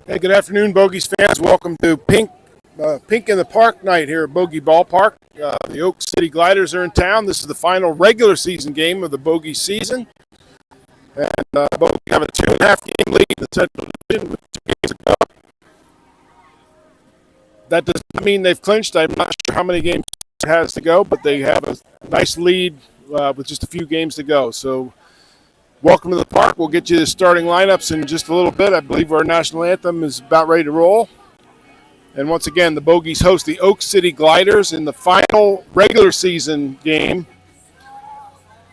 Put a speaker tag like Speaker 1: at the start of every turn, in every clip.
Speaker 1: Hey, good afternoon, Bogeys fans. Welcome to Pink in the Park night here at Bogey Ballpark. The Oak City Gliders are in town. This is the final regular season game of the Bogey season. And Bogey have a 2.5 game lead in the Central Division with 2 games to go. That does not mean they've clinched. I'm not sure how many games it has to go, but they have a nice lead with just a few games to go. So welcome to the park. We'll get you the starting lineups in just a little bit. I believe our national anthem is about ready to roll. And once again, the Bogeys host the Oak City Gliders in the final regular season game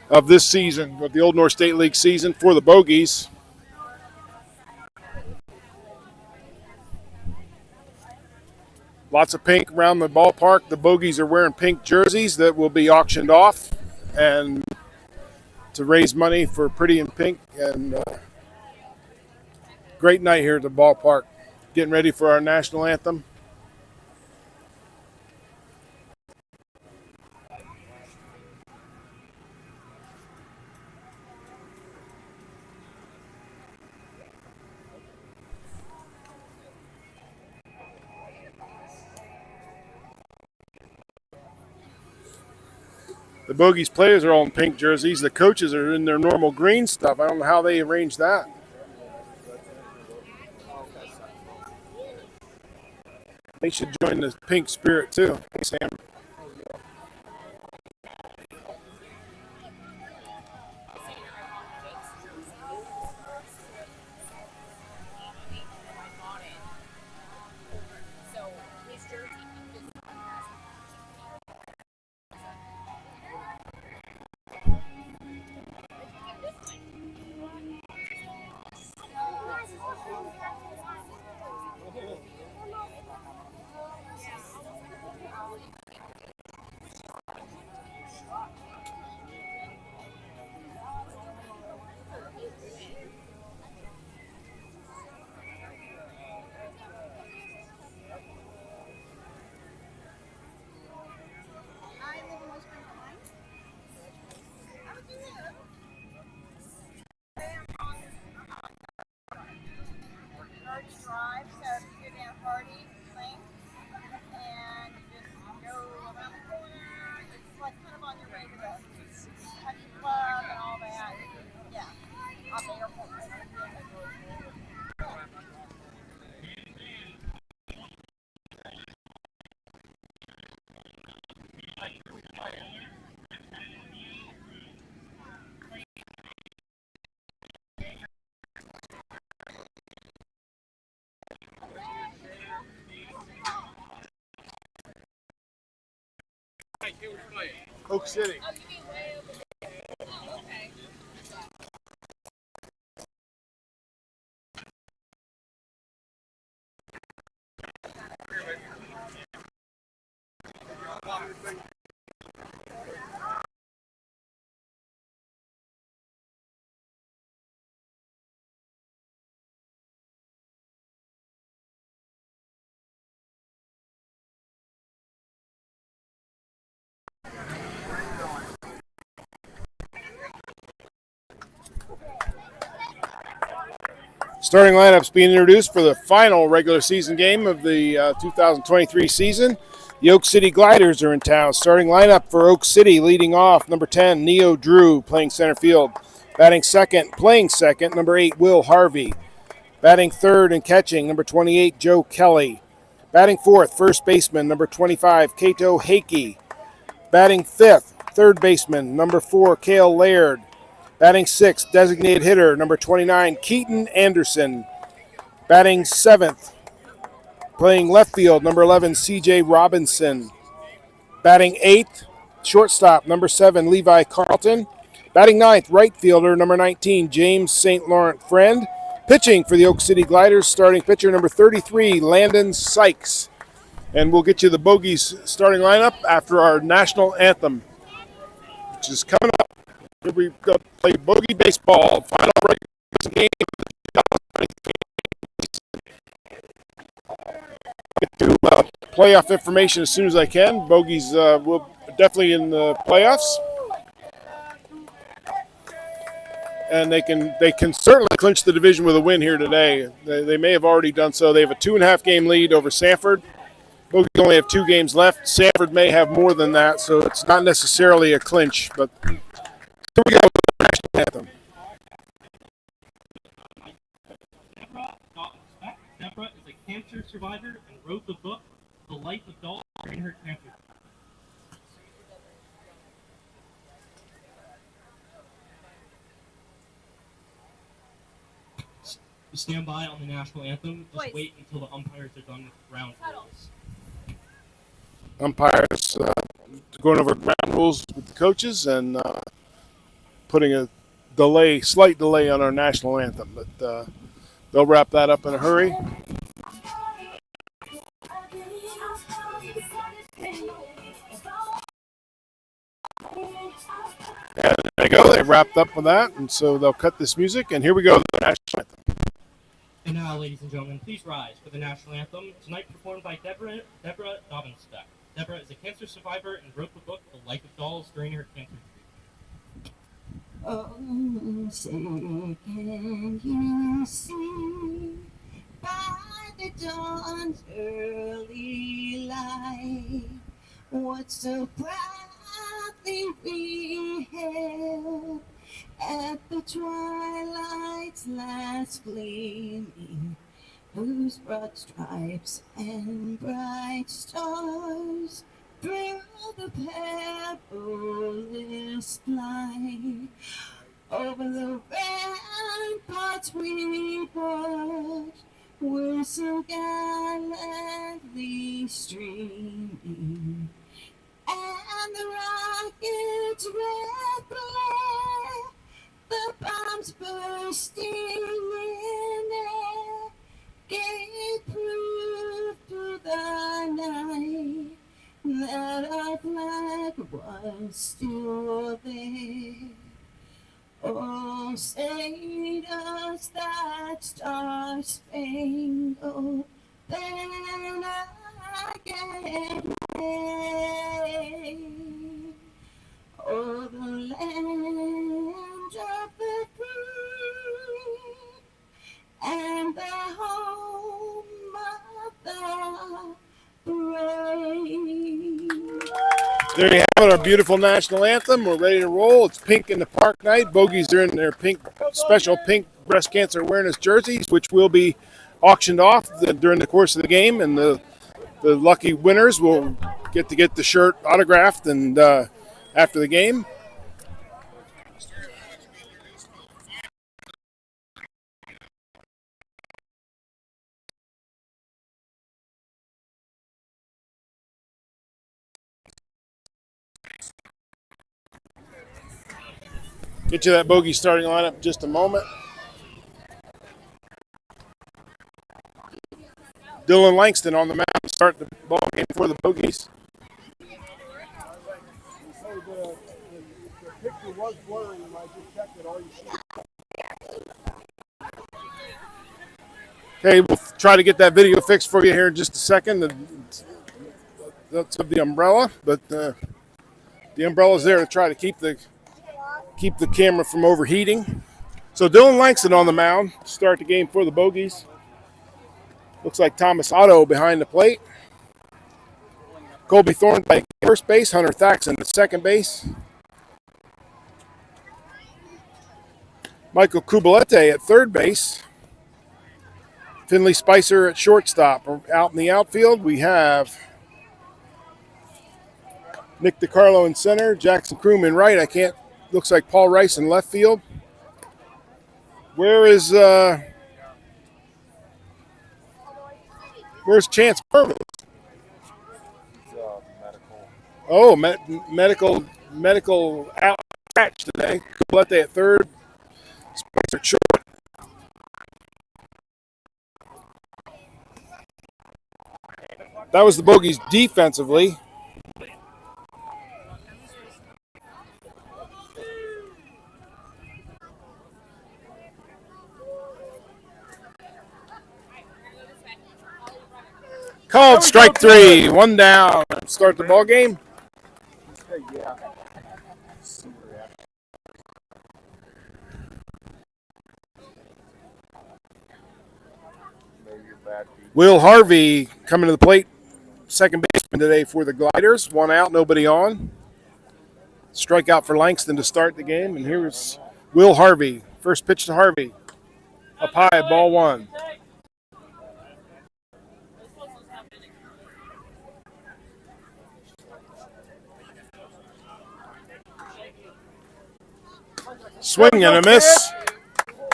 Speaker 1: of this season, of the Old North State League season for the Bogeys. Lots of pink around the ballpark. The Bogeys are wearing pink jerseys that will be auctioned off and to raise money for Pretty in Pink. And great night here at the ballpark. Getting ready for our national anthem. The Bogeys players are all in pink jerseys. The coaches are in their normal green stuff. I don't know how they arranged that. They should join the pink spirit too. Hey, Sam. Oak City. Starting lineups being introduced for the final regular season game of the 2023 season. The Oak City Gliders are in town. Starting lineup for Oak City, leading off, number 10, Neo Drew, playing center field. Batting second, playing second, number 8, Will Harvey. Batting third and catching, number 28, Joe Kelly. Batting fourth, first baseman, number 25, Kato Hakey. Batting fifth, third baseman, number 4, Cale Laird. Batting sixth, designated hitter, number 29, Keaton Anderson. Batting seventh, playing left field, number 11, C.J. Robinson. Batting eighth, shortstop, number 7, Levi Carlton. Batting ninth, right fielder, number 19, James St. Laurent Friend. Pitching for the Oak City Gliders, starting pitcher, number 33, Landon Sykes. And we'll get you the Bogeys starting lineup after our national anthem, which is coming up. Here we go play Bogey baseball, final regular game of the 2023. Get to playoff information as soon as I can. Bogeys will definitely in the playoffs, and they can certainly clinch the division with a win here today. They may have already done so. They have a 2.5 game lead over Sanford. Bogeys only have 2 games left. Sanford may have more than that, so it's not necessarily a clinch, but. Here we go with the national anthem.
Speaker 2: Deborah is a cancer survivor and wrote the book, The Life of Dolls During Her Cancer. Stand by on the national anthem. Just wait until the umpires are done with round rules.
Speaker 1: Umpires going over ground rules with the coaches and putting a slight delay on our national anthem, but they'll wrap that up in a hurry. And there you go. They wrapped up with that, and so they'll cut this music, and here we go, the national anthem.
Speaker 2: And now, ladies and gentlemen, please rise for the national anthem, tonight performed by Deborah Dobbinsteck. Deborah is a cancer survivor and wrote the book, The Life of Dolls During Her Cancer Treatment.
Speaker 3: Oh, say, can you see by the dawn's early light what so proudly we hailed at the twilight's last gleaming, whose broad stripes and bright stars through the perilous flight over the ramparts we watched were so gallantly streaming, and the rocket's red glare, the bombs bursting in air, gave proof to the night that our flag was still there. Oh, say does that star-spangled banner again wave? Oh, the land of the free and the home of the brave.
Speaker 1: There you have it, our beautiful national anthem. We're ready to roll. It's Pink in the Park night. Bogeys are in their special pink breast cancer awareness jerseys, which will be auctioned off during the course of the game, and the lucky winners will get the shirt autographed and after the game. Get you that Bogey starting lineup in just a moment. Dylan Langston on the mound to start the ball game for the Bogeys. was blurry when I just checked it. All you see. Okay, we'll try to get that video fixed for you here in just a second. That's of the umbrella, but the umbrella's there to try to keep the camera from overheating. So Dylan Langston on the mound to start the game for the Bogeys. Looks like Thomas Otto behind the plate. Colby Thorndike at first base, Hunter Thaxton at second base. Michael Kubalete at third base. Finley Spicer at shortstop. Out in the outfield, we have Nick DiCarlo in center, Jackson Kroom in right. Looks like Paul Rice in left field. Where's Chance Purvis? Oh, medical out catch today. Kubalete at third, Spicer at short. That was the Bogeys defensively. Called strike three, one down. Start the ball game. Will Harvey coming to the plate, second baseman today for the Gliders. One out, nobody on. Strikeout for Langston to start the game, and here's Will Harvey. First pitch to Harvey. Up high, ball one. Swing and a miss.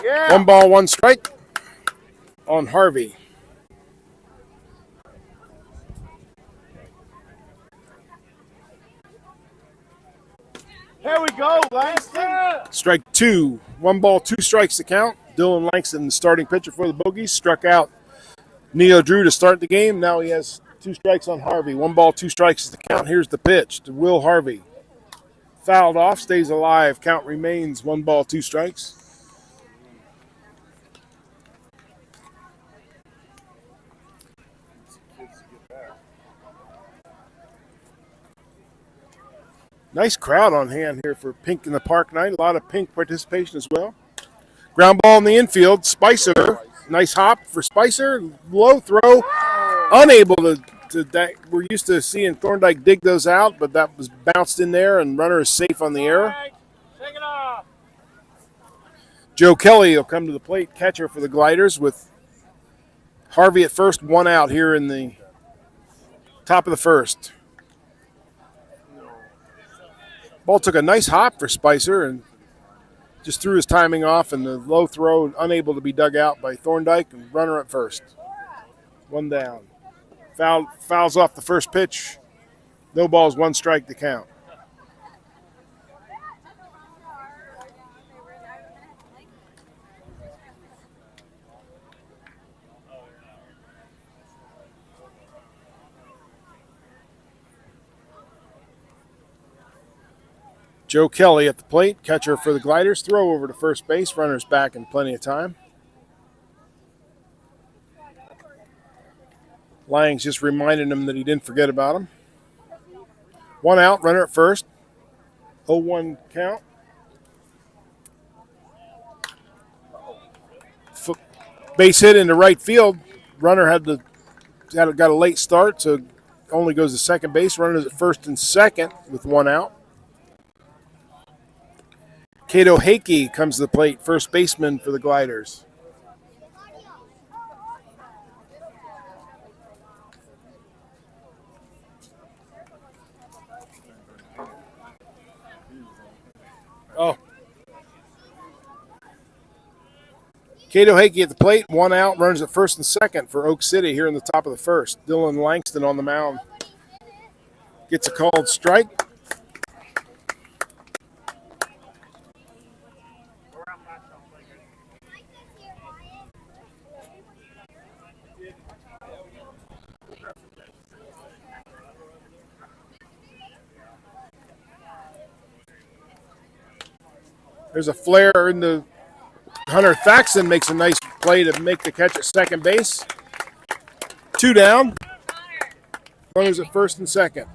Speaker 1: Yeah. 1 ball, 1 strike on Harvey.
Speaker 4: Here we go, Langston.
Speaker 1: Strike 2. 1 ball, 2 strikes to count. Dylan Langston, the starting pitcher for the Bogeys, struck out Neo Drew to start the game. Now he has 2 strikes on Harvey. 1 ball, 2 strikes to count. Here's the pitch to Will Harvey. Fouled off, stays alive. Count remains 1 ball, 2 strikes. Nice crowd on hand here for Pink in the Park night. A lot of Pink participation as well. Ground ball in the infield. Spicer. Nice hop for Spicer. Low throw. Unable to we're used to seeing Thorndike dig those out, but that was bounced in there, and runner is safe on the error.
Speaker 4: Shake it off.
Speaker 1: Joe Kelly will come to the plate, catcher for the Gliders, with Harvey at first, 1 out here in the top of the first. Ball took a nice hop for Spicer and just threw his timing off, and the low throw unable to be dug out by Thorndike, and runner at first. 1 down. Fouls off the first pitch. No balls, 1 strike to count. Joe Kelly at the plate, catcher for the Gliders. Throw over to first base. Runner's back in plenty of time. Lang's just reminding him that he didn't forget about him. 1 out, runner at first. 0-1 count. Base hit into right field. Runner got a late start, so only goes to second base. Runner's at first and second with 1 out. Cato Hakey comes to the plate, first baseman for the Gliders. Oh. Cato Hakey at the plate, 1 out, runs at first and second for Oak City here in the top of the first. Dylan Langston on the mound gets a called strike. There's a flare in the Hunter Thaxton makes a nice play to make the catch at second base. 2 down. Runners at first and second.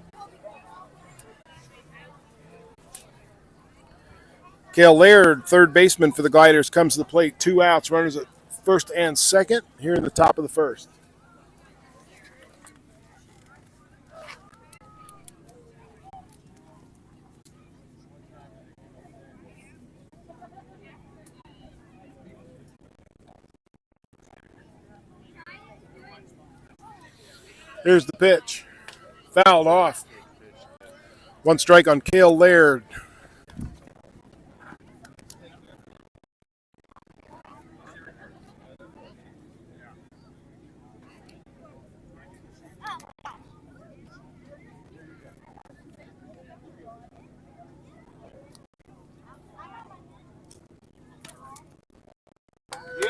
Speaker 1: Cale Laird, third baseman for the Gliders, comes to the plate. 2 outs. Runners at first and second here in the top of the first. Here's the pitch. Fouled off. 1 strike on Cale Laird.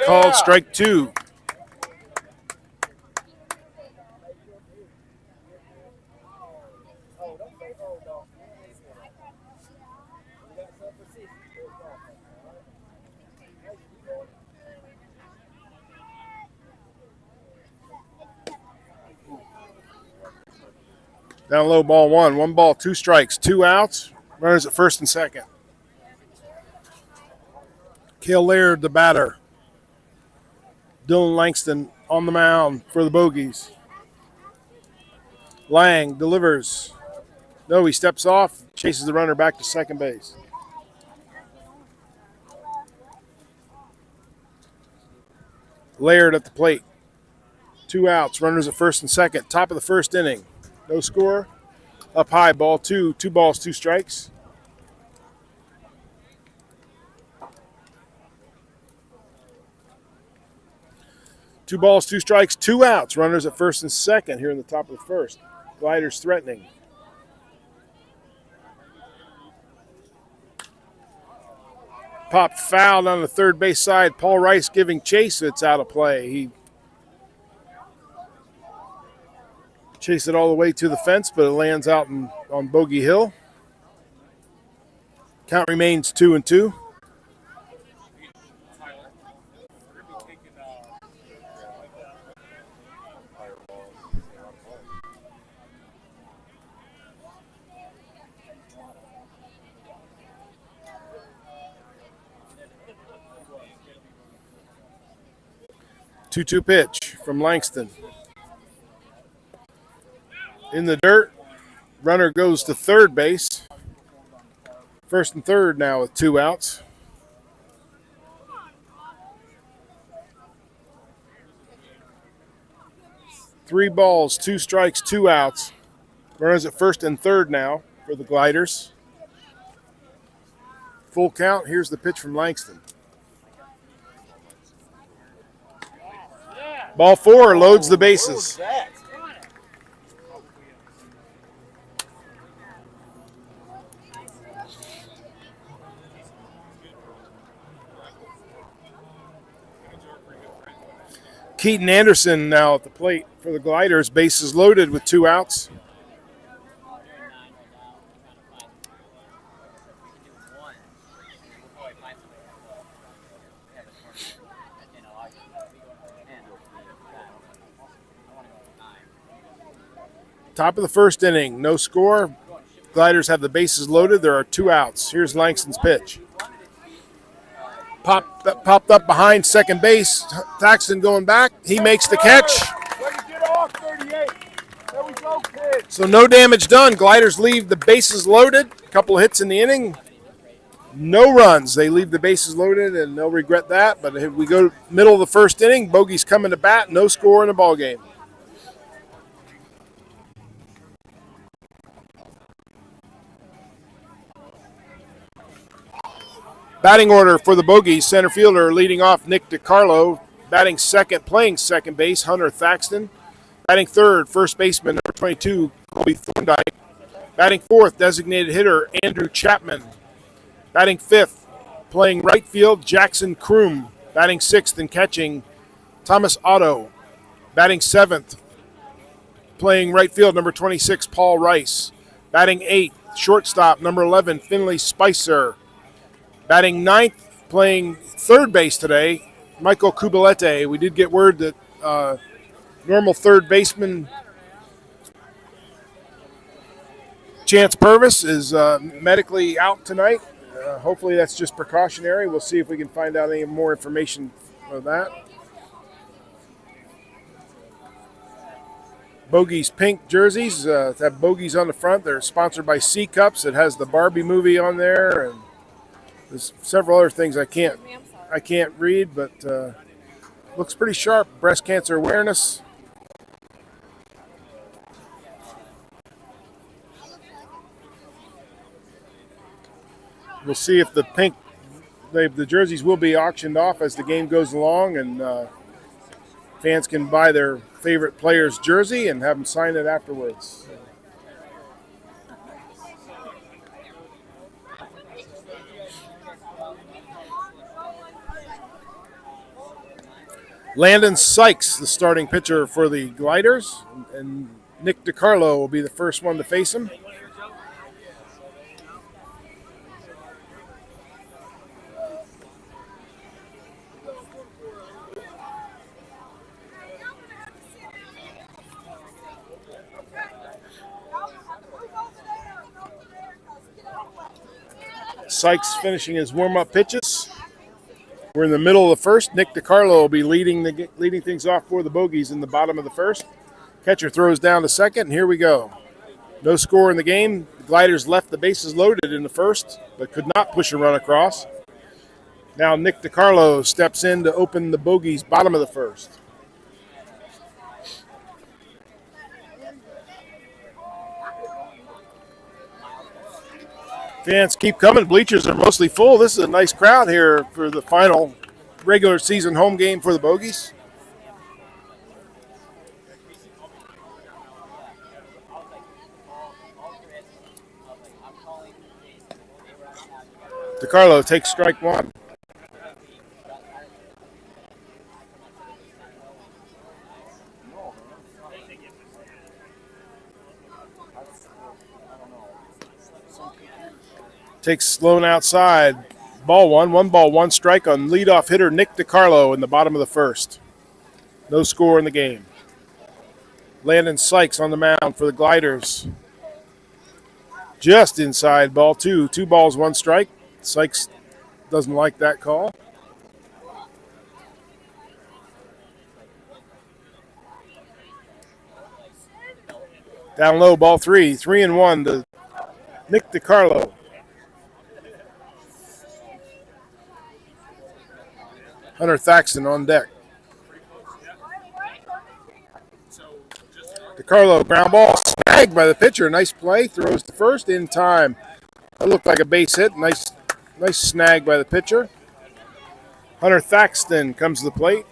Speaker 1: Called strike 2. Down low, ball 1. 1 ball, 2 strikes, 2 outs. Runners at first and second. Cale Laird, the batter. Dylan Langston on the mound for the Bogeys. Lang delivers. No, he steps off, chases the runner back to second base. Laird at the plate. 2 outs, runners at first and second. Top of the first inning. No score. Up high, ball 2. 2 balls, 2 strikes. Two balls, 2 strikes, 2 outs. Runners at first and second here in the top of the first. Gliders threatening. Popped foul on the third base side. Paul Rice giving chase. It's out of play. He chased it all the way to the fence, but it lands out on Bogey Hill. Count remains 2-2. Two-two pitch from Langston. In the dirt, runner goes to third base. First and third now with 2 outs. Three balls, 2 strikes, 2 outs. Runners at first and third now for the Gliders. Full count. Here's the pitch from Langston. Ball 4 loads the bases. Keaton Anderson now at the plate for the Gliders. Bases loaded with 2 outs. Top of the first inning, no score. Gliders have the bases loaded. There are 2 outs. Here's Langston's pitch. Popped up behind second base. Thaxton going back. He makes the catch. So no damage done. Gliders leave the bases loaded. A couple of hits in the inning. No runs. They leave the bases loaded, and they'll regret that. But if we go middle of the first inning, Bogey's coming to bat. No score in the ball game. Batting order for the Bogeys. Center fielder leading off Nick DiCarlo. Batting second, playing second base, Hunter Thaxton. Batting third, first baseman, number 22, Colby Thorndike. Batting fourth, designated hitter, Andrew Chapman. Batting fifth, playing right field, Jackson Kroom. Batting sixth and catching, Thomas Otto. Batting seventh, playing right field, number 26, Paul Rice. Batting eighth, shortstop, number 11, Finley Spicer. Batting ninth, playing third base today, Michael Kubalete. We did get word that normal third baseman Chance Purvis is medically out tonight. Hopefully that's just precautionary. We'll see if we can find out any more information of that. Bogeys pink jerseys have Bogeys on the front. They're sponsored by C Cups. It has the Barbie movie on there, and there's several other things I can't read, but looks pretty sharp. Breast cancer awareness. We'll see if the jerseys will be auctioned off as the game goes along, and fans can buy their favorite player's jersey and have them sign it afterwards. Landon Sykes, the starting pitcher for the Gliders, and Nick DiCarlo will be the first one to face him. Sykes finishing his warm-up pitches. We're in the middle of the first. Nick DiCarlo will be leading things off for the Bogeys in the bottom of the first. Catcher throws down to second, and here we go. No score in the game. The Gliders left the bases loaded in the first, but could not push a run across. Now Nick DiCarlo steps in to open the Bogeys' bottom of the first. Fans keep coming. Bleachers are mostly full. This is a nice crowd here for the final regular season home game for the Bogeys. DiCarlo takes strike one. Takes Sloan outside. Ball one. 1 ball, 1 strike on leadoff hitter Nick DiCarlo in the bottom of the first. No score in the game. Landon Sykes on the mound for the Gliders. Just inside ball 2. 2 balls, 1 strike. Sykes doesn't like that call. Down low, ball 3. 3-1 to Nick DiCarlo. Hunter Thaxton on deck. DiCarlo, ground ball, snagged by the pitcher. Nice play, throws to first in time. That looked like a base hit. Nice snag by the pitcher. Hunter Thaxton comes to the plate.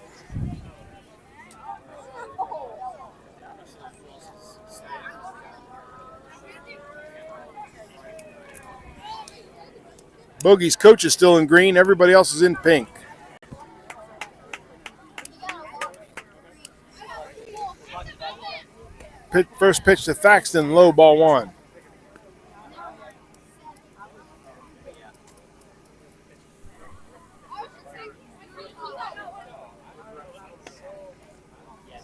Speaker 1: Bogeys' coach is still in green. Everybody else is in pink. First pitch to Thaxton, low, ball 1.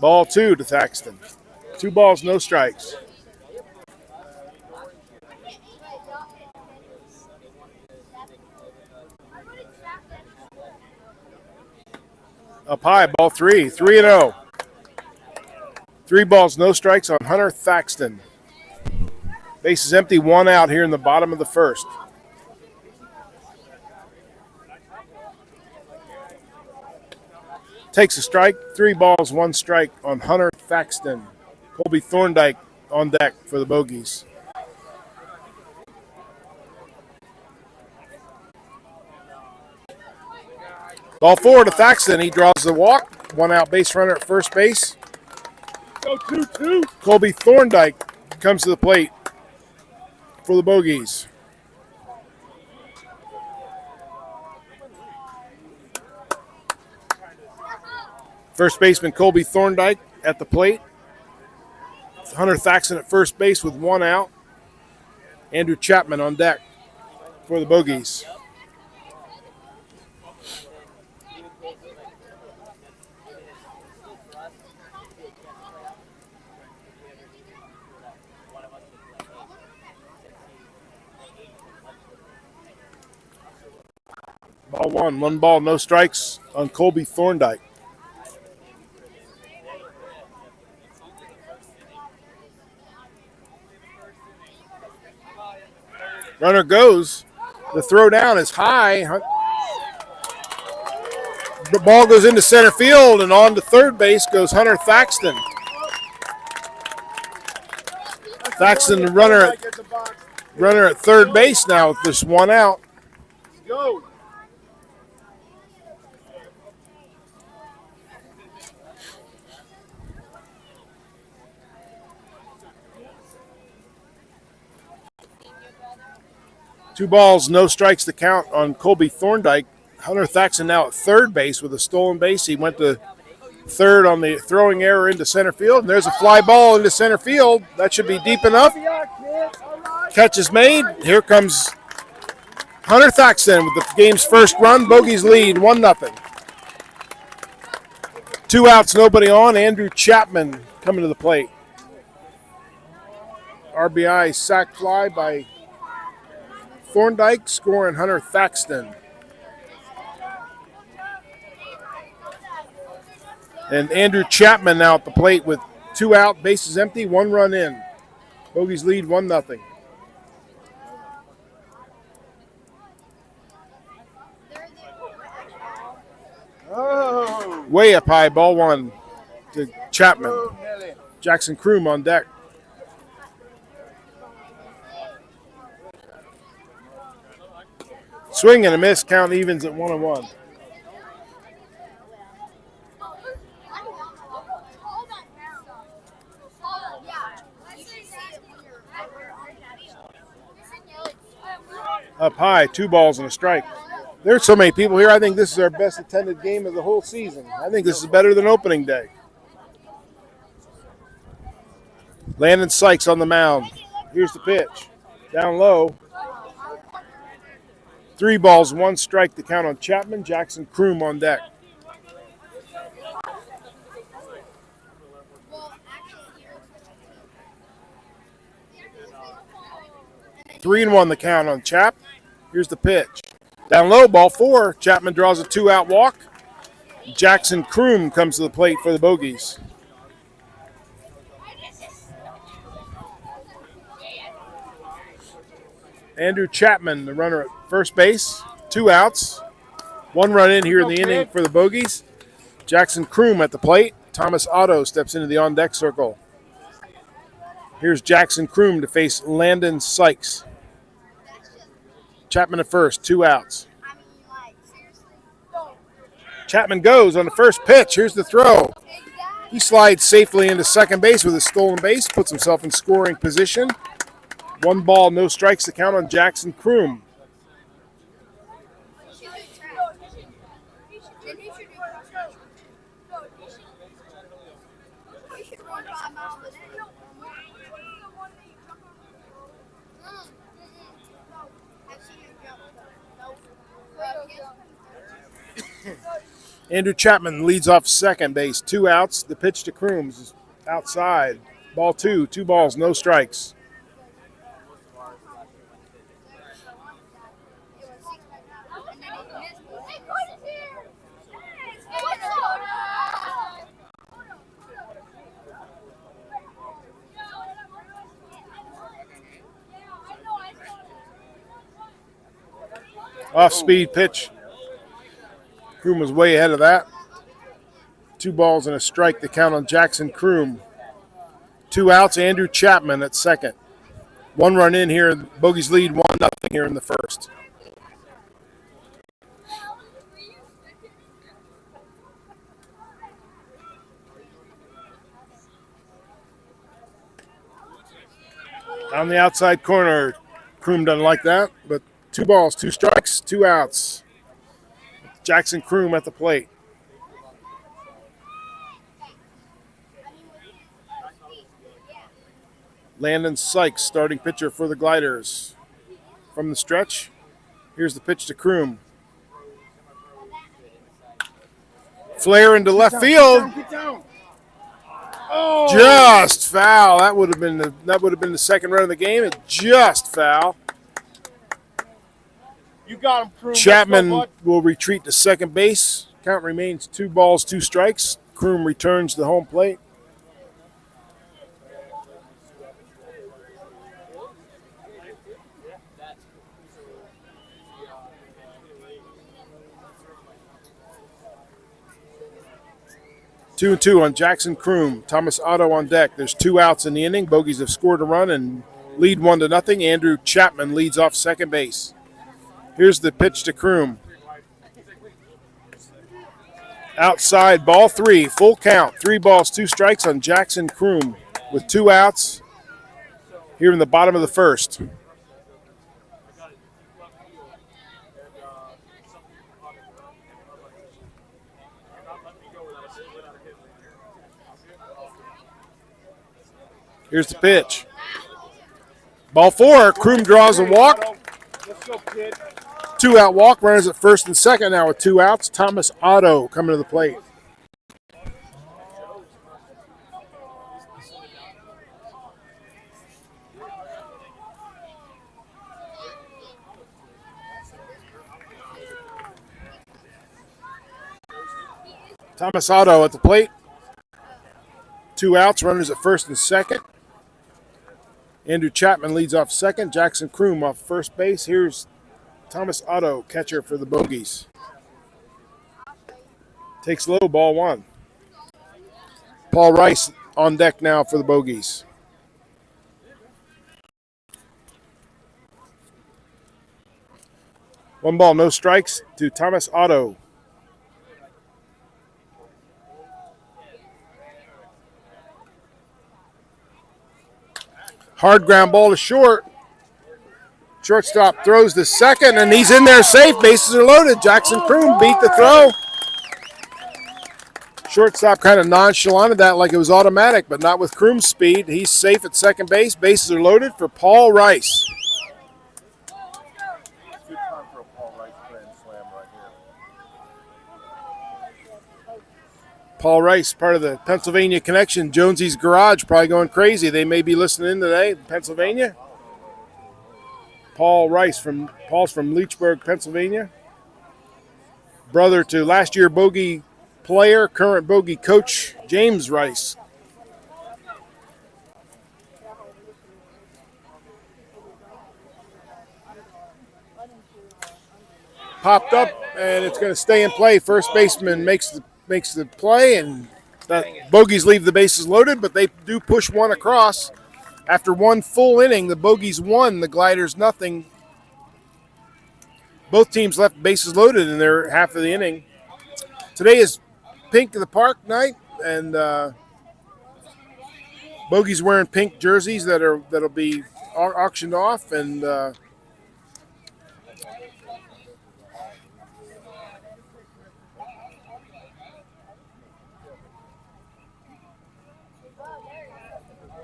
Speaker 1: Ball 2 to Thaxton. 2 balls, no strikes. Up high, ball 3. 3-0. 3 balls, no strikes on Hunter Thaxton. Base is empty, 1 out here in the bottom of the first. Takes a strike, 3 balls, 1 strike on Hunter Thaxton. Colby Thorndike on deck for the Bogeys. Ball 4 to Thaxton. He draws the walk. 1 out base runner at first base. Go 2-2. Colby Thorndike comes to the plate for the Bogeys. First baseman Colby Thorndike at the plate. Hunter Thaxton at first base with 1 out. Andrew Chapman on deck for the Bogeys. Ball one. One ball, no strikes on Colby Thorndike. Runner goes. The throw down is high. The ball goes into center field, and on to third base goes Hunter Thaxton. Thaxton, the runner at third base now with just one out.
Speaker 4: Go.
Speaker 1: Two balls, no strikes to count on Colby Thorndike. Hunter Thaxton now at third base with a stolen base. He went to third on the throwing error into center field. And there's a fly ball into center field. That should be deep enough. Catch is made. Here comes Hunter Thaxton with the game's first run. Bogeys lead 1-0. 2 outs, nobody on. Andrew Chapman coming to the plate. RBI sac fly by Thorndike, scoring Hunter Thaxton. And Andrew Chapman now at the plate with 2 out, bases empty, 1 run in. Bogeys lead 1-0.
Speaker 4: Oh.
Speaker 1: Way up high, ball one to Chapman. Jackson Kroom on deck. Swing and a miss, count evens at 1-1. Up high, 2 balls and a strike. There's so many people here. I think this is our best attended game of the whole season. I think this is better than opening day. Landon Sykes on the mound. Here's the pitch. Down low. 3 balls, 1 strike to count on Chapman. Jackson Kroom on deck. Three and 1 the count on Chap. Here's the pitch. Down low, ball 4. Chapman draws a 2-out walk. Jackson Kroom comes to the plate for the Bogeys. Andrew Chapman, the runner at first base. 2 outs. 1 run in here in the inning for the Bogeys. Jackson Kroom at the plate. Thomas Otto steps into the on-deck circle. Here's Jackson Kroom to face Landon Sykes. Chapman at first, 2 outs. Chapman goes on the first pitch. Here's the throw. He slides safely into second base with a stolen base, puts himself in scoring position. 1 ball, no strikes to count on Jackson Kroom. Andrew Chapman leads off second base. 2 outs. The pitch to Krooms is outside. Ball 2. 2 balls, no strikes. Off-speed pitch. Kroom was way ahead of that. 2 balls and a strike to count on Jackson Kroom. 2 outs, Andrew Chapman at second. 1 run in here. Bogeys lead 1-0 here in the first. On the outside corner, Kroom doesn't like that, but 2 balls, 2 strikes, 2 outs. Jackson Kroom at the plate. Landon Sykes, starting pitcher for the Gliders. From the stretch, here's the pitch to Kroom. Flare into left field.
Speaker 4: Oh.
Speaker 1: Just foul. That would have been the second run of the game. It just foul.
Speaker 4: You got him, Crew.
Speaker 1: Chapman will retreat to second base. Count remains 2 balls, 2 strikes. Kroom returns to home plate. Two and two on Jackson Kroom. Thomas Otto on deck. There's 2 outs in the inning. Bogeys have scored a run and lead 1-0. Andrew Chapman leads off second base. Here's the pitch to Kroom. Outside, ball 3, full count. 3 balls, 2 strikes on Jackson Kroom with 2 outs here in the bottom of the first. Here's the pitch. Ball 4, Kroom draws a walk.
Speaker 4: Let's go, kid.
Speaker 1: 2-out walk, runners at first and second now with 2 outs. Thomas Otto coming to the plate. Thomas Otto at the plate. 2 outs, runners at first and second. Andrew Chapman leads off second. Jackson Kroom off first base. Here's Thomas Otto, catcher for the Bogeys. Takes low, ball 1. Paul Rice on deck now for the Bogeys. One ball, no strikes to Thomas Otto. Hard ground ball to short. Shortstop throws to second, and he's in there safe. Bases are loaded. Jackson Kroom beat the throw. Shortstop kind of nonchalanted that like it was automatic, but not with Kroom's speed. He's safe at second base. Bases are loaded for Paul Rice.
Speaker 4: Good time for a Paul Rice grand slam right here.
Speaker 1: Paul Rice, part of the Pennsylvania connection. Jonesy's Garage, probably going crazy. They may be listening in today in Pennsylvania. Paul's from Leechburg, Pennsylvania. Brother to last year Bogey player, current Bogey coach, James Rice. Popped up, and it's going to stay in play. First baseman makes the play, and Bogeys leave the bases loaded, but they do push one across. After one full inning, the Bogeys won, the Gliders nothing. Both teams left bases loaded in their half of the inning. Today is Pink in the Park night, and Bogeys wearing pink jerseys that'll be auctioned off, and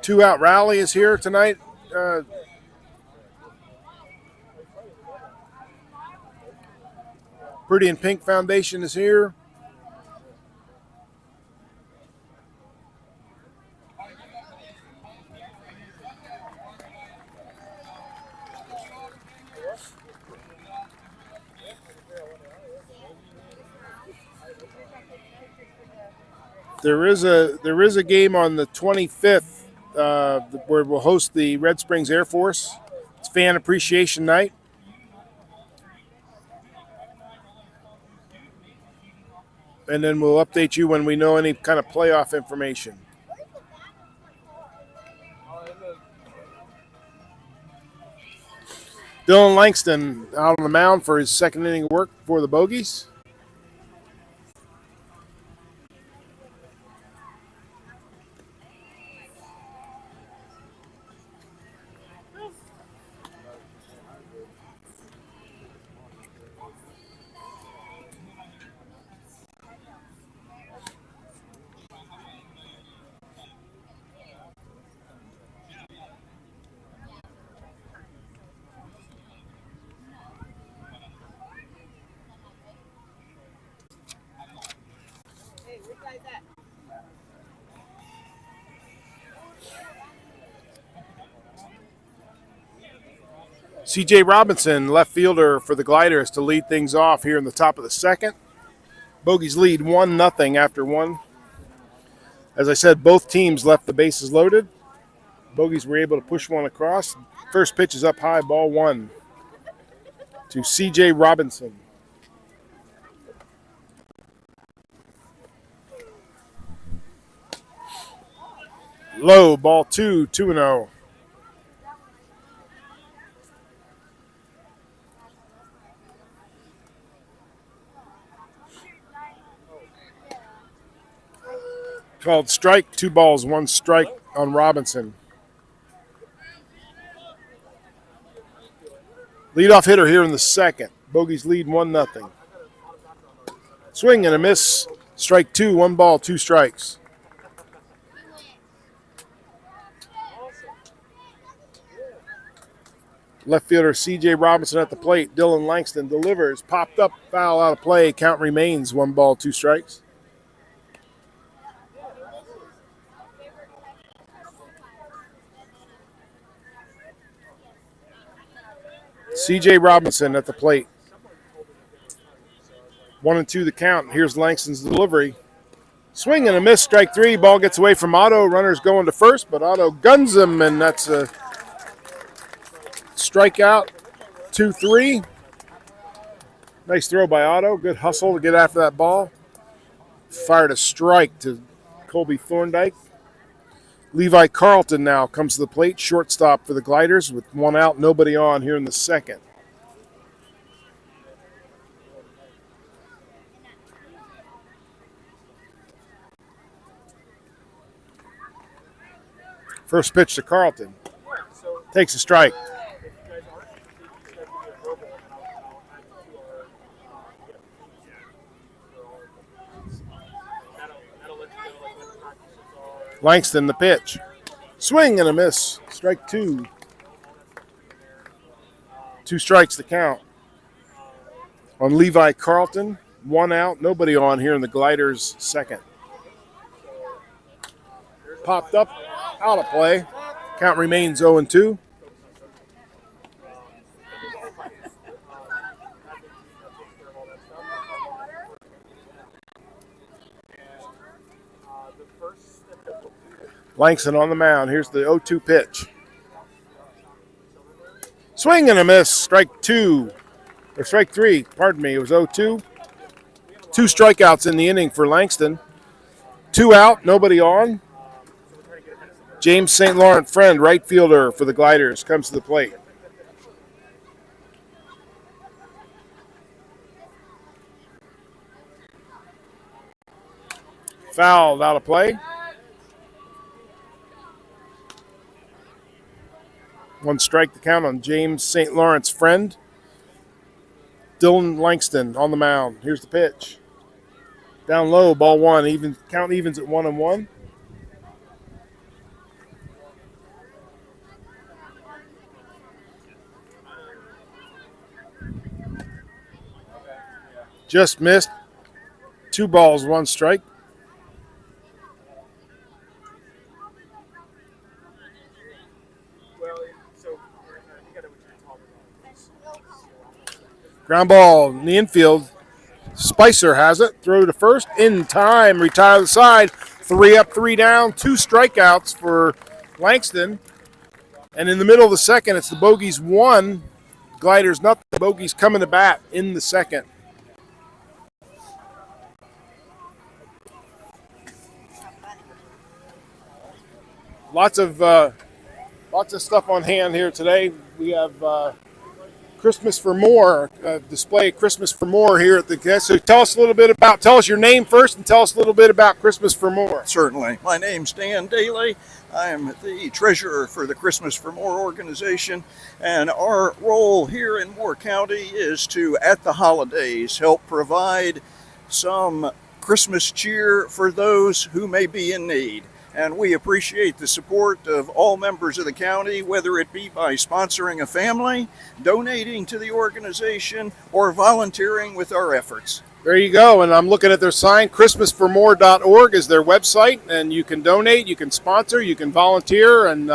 Speaker 1: two-out rally is here tonight. Pretty in Pink Foundation is here. There is a game on the 25th where we'll host the Red Springs Air Force. It's Fan Appreciation Night. And then we'll update you when we know any kind of playoff information. Dylan Langston out on the mound for his second inning work for the Bogeys. C.J. Robinson, left fielder for the Gliders, to lead things off here in the top of the second. Bogeys lead 1-0 after one. As I said, both teams left the bases loaded. Bogeys were able to push one across. First pitch is up high, ball one to C.J. Robinson. Low, ball 2-0. Called strike, 2 balls, 1 strike on Robinson. Leadoff hitter here in the second. Bogeys lead 1-0. Swing and a miss. Strike 2, 1 ball, 2 strikes. Left fielder C.J. Robinson at the plate. Dylan Langston delivers. Popped up, foul out of play. Count remains 1 ball, 2 strikes. C.J. Robinson at the plate. 1-2 the count. Here's Langston's delivery. Swing and a miss. Strike 3. Ball gets away from Otto. Runner's going to first, but Otto guns him, and that's a strikeout. 2-3. Nice throw by Otto. Good hustle to get after that ball. Fired a strike to Colby Thorndike. Levi Carlton now comes to the plate. Shortstop for the Gliders with 1 out, nobody on here in the second. First pitch to Carlton. Takes a strike. Langston the pitch. Swing and a miss. Strike 2. 2 strikes to count. On Levi Carlton, 1 out, nobody on here in the Gliders' second. Popped up, out of play. Count remains 0-2. Langston on the mound. Here's the 0-2 pitch. Swing and a miss. Strike 2. Or strike 3. Pardon me. It was 0-2. 2 strikeouts in the inning for Langston. 2 out. Nobody on. James St. Laurent Friend, right fielder for the Gliders, comes to the plate. Fouled out of play. 1 strike to count on James St. Laurent's Friend. Dylan Langston on the mound. Here's the pitch. Down low, ball 1. Count evens at 1-1. Just missed. 2 balls, 1 strike. Ground ball in the infield. Spicer has it. Throw to first. In time. Retire the side. 3 up, 3 down. 2 strikeouts for Langston. And in the middle of the second, it's the Bogeys 1. Gliders nothing. Bogeys coming to bat in the second. Lots of stuff on hand here today. We have Christmas for More, display of Christmas for More here at the guest. So tell us your name first and tell us a little bit about Christmas for More.
Speaker 5: Certainly. My name's Dan Daly. I am the treasurer for the Christmas for More organization, and our role here in Moore County is to, at the holidays, help provide some Christmas cheer for those who may be in need. And we appreciate the support of all members of the county, whether it be by sponsoring a family, donating to the organization, or volunteering with our efforts.
Speaker 1: There you go. And I'm looking at their sign. ChristmasForMore.org is their website, and you can donate, you can sponsor, you can volunteer, and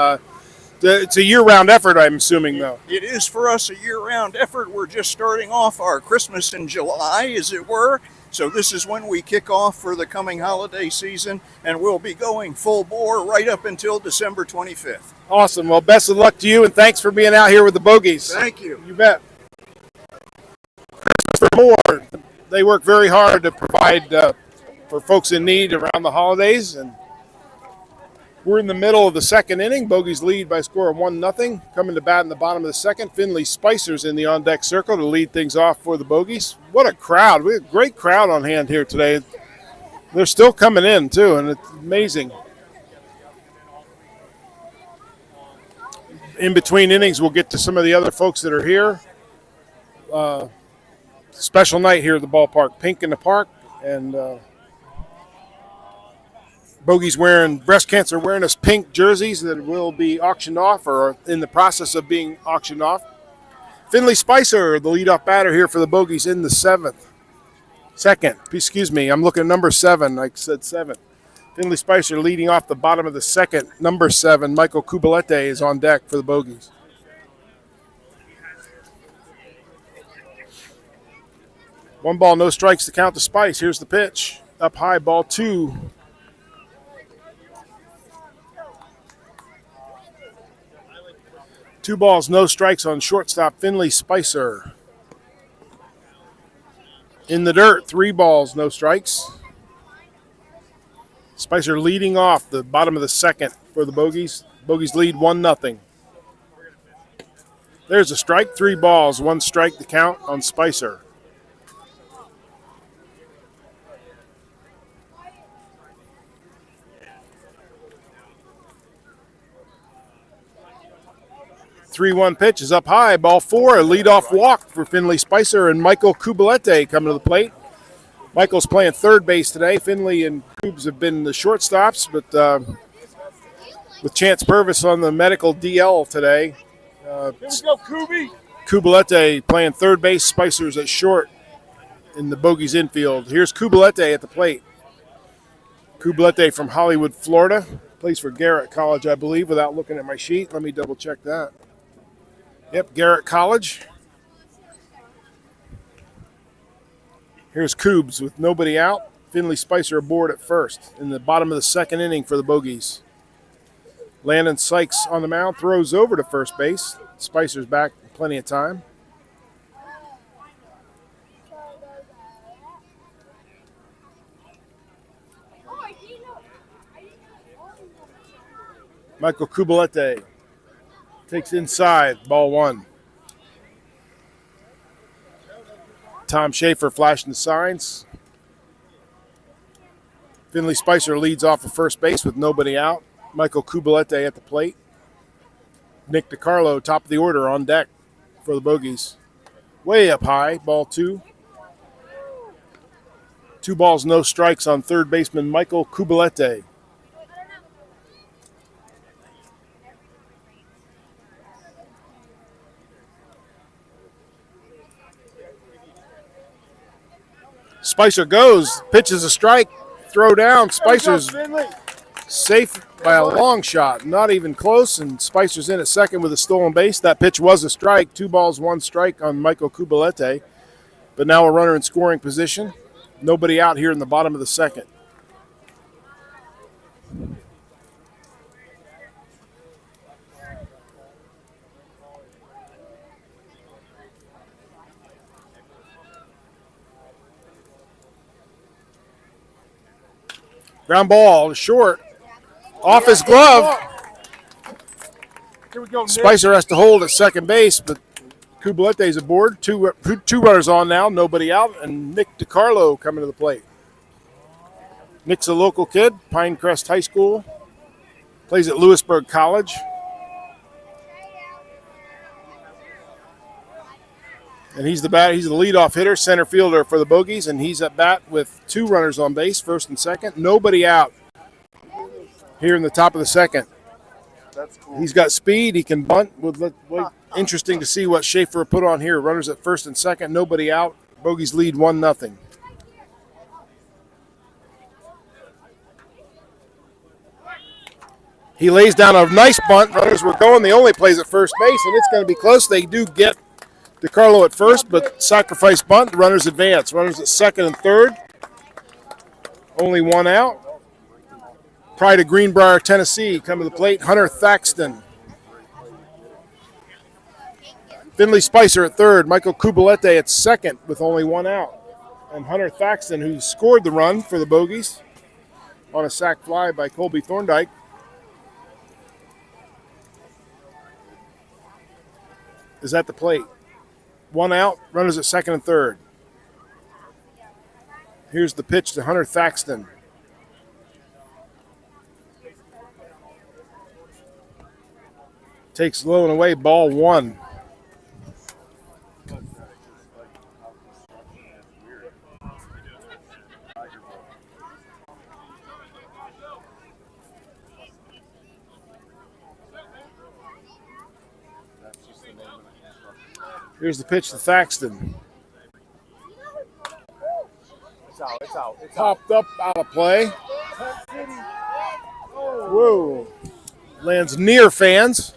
Speaker 1: It's a year-round effort, I'm assuming, though.
Speaker 5: It is for us a year-round effort. We're just starting off our Christmas in July, as it were. So this is when we kick off for the coming holiday season, and we'll be going full bore right up until December 25th.
Speaker 1: Awesome. Well, best of luck to you, and thanks for being out here with the Bogeys.
Speaker 5: Thank you.
Speaker 1: You bet. For more, they work very hard to provide for folks in need around the holidays, and we're in the middle of the second inning. Bogeys lead by a score of 1-0. Coming to bat in the bottom of the second, Finley Spicer's in the on-deck circle to lead things off for the Bogeys. What a crowd. We have a great crowd on hand here today. They're still coming in, too, and it's amazing. In between innings, we'll get to some of the other folks that are here. Special night here at the ballpark. Pink in the park, and Bogeys wearing breast cancer awareness pink jerseys that will be auctioned off or are in the process of being auctioned off. Finley Spicer, the leadoff batter here for the Bogeys in the second. Excuse me, I'm looking at number 7. I said 7. Finley Spicer leading off the bottom of the second. Number 7, Michael Kubalete, is on deck for the Bogeys. One ball, no strikes to count to Spice. Here's the pitch. Up high, ball 2. Two balls, no strikes on shortstop Finley Spicer. In the dirt, 3 balls, no strikes. Spicer leading off the bottom of the second for the Bogeys. Bogeys lead 1-0. There's a strike, 3 balls, 1 strike to count on Spicer. Three-one pitch is up high. Ball 4, a leadoff walk for Finley Spicer and Michael Kubalete coming to the plate. Michael's playing third base today. Finley and Kubes have been the shortstops, but with Chance Purvis on the medical DL today.
Speaker 4: Here we go, Kubi.
Speaker 1: Kubalete playing third base. Spicer's at short in the Bogeys infield. Here's Kubalete at the plate. Kubalete from Hollywood, Florida. Plays for Garrett College, I believe, without looking at my sheet. Let me double check that. Yep, Garrett College. Here's Kubes with nobody out. Finley Spicer aboard at first in the bottom of the second inning for the Bogeys. Landon Sykes on the mound, throws over to first base. Spicer's back, plenty of time. Michael Kubalete takes inside, ball 1. Tom Schaefer flashing the signs. Finley Spicer leads off of first base with nobody out. Michael Kubalete at the plate. Nick DiCarlo, top of the order, on deck for the Bogeys. Way up high, ball 2. 2 balls, no strikes on third baseman Michael Kubalete. Spicer goes, pitches a strike, throw down. Spicer's safe by a long shot, not even close, and Spicer's in at second with a stolen base. That pitch was a strike, 2 balls, 1 strike on Michael Kubalete, but now a runner in scoring position. Nobody out here in the bottom of the second. Ground ball, short, off his glove.
Speaker 4: Here we go, Nick.
Speaker 1: Spicer has to hold at second base, but Kubalete's aboard. Two runners on now, nobody out, and Nick DiCarlo coming to the plate. Nick's a local kid, Pinecrest High School, plays at Lewisburg College. And he's the leadoff hitter, center fielder for the Bogeys, and he's at bat with 2 runners on base, first and second. Nobody out here in the top of the second.
Speaker 4: That's cool.
Speaker 1: He's got speed. He can bunt. Interesting to see what Schaefer put on here. Runners at first and second. Nobody out. Bogeys lead 1-0. He lays down a nice bunt. Runners were going. The only plays at first base, and it's going to be close. They do get DeCarlo at first, but sacrifice bunt. The runners advance. Runners at second and third. Only one out. Pride of Greenbrier, Tennessee, come to the plate. Hunter Thaxton. Finley Spicer at third. Michael Kubalete at second with only one out. And Hunter Thaxton, who scored the run for the Bogeys on a sac fly by Colby Thorndike. Is at the plate. One out, runners at second and third. Here's the pitch to Hunter Thaxton. Takes low and away, ball one. Here's the pitch to Thaxton.
Speaker 4: It's out.
Speaker 1: Popped up out of play. Whoa. Lands near fans.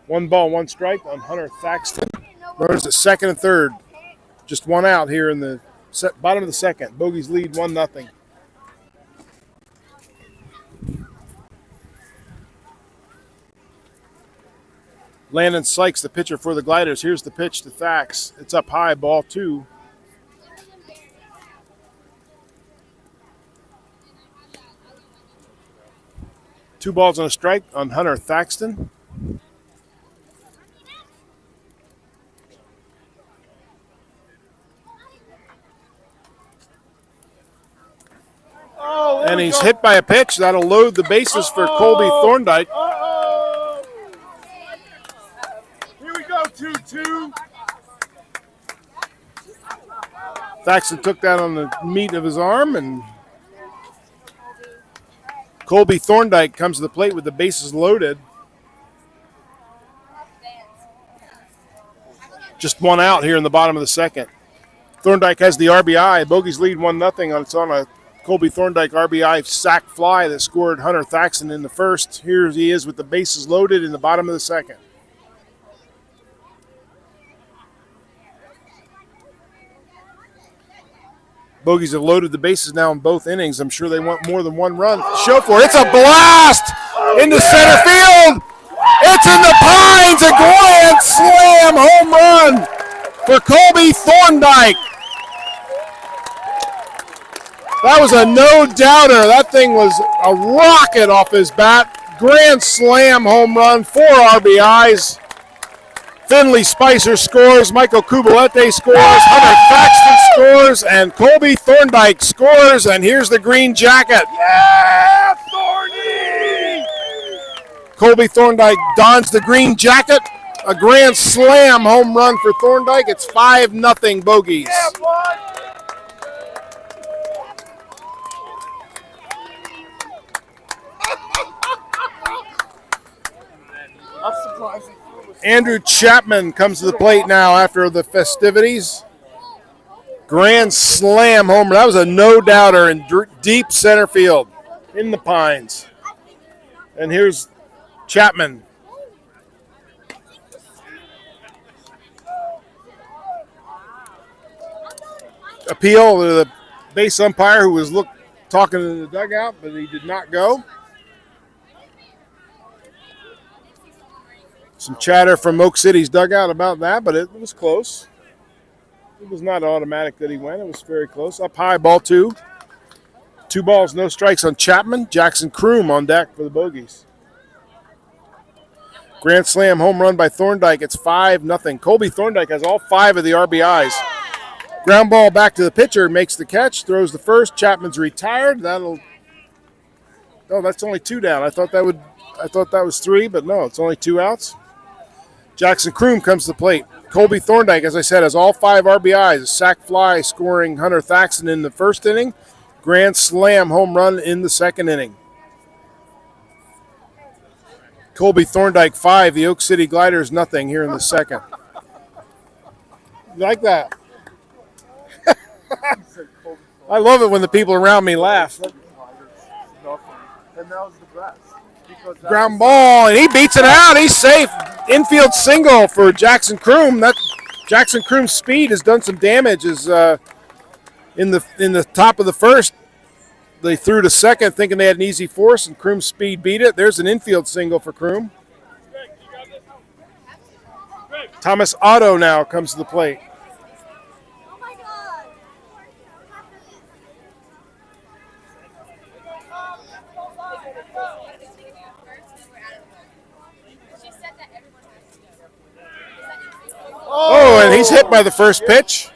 Speaker 1: One ball, one strike on Hunter Thaxton. Runners at second and third. Just one out here in the bottom of the second. Bogeys lead 1-0. Landon Sykes, the pitcher for the Gliders. Here's the pitch to Thax. It's up high, ball two. Two balls and a strike on Hunter Thaxton. And he's hit by a pitch. That'll load the bases for Colby Thorndike.
Speaker 4: Here we go, 2-2.
Speaker 1: Thaxton took that on the meat of his arm, and Colby Thorndike comes to the plate with the bases loaded. Just one out here in the bottom of the second. Thorndike has the RBI. Bogeys lead 1-0. It's on a Colby Thorndike RBI sac fly that scored Hunter Thaxton in the first. Here he is with the bases loaded in the bottom of the second. Bogeys have loaded the bases now in both innings. I'm sure they want more than one run to show for. It's a blast into center field. It's in the pines. A grand slam home run for Colby Thorndike. That was a no-doubter. That thing was a rocket off his bat. Grand slam home run, 4 RBIs. Finley Spicer scores. Michael Kubalete scores. Hunter Thaxton scores. And Colby Thorndike scores. And here's the green jacket.
Speaker 4: Yeah, Thorny!
Speaker 1: Colby Thorndike dons the green jacket. A grand slam home run for Thorndike. It's 5-0 Bogeys.
Speaker 4: Yeah, bud! I'm surprised.
Speaker 1: Andrew Chapman comes to the plate now after the festivities. Grand slam homer. That was a no-doubter in deep center field in the pines. And here's Chapman. Appeal to the base umpire who was talking in the dugout, but he did not go. Some chatter from Oak City's dugout about that, but it was close. It was not automatic that he went. It was very close. Up high, ball two. 2 balls, no strikes on Chapman. Jackson Kroom on deck for the Bogeys. Grand slam home run by Thorndike. It's 5-0. Colby Thorndike has all 5 of the RBIs. Ground ball back to the pitcher, makes the catch, throws the first. Chapman's retired. Oh, that's only 2 down. I thought that was 3, but no, it's only 2 outs. Jackson Kroom comes to the plate. Colby Thorndike, as I said, has all 5 RBIs. A sac fly scoring Hunter Thaxton in the first inning. Grand slam home run in the second inning. Colby Thorndike 5, the Oak City Gliders 0 here in the second. You like that? I love it when the people around me laugh.
Speaker 4: Nothing. And that was the best. Because that
Speaker 1: Ground
Speaker 4: was-
Speaker 1: ball, and he beats it out. He's safe. Infield single for Jackson Kroom. That Jackson Kroom's speed has done some damage. Is in the top of the first, they threw to second thinking they had an easy force, and Kroom's speed beat it. There's an infield single for Kroom. Thomas Otto now comes to the plate.
Speaker 3: Oh my God.
Speaker 1: Oh, and he's hit by the first pitch.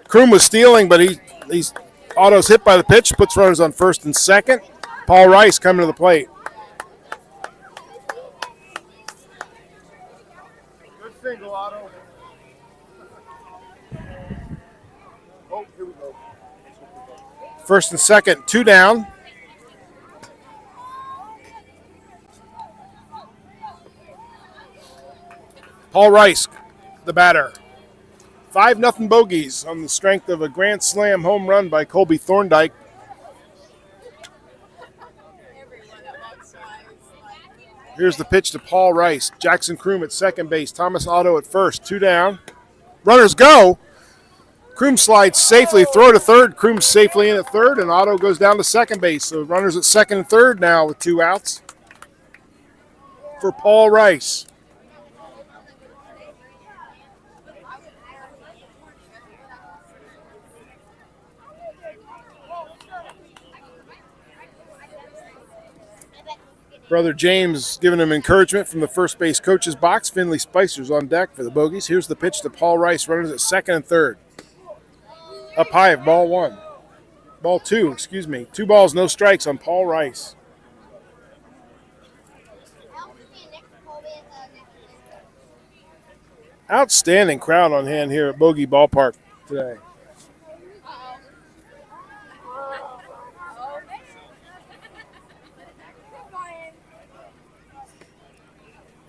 Speaker 1: Kroom was stealing, but he's Otto's hit by the pitch, puts runners on first and second. Paul Rice coming to the plate.
Speaker 4: Good single, Otto. Oh, here we go.
Speaker 1: First and second, two down. Paul Rice, the batter. 5-0 Bogeys on the strength of a grand slam home run by Colby Thorndike. Here's the pitch to Paul Rice. Jackson Kroom at second base. Thomas Otto at first. Two down. Runners go. Kroom slides safely. Throw to third. Kroom's safely in at third, and Otto goes down to second base. So runners at second and third now with two outs for Paul Rice. Brother James giving him encouragement from the first base coach's box. Finley Spicer's on deck for the Bogeys. Here's the pitch to Paul Rice. Runners at second and third. Up high of ball one. Ball two, excuse me. 2 balls, no strikes on Paul Rice. Outstanding crowd on hand here at Bogey Ballpark today.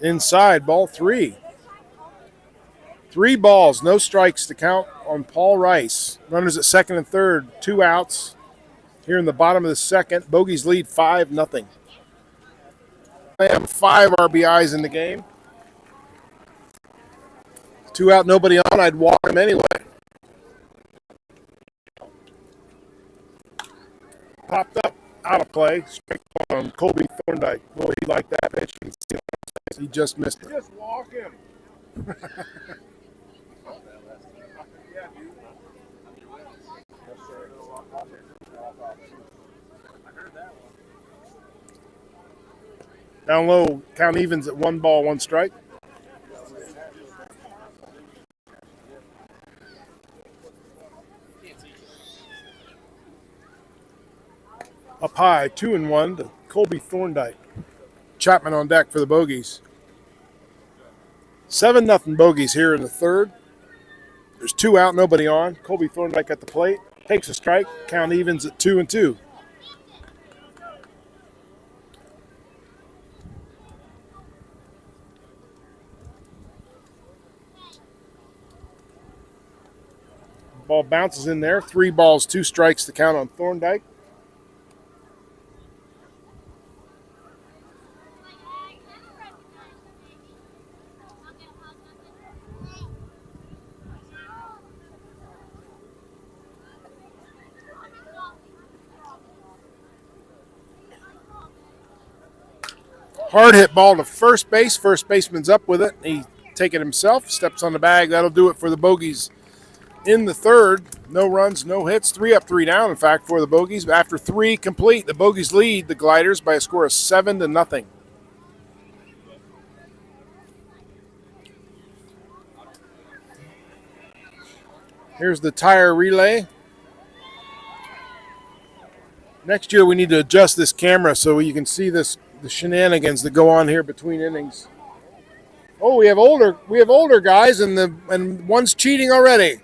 Speaker 1: Inside, ball 3. 3 balls, no strikes to count on Paul Rice. Runners at second and third, 2 outs. Here in the bottom of the second, Bogeys lead 5-0. They have 5 RBIs in the game. 2 out, nobody on. I'd walk him anyway. Popped up, out of play. Straight on Colby Thorndike. Well, he liked that pitch. He just missed it.
Speaker 4: Just walk him.
Speaker 1: Down low, count evens at 1 ball, 1 strike. Up high, 2-1 to Colby Thorndike. Chapman on deck for the Bogeys. 7-0 Bogeys here in the third. There's 2 out, nobody on. Colby Thorndike at the plate. Takes a strike. Count evens at 2-2. Ball bounces in there. 3 balls, 2 strikes to count on Thorndike. Hard hit ball to first base. First baseman's up with it. He take it himself. Steps on the bag. That'll do it for the Bogeys in the third. No runs, no hits. 3 up, 3 down, in fact, for the Bogeys. After 3 complete, the Bogeys lead the Gliders by a score of 7-0. Here's the tire relay. Next year we need to adjust this camera so you can see the shenanigans that go on here between innings. Oh, we have older guys, and one's cheating already.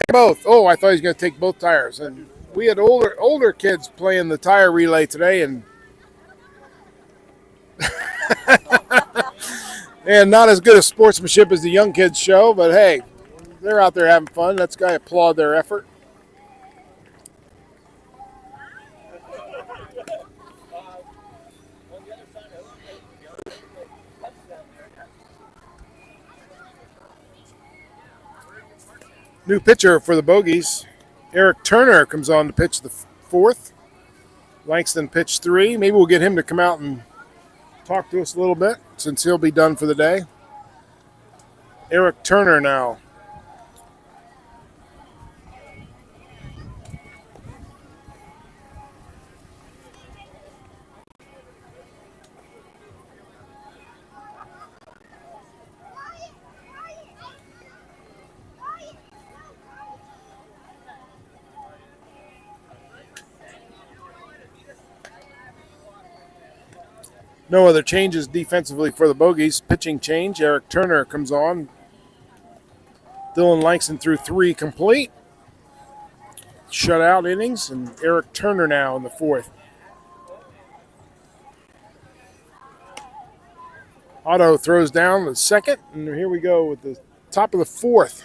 Speaker 1: Both. Oh, I thought he was going to take both tires. And we had older kids playing the tire relay today, and And not as good a sportsmanship as the young kids show, but hey, they're out there having fun. That's got to applaud their effort. New pitcher for the Bogeys. Eric Turner comes on to pitch the fourth. Langston pitched three. Maybe we'll get him to come out and talk to us a little bit since he'll be done for the day. Eric Turner now. No other changes defensively for the Bogeys. Pitching change. Eric Turner comes on. Dylan Langston threw three complete. Shutout innings, and Eric Turner now in the fourth. Otto throws down the second, and here we go with the top of the fourth.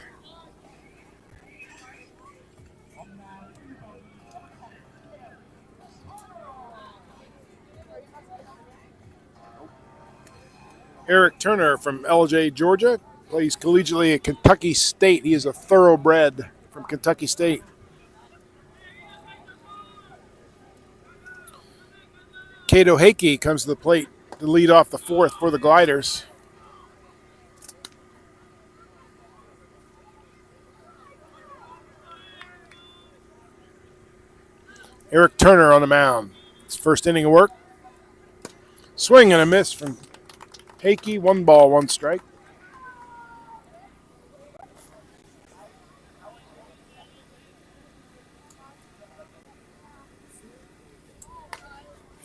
Speaker 1: Eric Turner from LJ, Georgia, plays collegiately at Kentucky State. He is a thoroughbred from Kentucky State. Cato Hakey comes to the plate to lead off the fourth for the Gliders. Eric Turner on the mound. His first inning of work. Swing and a miss from Hakey. 1 ball, 1 strike.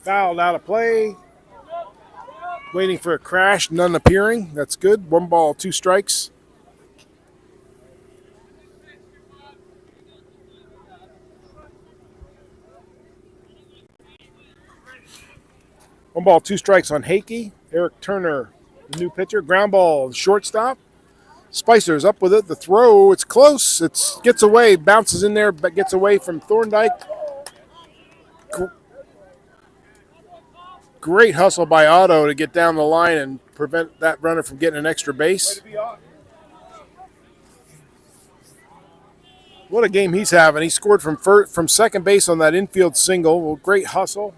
Speaker 1: Fouled out of play. Waiting for a crash, none appearing. That's good. 1 ball, 2 strikes. One ball, 2 strikes on Hakey. Eric Turner, the new pitcher. Ground ball, shortstop. Spicer's up with it. The throw, it's close. It gets away, bounces in there, but gets away from Thorndike. Great hustle by Otto to get down the line and prevent that runner from getting an extra base. What a game he's having. He scored from second base on that infield single. Well, great hustle.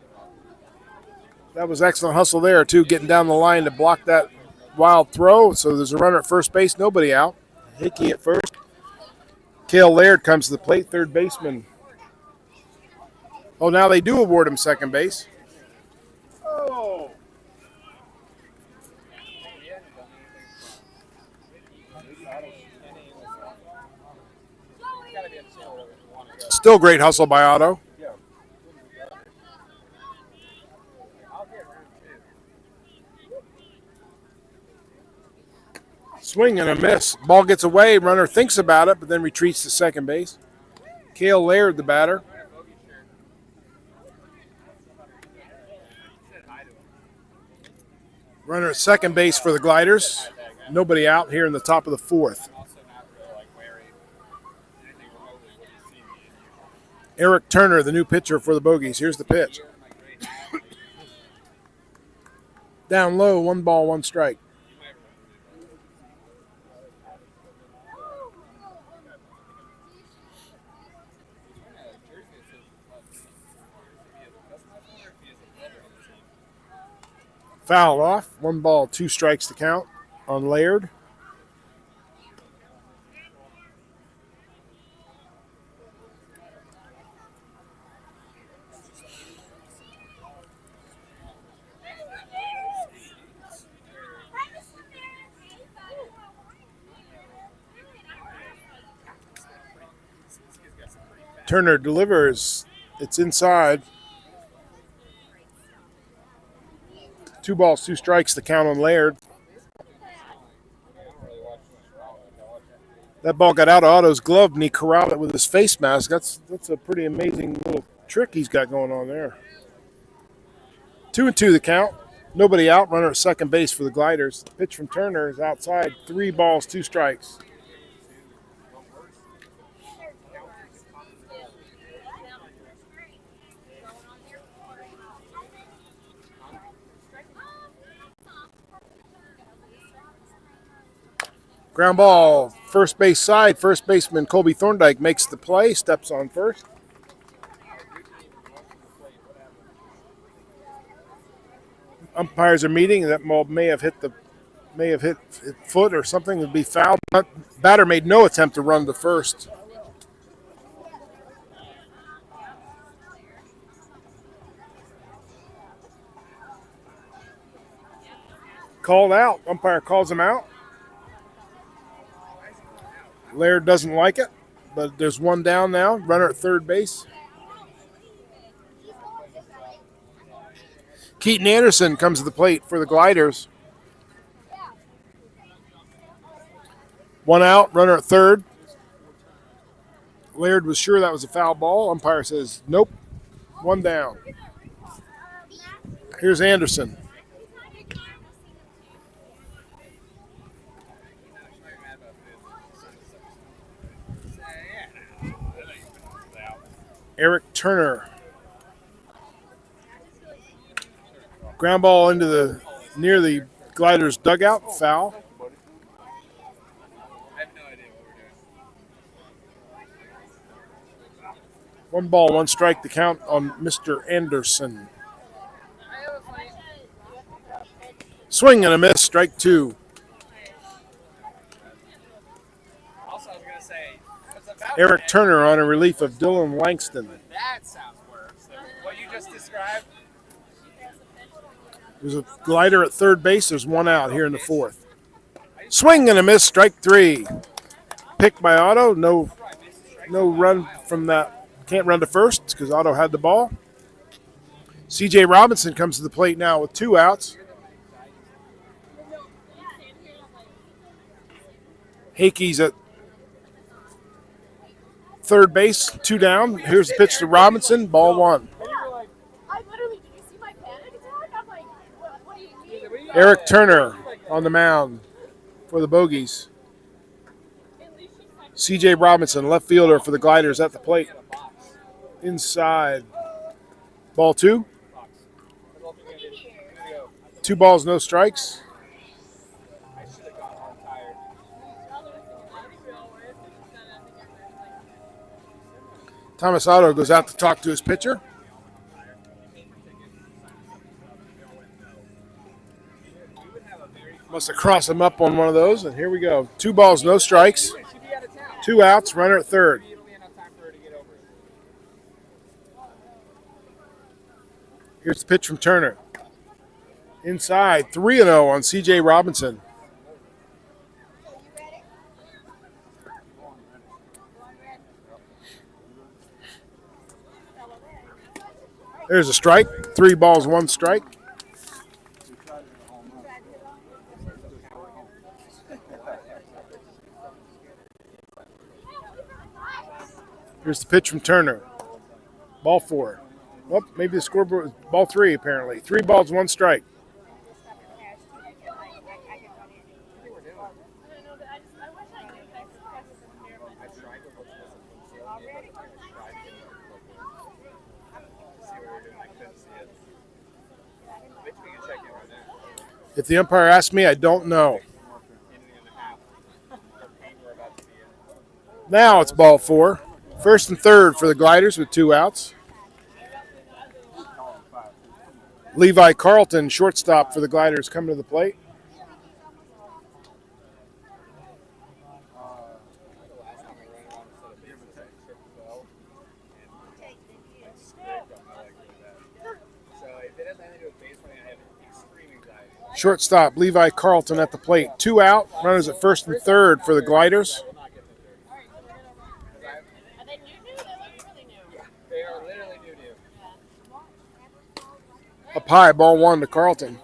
Speaker 1: That was excellent hustle there, too, getting down the line to block that wild throw. So there's a runner at first base, nobody out. Hickey at first. Cale Laird comes to the plate, third baseman. Oh, now they do award him second base.
Speaker 4: Oh.
Speaker 1: Still great hustle by Otto. Swing and a miss. Ball gets away. Runner thinks about it, but then retreats to second base. Cale Laird, the batter. Runner at second base for the Gliders. Nobody out here in the top of the fourth. Eric Turner, the new pitcher for the Bogeys. Here's the pitch. Down low, 1 ball, 1 strike. Foul off. 1 ball, 2 strikes to count on Laird. Turner delivers. It's inside. 2 balls, 2 strikes to count on Laird. That ball got out of Otto's glove and he corralled it with his face mask. That's a pretty amazing little trick he's got going on there. 2-2 the count. Nobody out. Runner at second base for the Gliders. Pitch from Turner is outside. 3 balls, 2 strikes. Ground ball, first base side. First baseman Colby Thorndike makes the play, steps on first. Umpires are meeting. That ball may have hit foot or something. Would be fouled. Batter made no attempt to run to first. Called out. Umpire calls him out. Laird doesn't like it, but there's one down now. Runner at third base. Keaton Anderson comes to the plate for the Gliders. 1 out, runner at third. Laird was sure that was a foul ball. Umpire says, nope, 1 down. Here's Anderson. Eric Turner. Ground ball into near the Gliders dugout, foul. One ball, 1 strike to count on Mr. Anderson. Swing and a miss, strike 2. Eric Turner on a relief of Dylan Langston.
Speaker 6: That sounds worse than what you just described.
Speaker 1: There's a Glider at third base. There's 1 out here in the 4th. Swing and a miss, strike 3. Picked by Otto. No run from that. Can't run to first because Otto had the ball. C.J. Robinson comes to the plate now with 2 outs. Hakey's at third base, 2 down. Here's the pitch to Robinson, ball 1.
Speaker 3: I literally, did you see my panic attack? I'm like, what do you mean?
Speaker 1: Eric Turner on the mound for the Bogeys. C.J. Robinson, left fielder for the Gliders at the plate. Inside. Ball 2. 2 balls, no strikes. Thomas Otto goes out to talk to his pitcher. Must have crossed him up on one of those, and here we go. 2 balls, no strikes. 2 outs, runner at third. Here's the pitch from Turner. Inside, 3-0 on C.J. Robinson. There's a strike. 3 balls, 1 strike. Here's the pitch from Turner. Ball 4. Well, maybe the scoreboard was ball 3, apparently. 3 balls, 1 strike. If the umpire asks me, I don't know. Now it's ball 4. First and third for the Gliders with 2 outs. Levi Carlton, shortstop for the Gliders, coming to the plate. Shortstop Levi Carlton at the plate. 2 out. Runners at first and third for the Gliders. Up high, ball 1 to Carlton.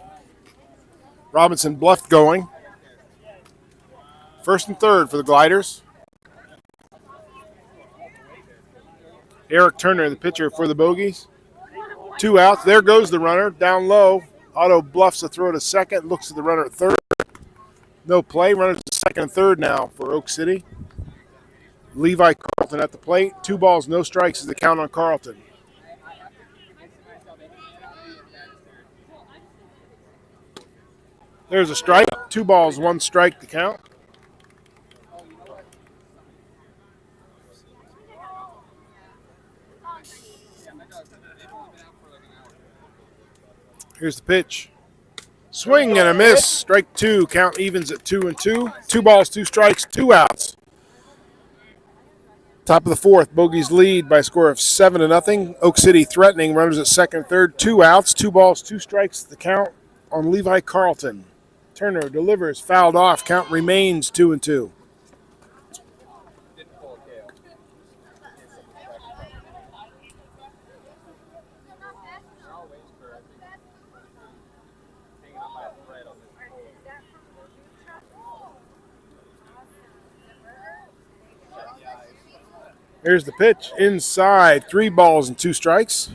Speaker 1: Robinson bluffed going. First and third for the Gliders. Eric Turner, the pitcher for the Bogeys. 2 outs. There goes the runner. Down low. Otto bluffs a throw to second, looks at the runner at third. No play. Runners to second and third now for Oak City. Levi Carlton at the plate. 2 balls, no strikes is the count on Carlton. There's a strike. 2 balls, 1 strike to count. Here's the pitch. Swing and a miss. Strike 2. Count evens at 2-2. 2 balls, 2 strikes, 2 outs. Top of the fourth, Bogeys lead by a score of 7-0. Oak City threatening. Runners at second, third, 2 outs. 2 balls, 2 strikes. The count on Levi Carlton. Turner delivers, fouled off. Count remains 2-2. Here's the pitch. Inside. 3 balls and 2 strikes.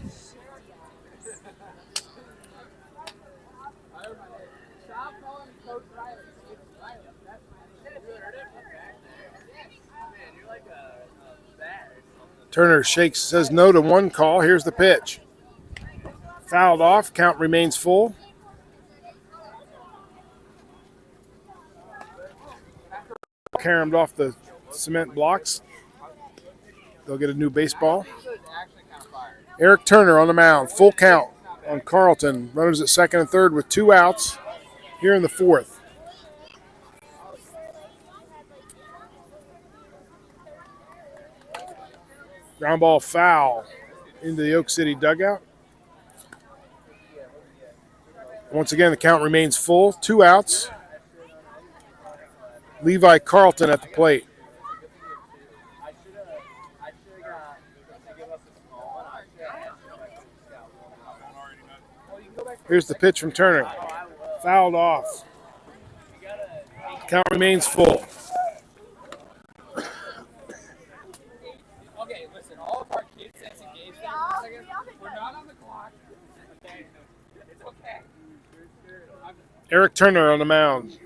Speaker 1: Turner shakes, says no to 1 call. Here's the pitch. Fouled off. Count remains full. Caromed off the cement blocks. They'll get a new baseball. Eric Turner on the mound. Full count on Carlton. Runners at second and third with 2 outs here in the fourth. Ground ball foul into the Oak City dugout. Once again, the count remains full. 2 outs. Levi Carlton at the plate. Here's the pitch from Turner. Fouled off. Count remains full.
Speaker 6: Okay, listen, all of our kids that's engaged in a second, we're not on the clock. Okay? It's okay.
Speaker 1: Eric Turner on the mound.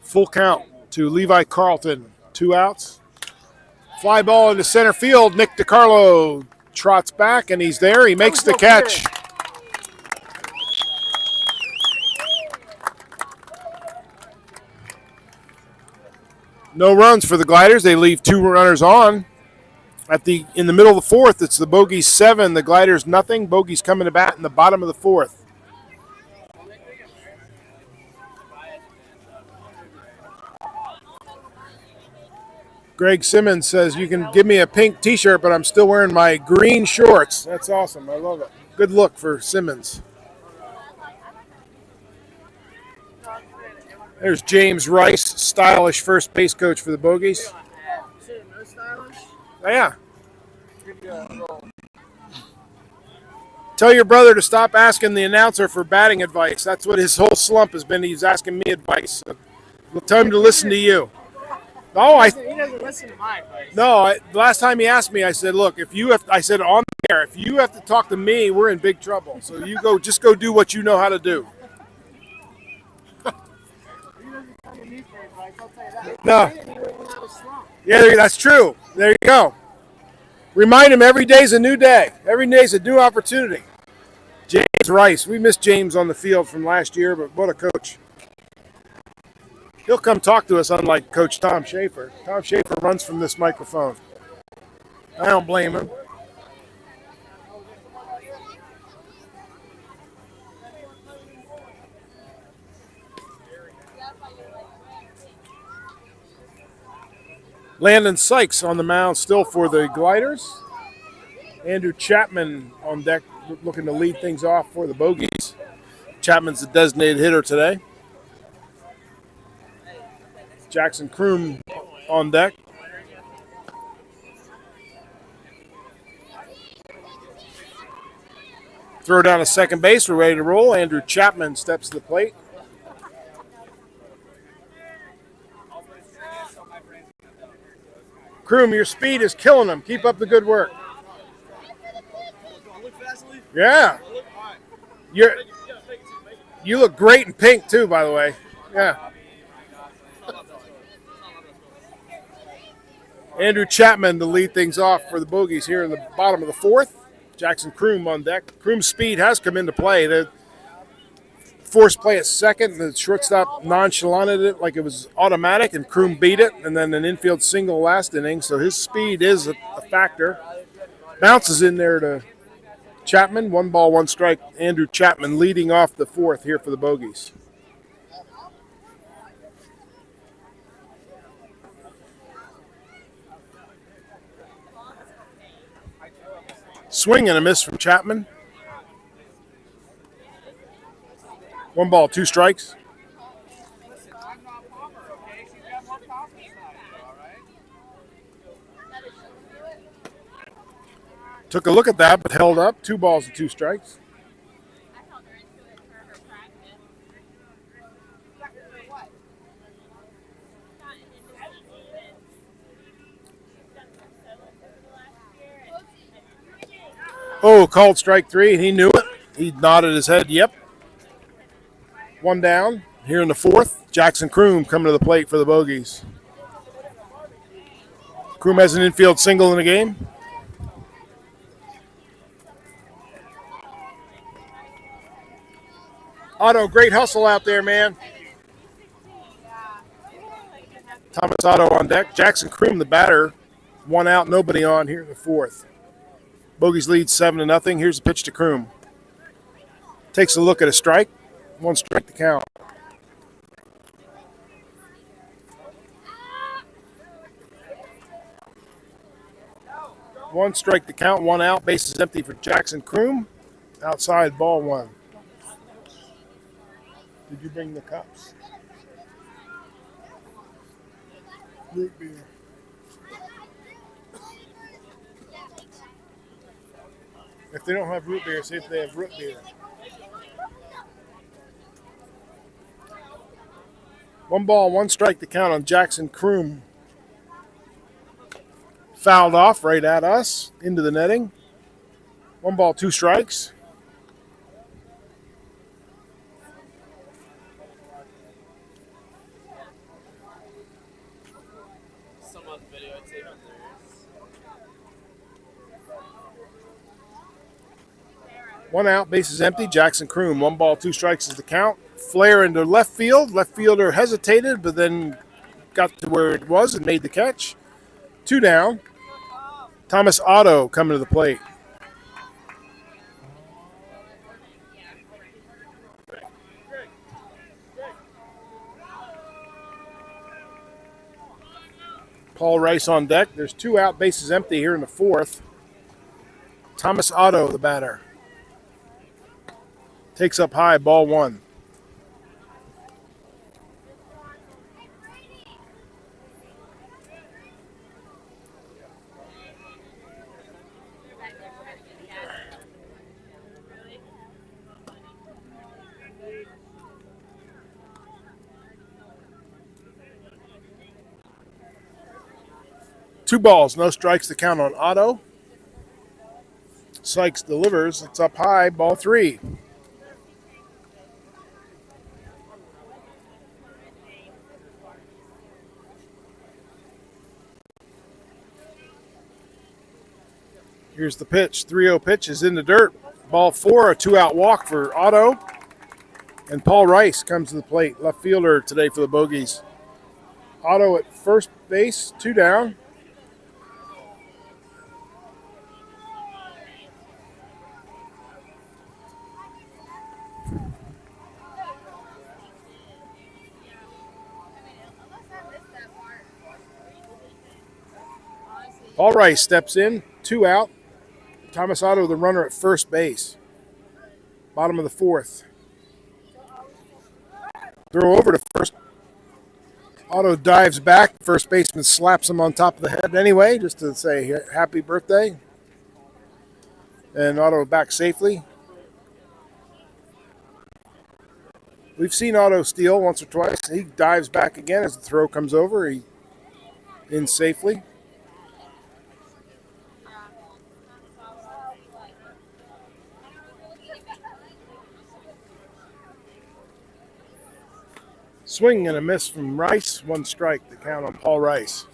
Speaker 1: Full count to Levi Carlton. 2 outs. Fly ball into center field. Nick DiCarlo trots back, and he's there. He makes the catch. No runs for the Gliders. They leave 2 runners on. In the middle of the fourth, it's the Bogeys 7, the Gliders nothing. Bogeys coming to bat in the bottom of the fourth. Greg Simmons says, you can give me a pink t-shirt, but I'm still wearing my green shorts. That's awesome. I love it. Good look for Simmons. There's James Rice, stylish first base coach for the Bogeys. Oh, yeah. Tell your brother to stop asking the announcer for batting advice. That's what his whole slump has been. He's asking me advice. So tell him to listen to you. No,
Speaker 6: He doesn't listen to my advice.
Speaker 1: No, the last time he asked me, I said, look, I said on the air, if you have to talk to me, we're in big trouble. So you just go do what you know how to do. No. Yeah, that's true. There you go. Remind him every day's a new day. Every day's a new opportunity. James Rice. We missed James on the field from last year, but what a coach. He'll come talk to us, unlike Coach Tom Schaefer. Tom Schaefer runs from this microphone. I don't blame him. Landon Sykes on the mound still for the Gliders. Andrew Chapman on deck looking to lead things off for the Bogeys. Chapman's the designated hitter today. Jackson Kroom on deck. Throw down to second base. We're ready to roll. Andrew Chapman steps to the plate. Kroom, your speed is killing them. Keep up the good work. Yeah. You look great in pink too, by the way. Yeah. Andrew Chapman to lead things off for the Bogeys here in the bottom of the fourth. Jackson Kroom on deck. Kroom's speed has come into play. The forced play at second. The shortstop nonchalanted it like it was automatic, and Kroom beat it, and then an infield single last inning. So his speed is a factor. Bounces in there to Chapman. 1 ball, 1 strike. Andrew Chapman leading off the fourth here for the Bogeys. Swing and a miss from Chapman. 1 ball, 2 strikes. Took a look at that, but held up. 2 balls and 2 strikes. Oh, called strike 3, and he knew it. He nodded his head, yep. 1 down here in the fourth. Jackson Kroom coming to the plate for the Bogeys. Kroom has an infield single in the game. Otto, great hustle out there, man. Thomas Otto on deck. Jackson Kroom, the batter. 1 out, nobody on here in the fourth. Bogeys lead 7-0. Here's the pitch to Kroom. Takes a look at a strike. 1 strike to count. One strike to count, 1 out. Bases empty for Jackson Kroom. Outside, ball 1. Did you bring the cups? Root beer. If they don't have root beer, see if they have root beer. 1 ball, 1 strike to count on Jackson Kroom. Fouled off right at us, into the netting. 1 ball, 2 strikes.
Speaker 6: Someone's videotaping theirs.
Speaker 1: 1 out, bases empty. Jackson Kroom, 1 ball, 2 strikes is the count. Flare into left field. Left fielder hesitated, but then got to where it was and made the catch. 2 down. Thomas Otto coming to the plate. Paul Rice on deck. There's 2 out, bases empty here in the fourth. Thomas Otto, the batter. Takes up high, ball 1. Two balls, no strikes to count on Otto. Sykes delivers. It's up high, ball 3. Here's the pitch. 3-0 pitch is in the dirt. Ball 4, a 2-out walk for Otto. And Paul Rice comes to the plate. Left fielder today for the Bogeys. Otto at first base, 2 down. Paul Rice steps in, 2 out. Thomas Otto, the runner at first base. Bottom of the fourth. Throw over to first. Otto dives back. First baseman slaps him on top of the head anyway, just to say happy birthday. And Otto back safely. We've seen Otto steal once or twice. He dives back again as the throw comes over. He in safely. Swing and a miss from Rice. One strike to count on Paul Rice.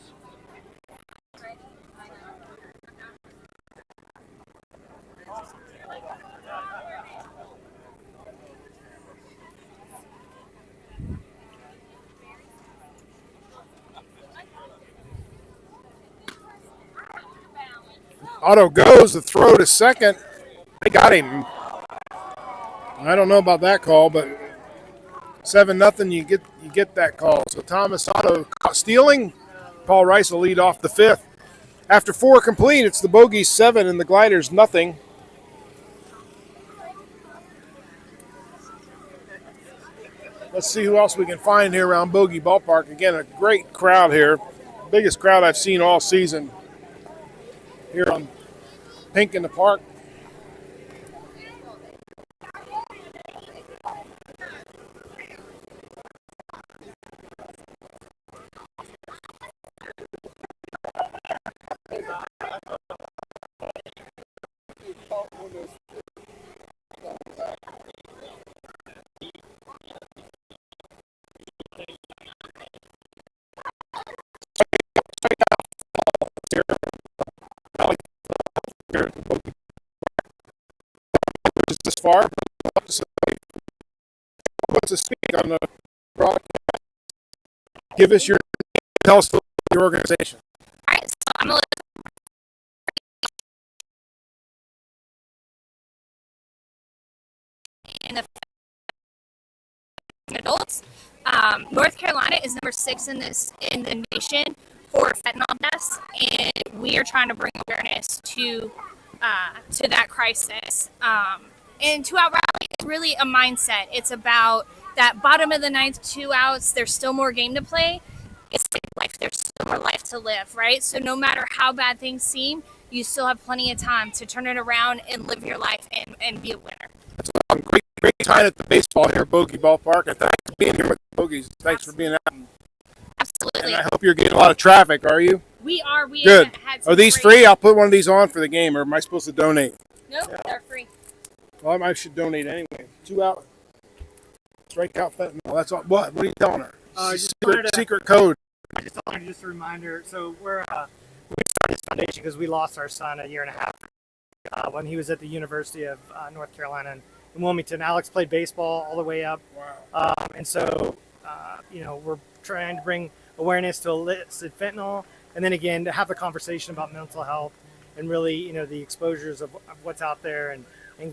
Speaker 1: Otto goes. The throw to second. They got him. I don't know about that call, but 7-0. You get that call. So Thomas Otto stealing. Paul Rice will lead off the fifth. After 4 complete, it's the Bogeys 7 and the Gliders nothing. Let's see who else we can find here around Bogey Ballpark. Again, a great crowd here. Biggest crowd I've seen all season here on Pink in the Park. This far, what's to speak on the broadcast? Give us tell us your organization.
Speaker 7: All right, so I'm in the adults. North Carolina is number 6 in the nation for fentanyl deaths, and we are trying to bring awareness to that crisis. And 2-out rally is really a mindset. It's about that bottom of the ninth, 2 outs. There's still more game to play. It's life. There's still more life to live, right? So no matter how bad things seem, you still have plenty of time to turn it around and live your life and be a winner.
Speaker 1: That's a great time at the baseball here at Bogey Ballpark, and thanks for being here with the Bogeys. Thanks for being out.
Speaker 7: Absolutely.
Speaker 1: And I hope you're getting a lot of traffic. Are you?
Speaker 7: We are. We
Speaker 1: Good.
Speaker 7: had
Speaker 1: Are these free? I'll put one of these on for the game, or am I supposed to donate?
Speaker 7: Nope, they're free.
Speaker 1: Well, I should donate anyway. 2 out. Strike out fentanyl. That's all. What? What are you telling her? Secret code.
Speaker 8: Just a reminder. So we started this foundation because we lost our son a year and a half when he was at the University of North Carolina in Wilmington. Alex played baseball all the way up.
Speaker 1: Wow.
Speaker 8: And so, we're trying to bring awareness to illicit fentanyl, and then again to have a conversation about mental health and really, the exposures of what's out there and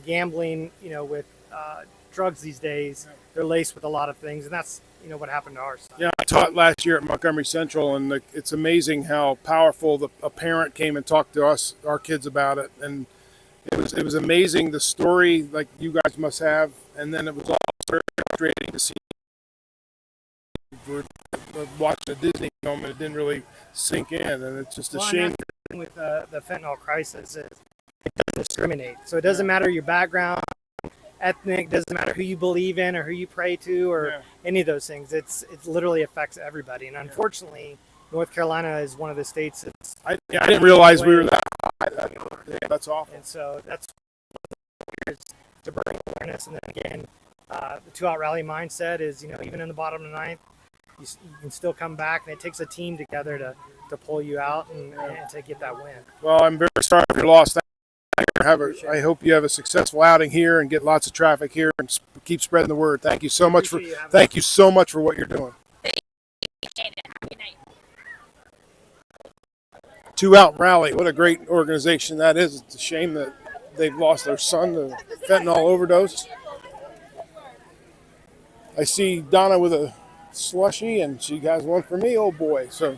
Speaker 8: gambling, with drugs these days. They're laced with a lot of things, and that's, what happened to ours.
Speaker 1: Yeah, I taught last year at Montgomery Central, and it's amazing how powerful a parent came and talked to us, our kids, about it, and it was amazing, the story like you guys must have, and then it was also very frustrating to see. We're watching a Disney film and it didn't really sink in, and it's just a shame.
Speaker 8: With the fentanyl crisis, it doesn't discriminate. So it doesn't matter your background, ethnic, doesn't matter who you believe in or who you pray to or any of those things. It literally affects everybody, and unfortunately, North Carolina is one of the states that's.
Speaker 1: I didn't realize we were that high. That's awful.
Speaker 8: And so that's to bring awareness, and then again, the 2-out rally mindset is, even in the bottom of the ninth, you can still come back, and it takes a team together to pull you out and to get that win.
Speaker 1: Well, I'm very sorry for your loss. I hope you have a successful outing here and get lots of traffic here and keep spreading the word. Thank you so much for what you're doing.
Speaker 7: Appreciate it. Have a good night.
Speaker 1: 2-out rally. What a great organization that is. It's a shame that they've lost their son to fentanyl overdose. I see Donna with a slushie, and she has one for me. Oh boy! So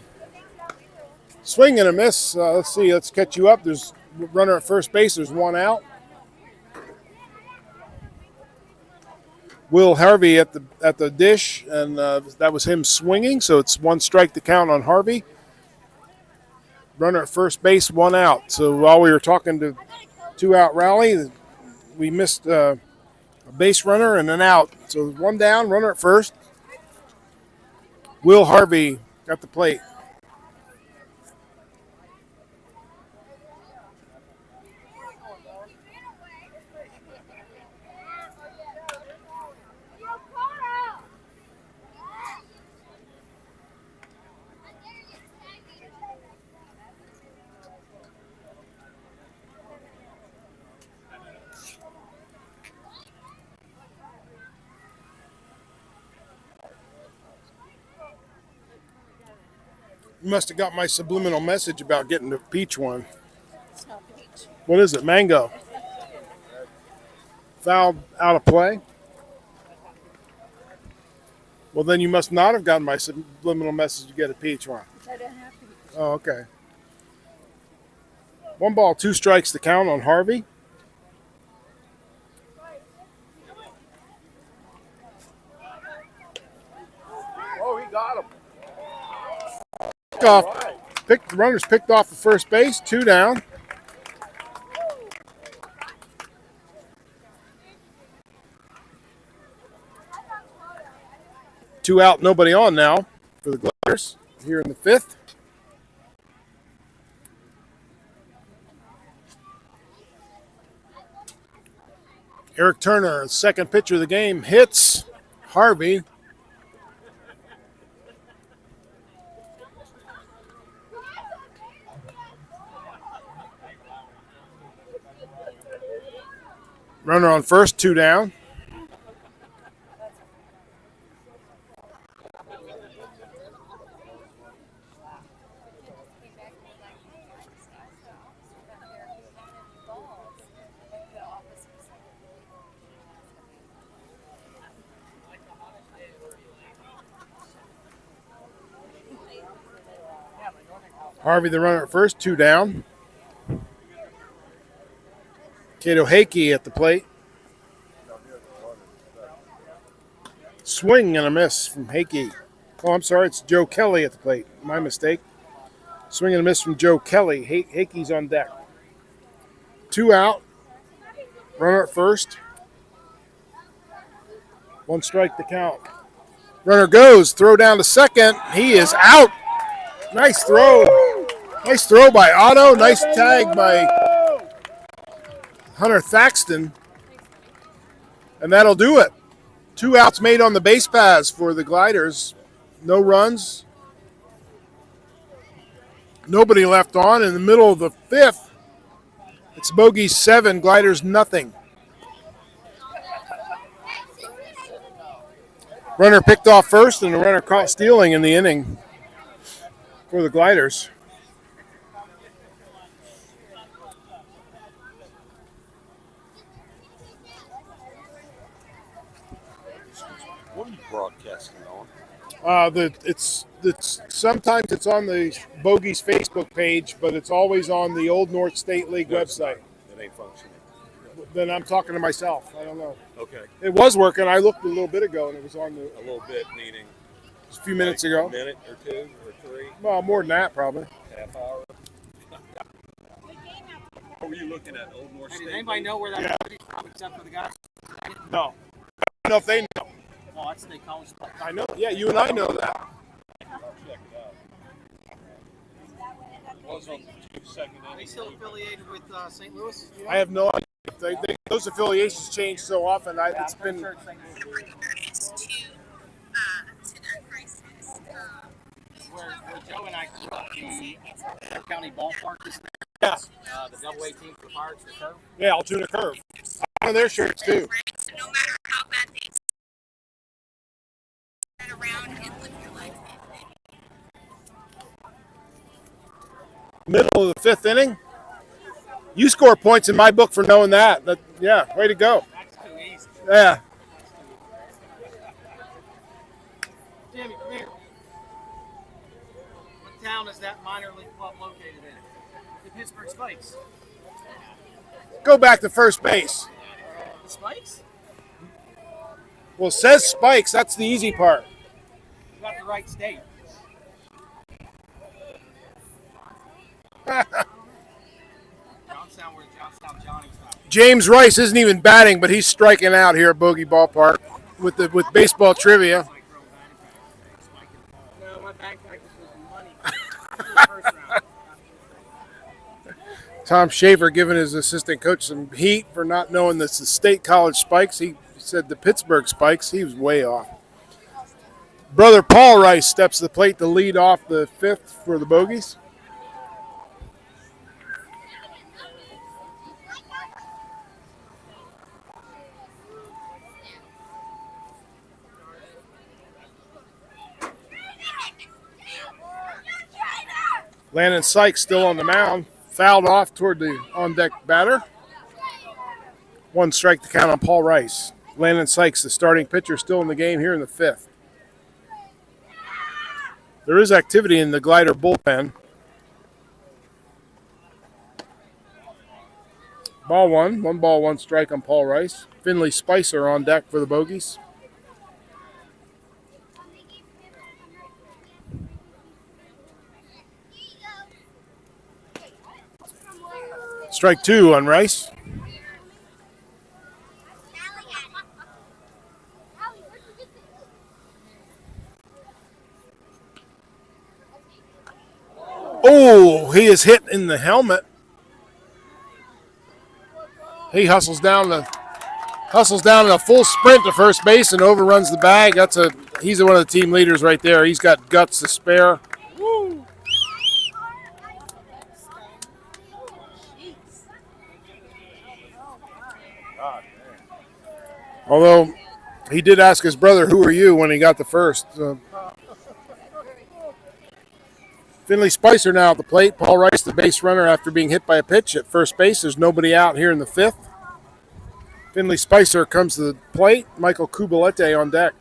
Speaker 1: swing and a miss. Let's see. Let's catch you up. There's runner at first base. There's 1 out. Will Harvey at the dish, and that was him swinging. So it's 1 strike to count on Harvey. Runner at first base, 1 out. So while we were talking to 2-out rally, we missed a base runner and an out. So 1 down, runner at first. Will Harvey at the plate. You must have got my subliminal message about getting the peach one.
Speaker 3: It's not peach.
Speaker 1: What is it? Mango. Foul out of play? Well, then you must not have gotten my subliminal message to get a peach one.
Speaker 3: I don't have peach.
Speaker 1: Oh, okay. 1 ball, 2 strikes to count on Harvey.
Speaker 4: Oh, he got him.
Speaker 1: The runners picked off the first base, 2 down. Two out, nobody on now for the Gliders here in the 5th. Eric Turner, second pitcher of the game, hits Harvey. Runner on first, 2 down. Harvey, the runner at first, 2 down. Kato Hakey at the plate. Swing and a miss from Hakey. Oh, I'm sorry, it's Joe Kelly at the plate. My mistake. Swing and a miss from Joe Kelly. Hakey's on deck. 2 out. Runner at first. 1 strike to count. Runner goes. Throw down to second. He is out. Nice throw. Nice throw by Otto. Nice tag by Hunter Thaxton. And that'll do it. 2 outs made on the base paths for the Gliders. No runs. Nobody left on. In the middle of the 5th, it's Bogeys 7, Gliders nothing. Runner picked off first, and the runner caught stealing in the inning for the Gliders.
Speaker 9: What are you broadcasting on?
Speaker 1: It's sometimes it's on the Bogeys Facebook page, but it's always on the Old North State League website.
Speaker 9: That ain't functioning.
Speaker 1: Then I'm talking to myself. I don't know.
Speaker 9: Okay.
Speaker 1: It was working. I looked a little bit ago, and it was on
Speaker 9: A little bit, meaning
Speaker 1: a few minutes ago.
Speaker 9: a minute or 2 or 3,
Speaker 1: Well, more than that, probably.
Speaker 9: half hour. What were you looking at? Old North
Speaker 8: Hey,
Speaker 9: State?
Speaker 8: does anybody know where that is from except for the guys?
Speaker 1: No. I don't know if they know.
Speaker 8: Oh, that's State College.
Speaker 1: I know. Yeah, you and I know that.
Speaker 9: I'll check it out. Was on 2
Speaker 8: Are they still affiliated with St. Louis?
Speaker 1: I have no idea. Those affiliations change so often. It's been.
Speaker 7: To that crisis.
Speaker 8: Where Joe and I grew up, the county ballpark is
Speaker 1: Yeah.
Speaker 8: the double 18 for the Pirates, the curve.
Speaker 1: Yeah, Altoona Curve. One of their shirts too.
Speaker 7: So no matter how bad things get around and live your life.
Speaker 1: Middle of the 5th inning. You score points in my book for knowing that. Yeah, way to go.
Speaker 8: That's too easy.
Speaker 1: Yeah.
Speaker 8: Jimmy, come here. What town is that minor league club located in? The Pittsburgh Spikes.
Speaker 1: Go back to first base.
Speaker 8: The Spikes?
Speaker 1: Well, it says Spikes. That's the easy part.
Speaker 8: You got the right state. Johnstown, where Johnstown Johnny's from.
Speaker 1: James Rice isn't even batting, but he's striking out here at Bogey Ballpark with baseball trivia.
Speaker 8: No, my bag practice was money. First round.
Speaker 1: Tom Schaefer giving his assistant coach some heat for not knowing this is State College Spikes. He said the Pittsburgh Spikes. He was way off. Brother Paul Rice steps to the plate to lead off the 5th for the Bogeys. Landon Sykes still on the mound. Fouled off toward the on-deck batter. 1 strike to count on Paul Rice. Landon Sykes, the starting pitcher, still in the game here in the 5th. There is activity in the Glider bullpen. Ball 1. 1 ball, 1 strike on Paul Rice. Finley Spicer on deck for the Bogeys. Strike 2 on Rice. Oh, he is hit in the helmet. He hustles down in a full sprint to first base and overruns the bag. He's one of the team leaders right there. He's got guts to spare. Woo. Although he did ask his brother, "Who are you?" when he got the first. Finley Spicer now at the plate. Paul Rice, the base runner, after being hit by a pitch at first base. There's nobody out here in the 5th. Finley Spicer comes to the plate. Michael Kubalete on deck.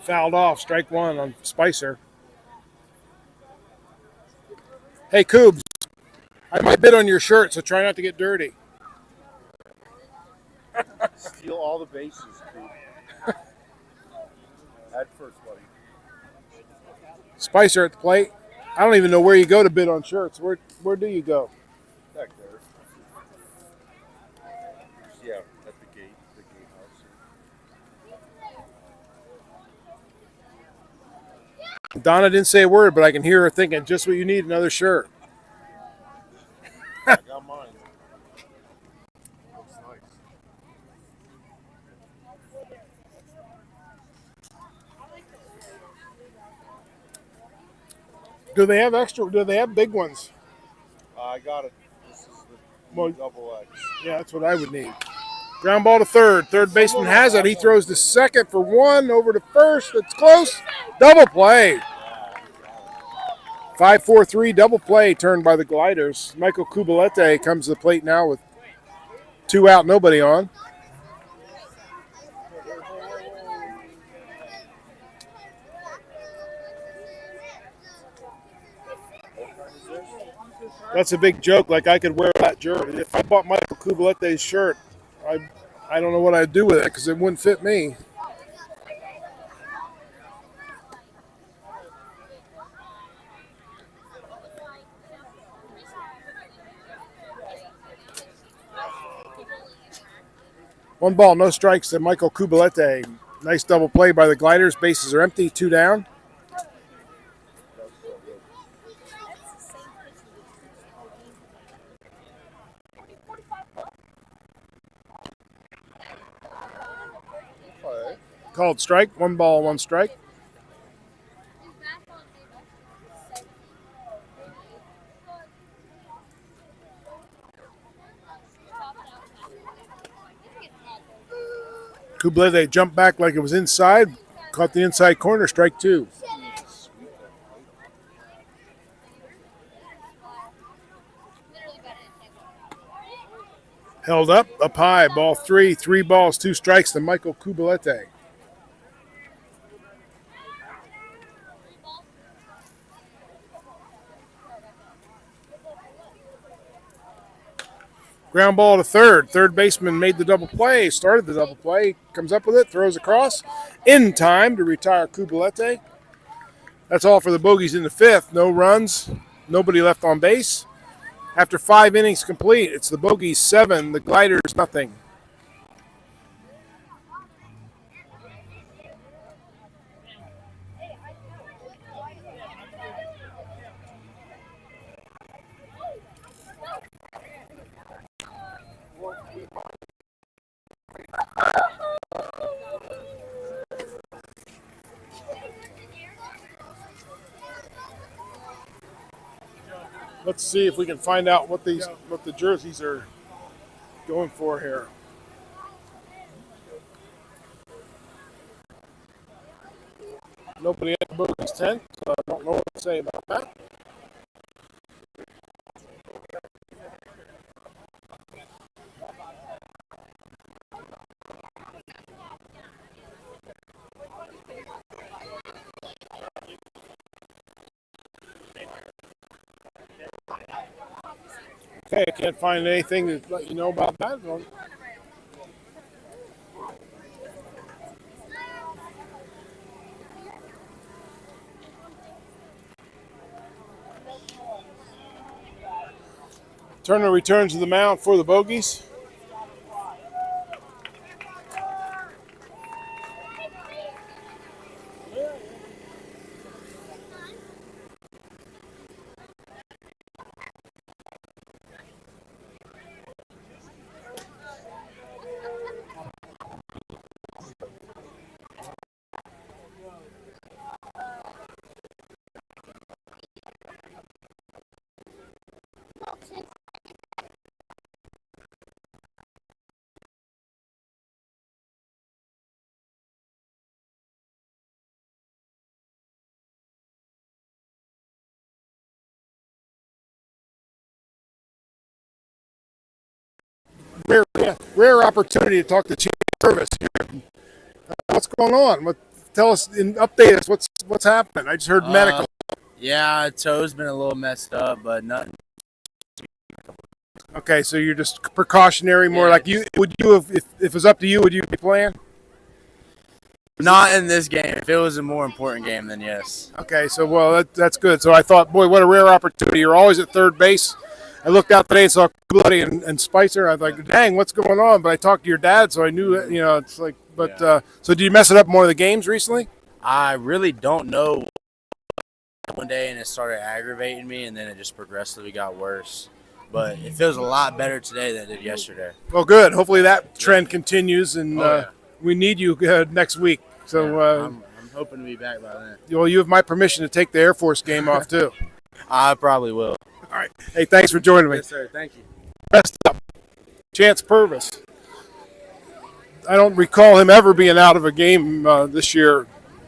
Speaker 1: Fouled off. Strike 1 on Spicer. Hey, Coobs, I might bid on your shirt, so try not to get dirty.
Speaker 4: Steal all the bases, dude. Head first, buddy.
Speaker 1: Spicer at the plate. I don't even know where you go to bid on shirts. Where do you go?
Speaker 4: Back there. Yeah, at the gatehouse.
Speaker 1: Donna didn't say a word, but I can hear her thinking, just what you need, another shirt.
Speaker 4: I got mine. Looks nice.
Speaker 1: Do they have extra? Do they have big ones?
Speaker 4: I got it. This is the
Speaker 1: Well,
Speaker 4: double X.
Speaker 1: yeah, that's what I would need. Ground ball to third. Third baseman has it. He throws to second for 1. Over to first. It's close. Double play. 5-4-3 double play turned by the Gliders. Michael Kubalete comes to the plate now with 2 out, nobody on. That's a big joke. Like I could wear that jersey. If I bought Michael Kubalete's shirt, I don't know what I'd do with it because it wouldn't fit me. One ball, no strikes to Michael Kubalete. Nice double play by the Gliders. Bases are empty, 2 down. Called strike. 1 ball, 1 strike. Kubalete jumped back like it was inside. Caught the inside corner. Strike 2. Held up high. Ball 3. 3 balls, 2 strikes to Michael Kubalete. Ground ball to third. Third baseman made the double play, started the double play, comes up with it, throws across in time to retire Kubalete. That's all for the Bogeys in the 5th. No runs, nobody left on base. After 5 innings complete, it's the Bogeys 7, the Gliders nothing. Let's see if we can find out what the jerseys are going for here. Nobody at the Bogeys tent, so I don't know what to say about that. Okay, I can't find anything to let you know about that. Turner returns to the mound for the Bogeys. Rare opportunity to talk to Chief Service here. What's going on? Tell us and update us. What's happening? I just heard medical.
Speaker 10: Yeah, toe's been a little messed up, but nothing.
Speaker 1: Okay, so you're just precautionary, more like you would you have if it was up to you, would you be playing?
Speaker 10: Not in this game. If it was a more important game, then yes.
Speaker 1: Okay, so well that's good. So I thought, boy, what a rare opportunity. You're always at third base. I looked out today and saw Bloody and Spicer. I was like, dang, what's going on? But I talked to your dad, so I knew that, it's like. But so did you mess it up in one of the games recently?
Speaker 10: I really don't know. One day and it started aggravating me, and then it just progressively got worse. But it feels a lot better today than it did yesterday.
Speaker 1: Well, good. Hopefully that trend continues, and we need you next week. So
Speaker 10: I'm hoping to be back by then.
Speaker 1: Well, you have my permission to take the Air Force game off too.
Speaker 10: I probably will.
Speaker 1: All right. Hey, thanks for joining me.
Speaker 10: Yes, sir. Thank you.
Speaker 1: Rest up. Chance Purvis. I don't recall him ever being out of a game this year,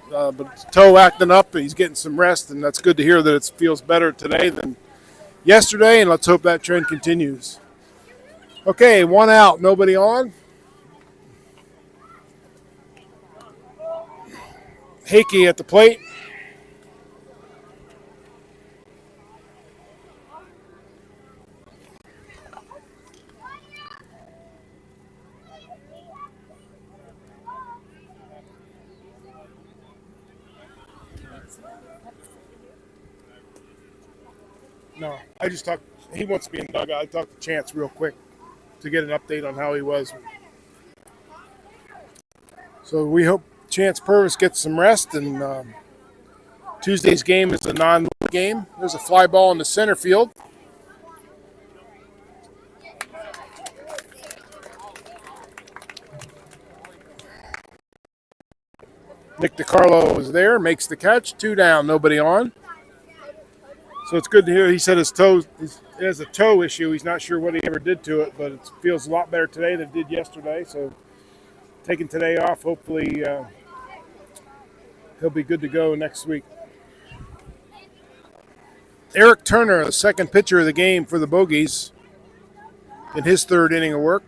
Speaker 1: but toe acting up. He's getting some rest, and that's good to hear that it feels better today than yesterday, and let's hope that trend continues. Okay, one out, nobody on. Hakey at the plate. No, I just talked. He wants to be in the dugout. I talked to Chance real quick to get an update on how he was. So we hope Chance Purvis gets some rest, and Tuesday's game is a non-game. There's a fly ball in the center field. Nick DiCarlo is there, makes the catch. 2 down, nobody on. So it's good to hear. He said he has a toe issue. He's not sure what he ever did to it, but it feels a lot better today than it did yesterday. So taking today off, hopefully he'll be good to go next week. Eric Turner, the second pitcher of the game for the Bogeys, in his third inning of work.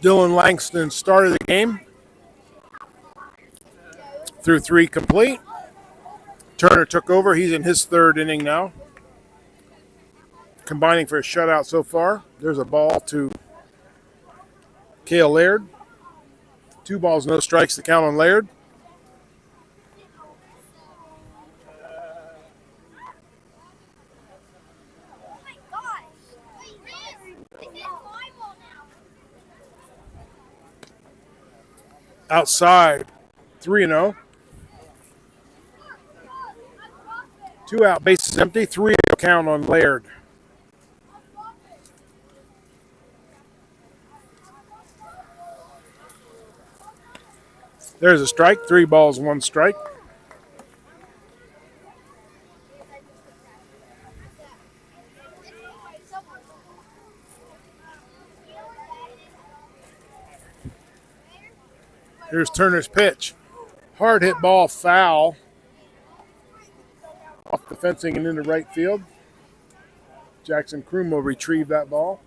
Speaker 1: Dylan Langston started the game. Through 3 complete. Turner took over. He's in his third inning now. Combining for a shutout so far. There's a ball to Cale Laird. 2 balls, no strikes to count on Laird. Outside, 3-0. 2 out, bases empty. 3 count on Laird. There's a strike. 3 balls, 1 strike. Here's Turner's pitch. Hard hit ball, foul. Off the fencing and into right field. Jackson Kroom will retrieve that ball.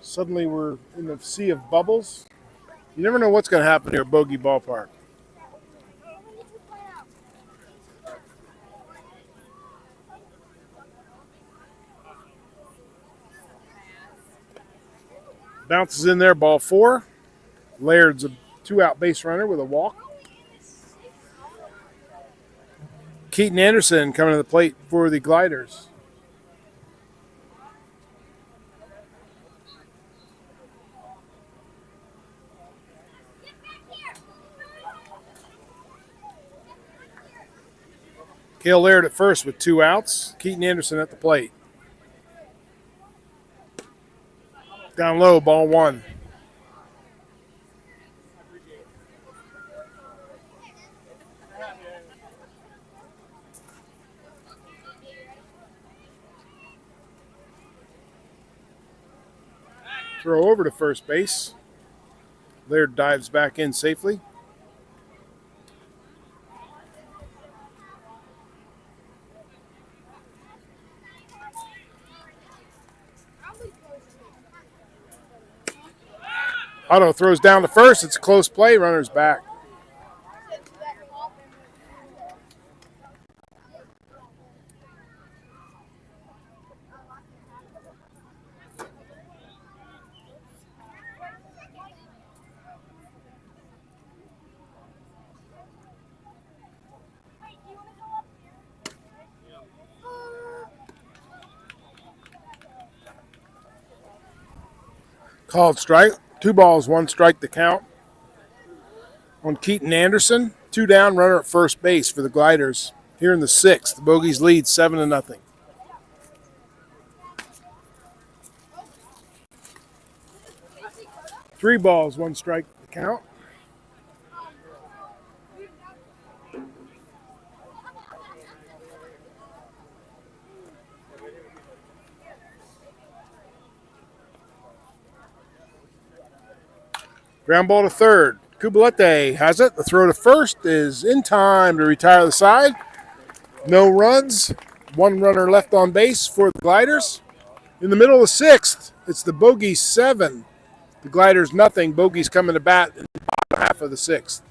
Speaker 1: Suddenly we're in the sea of bubbles. You never know what's going to happen here at Bogey Ballpark. Bounces in there, ball 4. Laird's a 2-out base runner with a walk. Keaton Anderson coming to the plate for the Gliders. Cale Laird at first with 2 outs. Keaton Anderson at the plate. Down low, ball 1. Throw over to first base. Laird dives back in safely. Otto throws down to first. It's a close play. Runner's back. Called strike. 2 balls, 1 strike to count. On Keaton Anderson, 2 down, runner at first base for the Gliders. Here in the 6th, the Bogeys lead 7-0. Three balls, 1 strike to count. Ground ball to third. Kubalete has it. The throw to first is in time to retire the side. No runs. 1 runner left on base for the Gliders. In the middle of the 6th, it's the Bogeys 7. The Gliders nothing. Bogeys coming to bat in the bottom half of the 6th.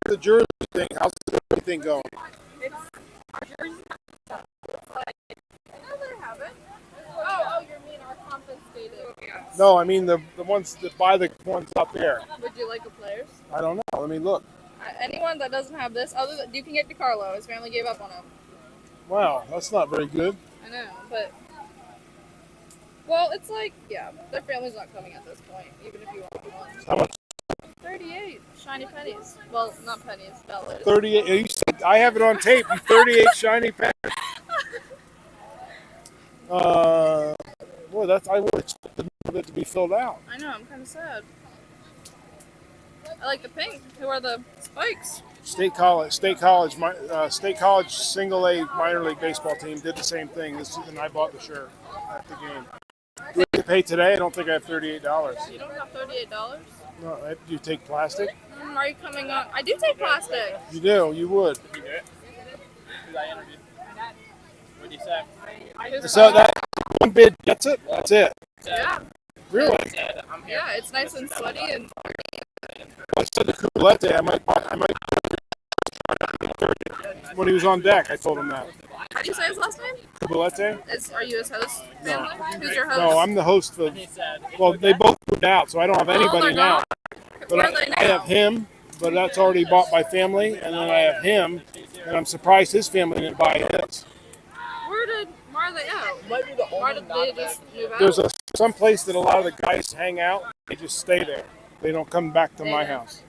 Speaker 1: The jersey thing, how's everything going?
Speaker 3: It's our jersey. I know they have it. Oh, you mean our confiscated? Yes.
Speaker 1: No, I mean the ones that buy the ones out there.
Speaker 3: Would you like a player's?
Speaker 1: I don't know. Let me look.
Speaker 3: Anyone that doesn't have this, other than you can get DiCarlo. His family gave up on him.
Speaker 1: Wow, that's not very good.
Speaker 3: I know, but well, it's like their family's not coming at this point, even if you want one.
Speaker 1: How much?
Speaker 3: 38 shiny pennies. Well, not pennies, dollars.
Speaker 1: 38. You said I have it on tape. 38 shiny pennies. Boy, I would expect it to be filled out.
Speaker 3: I know. I'm kind of sad. I like the pink. Who are the spikes?
Speaker 1: State college single A minor league baseball team did the same thing. And I bought the shirt at the game. Do I pay today? I don't think I have $38.
Speaker 3: You don't have $38?
Speaker 1: No, do you take plastic?
Speaker 3: Are you coming on? I do take plastic.
Speaker 1: You do. You would.
Speaker 6: You do it? Who I interviewed? What do you say?
Speaker 1: So that one bid gets it. That's it.
Speaker 3: Yeah.
Speaker 1: Really?
Speaker 6: I'm here.
Speaker 3: Yeah, it's nice and sweaty and.
Speaker 1: I said to Kubalete, I might. When he was on deck, I told him that.
Speaker 3: How do you say his last name?
Speaker 1: Kubalete?
Speaker 3: Are you his host? Family? Who's your host?
Speaker 1: No, I'm the host of. Well, they both moved out, so I don't have anybody now. But
Speaker 3: Where are they now?
Speaker 1: I have him, but that's already bought by family, and then I have him, and I'm surprised his family didn't buy his.
Speaker 3: Where are they at? Why did they just move out?
Speaker 1: There's some place that a lot of the guys hang out. They just stay there. They don't come back to my house.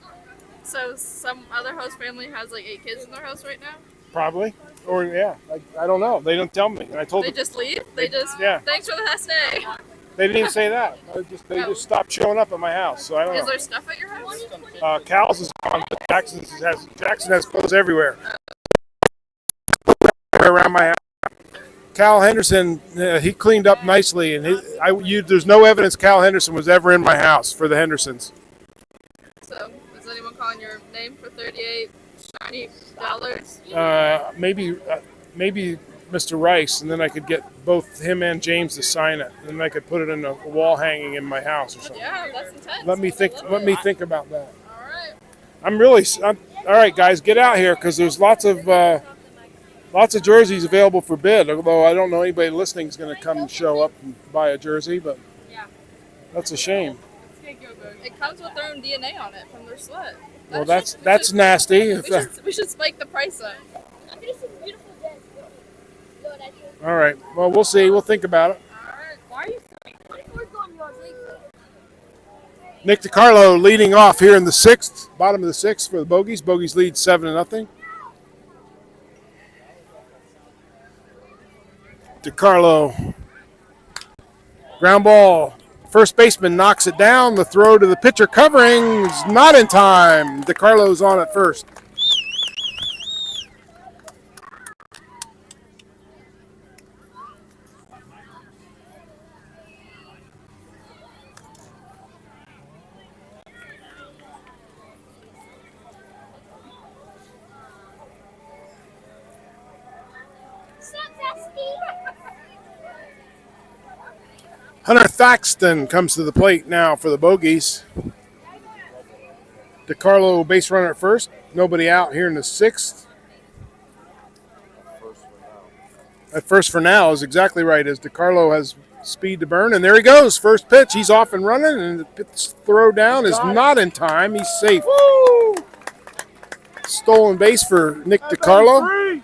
Speaker 3: So some other host family has like 8 kids in their house right now?
Speaker 1: Probably. Or, yeah. I don't know. They don't tell me. And I told
Speaker 3: They
Speaker 1: them.
Speaker 3: just leave? They just,
Speaker 1: Yeah.
Speaker 3: thanks for the last day.
Speaker 1: They didn't even say that. They just stopped showing up at my house. So I don't
Speaker 3: Is
Speaker 1: know.
Speaker 3: there stuff at your house?
Speaker 1: Cal's is gone, but Jackson has clothes everywhere around my house. Cal Henderson, he cleaned up nicely, and there's no evidence Cal Henderson was ever in my house for the Hendersons.
Speaker 3: So, is anyone calling your name for $38 shiny dollars?
Speaker 1: Maybe Mr. Rice, and then I could get both him and James to sign it, and then I could put it in a wall hanging in my house or something.
Speaker 3: Yeah, that's intense.
Speaker 1: Let me think. Let me think about that.
Speaker 3: All right.
Speaker 1: All right, guys, get out here because there's lots of jerseys available for bid. Although I don't know anybody listening is going to come and show up and buy a jersey, but that's a shame.
Speaker 3: It comes with their own DNA on it from their sweat.
Speaker 1: Well, that's nasty.
Speaker 3: We should spike the price up.
Speaker 1: All right. Well, we'll see. We'll think about it.
Speaker 3: Why are you
Speaker 1: Nick DiCarlo leading off here in the sixth, bottom of the sixth for the Bogeys. Bogeys lead 7-0. DiCarlo, ground ball. First baseman knocks it down. The throw to the pitcher covering is not in time. DiCarlo's on at first. Hunter Thaxton comes to the plate now for the Bogeys. DiCarlo base runner at first. Nobody out here in the sixth. At first for now is exactly right, as DiCarlo has speed to burn. And there he goes. First pitch. He's off and running. And the throw down is not in time. He's safe. Woo! Stolen base for Nick DiCarlo.